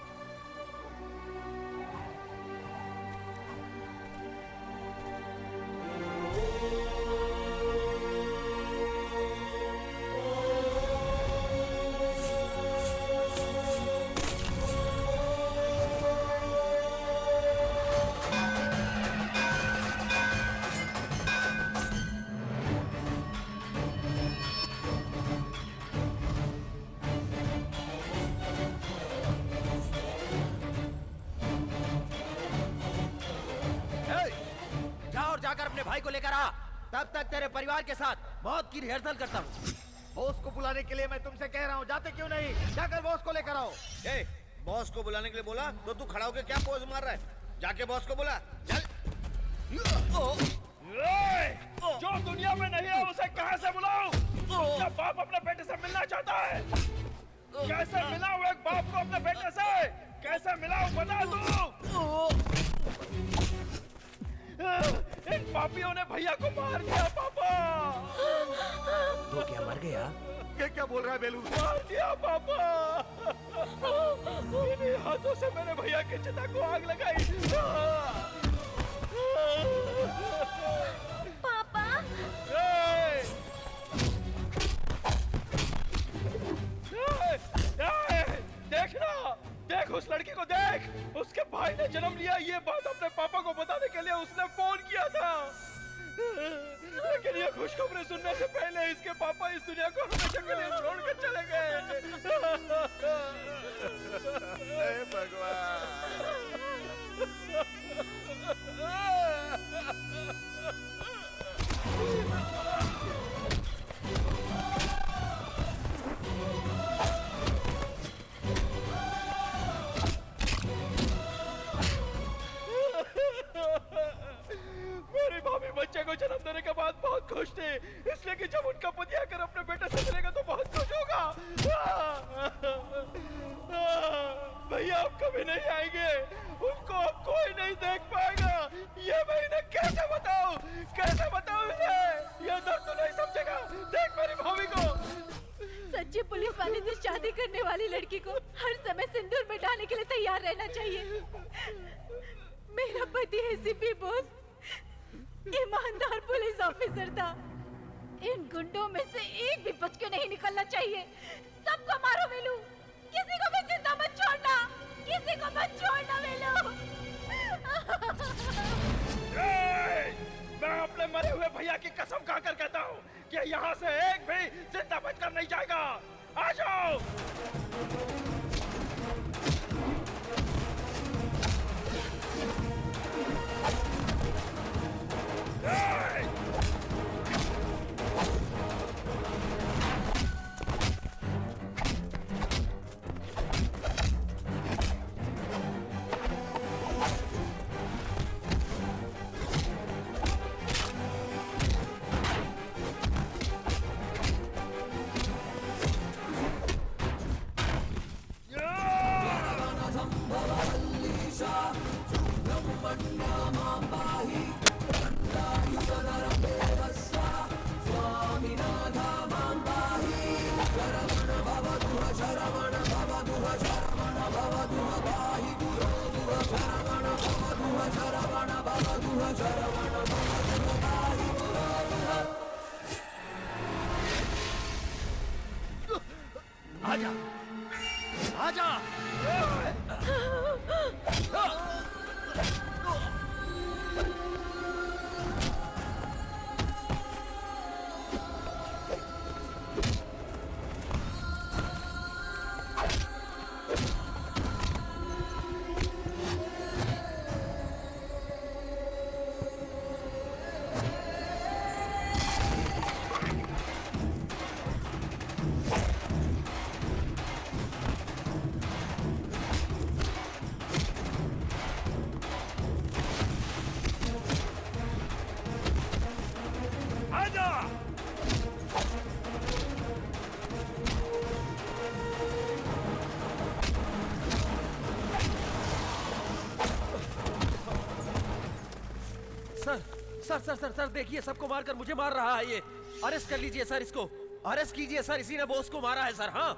जाकर अपने भाई को लेकर आ। तब तक तेरे परिवार के साथ मौत की रिहर्सल करता हूँ। बॉस को बुलाने के लिए मैं तुमसे कह रहा हूँ, जाते क्यों नहीं? जाकर बॉस को लेकर आओ। बॉस को बुलाने के लिए बोला तो तू खड़ा होकर क्या पोज मार रहा है? जाके बॉस को बुला, चल। जो दुनिया में नहीं है उसे कहाँ से बुलाऊं? क्या बाप अपने बेटे से मिलना चाहता है? कैसे मिलाऊं एक बाप को अपने बेटे से? कैसे मिलाऊं बता दो। इन पापियों ने भैया को मार दिया पापा। तो क्या मर गया? ये क्या बोल रहा है बेलू? मार दिया पापा। इन्हीं हाथों से मेरे भैया की चिता को आग लगाई। पापा खुशखबरी सुनने से पहले इसके पापा इस दुनिया को हमेशा के लिए छोड़ कर चले गए। हे भगवान। मेरी भाभी बच्चे को जन्म देने के बाद बहुत खुश थी, इसलिए कि जब उनका पति आकर अपने बेटे से मिलेगा तो बहुत खुश होगा। भैया अब कभी नहीं आएंगे, उनको अब कोई नहीं देख पाएगा। ये मैं इन्हें कैसे बताऊं इन्हें? ये दर्द तो नहीं समझेगा। देख मेरी भाभी को। सच्चे पुलिस वाले से शादी करने वाली लड़की को हर समय सिंदूर मिटाने के लिए तैयार रहना चाहिए। मेरा पति एसीपी बोस ईमानदार पुलिस ऑफिसर था। इन गुंडों में से एक भी बच के नहीं निकलना चाहिए। सबको मारो वेलू, किसी को भी जिंदा मत छोड़ना, किसी को मत छोड़ना वेलू। मैं अपने मरे हुए भैया की कसम खाकर कहता हूँ कि यहाँ से एक भी जिंदा बचकर नहीं जाएगा। आ जाओ। आजा, आजा। सर देखिए, सबको मारकर मुझे मार रहा है ये। अरेस्ट कर लीजिए सर, इसको अरेस्ट कीजिए सर, इसी ने बॉस को मारा है सर। हाँ,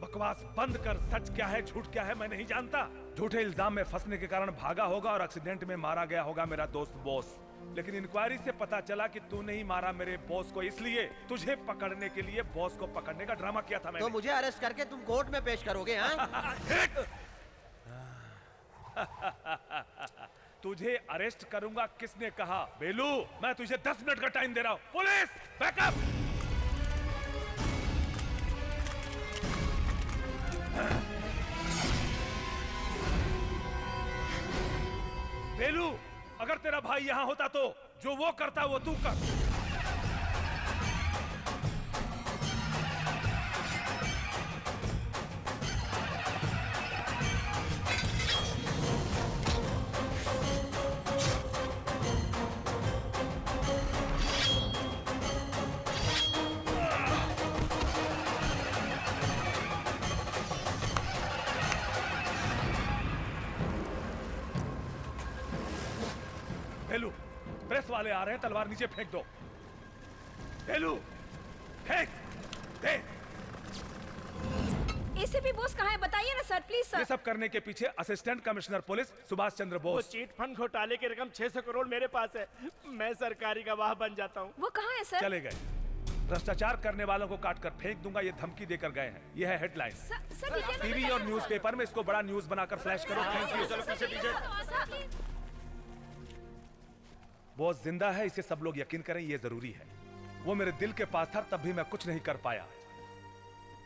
बकवास बंद कर। सच क्या है झूठ क्या है मैं नहीं जानता। झूठे इल्जाम में फंसने के कारण भागा होगा और एक्सीडेंट में मारा गया होगा मेरा दोस्त बॉस। लेकिन इंक्वायरी से पता चला कि तू नहीं मारा मेरे बॉस को, इसलिए तुझे पकड़ने के लिए बॉस को पकड़ने का ड्रामा किया था मैंने। तो मुझे अरेस्ट करके तुम कोर्ट में पेश करोगे? तुझे अरेस्ट करूंगा किसने कहा? बेलू, मैं तुझे 10 मिनट का टाइम दे रहा हूं। Police backup. बेलू, अगर तेरा भाई यहां होता तो जो वो करता वो तू कर। बेलू, प्रेस वाले आ रहे हैं, तलवार नीचे फेंक दो। बेलू, फेंक दे। एसीपी बोस कहाँ है? बताइए ना सर, प्लीज सर। ये सब करने के पीछे assistant commissioner police Subhash Chandra वो बोस। चीट फंड घोटाले की रकम 600 करोड़ मेरे पास है। मैं सरकारी गवाह बन जाता हूँ। वो कहाँ है सर? चले गए। भ्रष्टाचार करने वालों को काट कर फेंक दूंगा, ये धमकी देकर गए हैं। ये है हेडलाइन। टीवी और न्यूज़पेपर में इसको बड़ा न्यूज बनाकर फ्लैश करो। Thank you. बॉस जिंदा है, इसे सब लोग यकीन करें, ये जरूरी है। वो मेरे दिल के पास था, तब भी मैं कुछ नहीं कर पाया।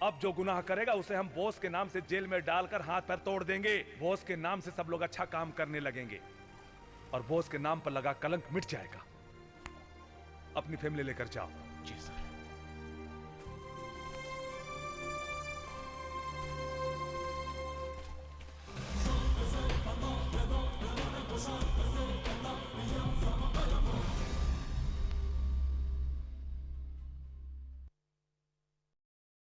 अब जो गुनाह करेगा उसे हम बॉस के नाम से जेल में डालकर हाथ पैर तोड़ देंगे। बॉस के नाम से सब लोग अच्छा काम करने लगेंगे और बॉस के नाम पर लगा कलंक मिट जाएगा। अपनी फैमिली लेकर जाओ। जी सर।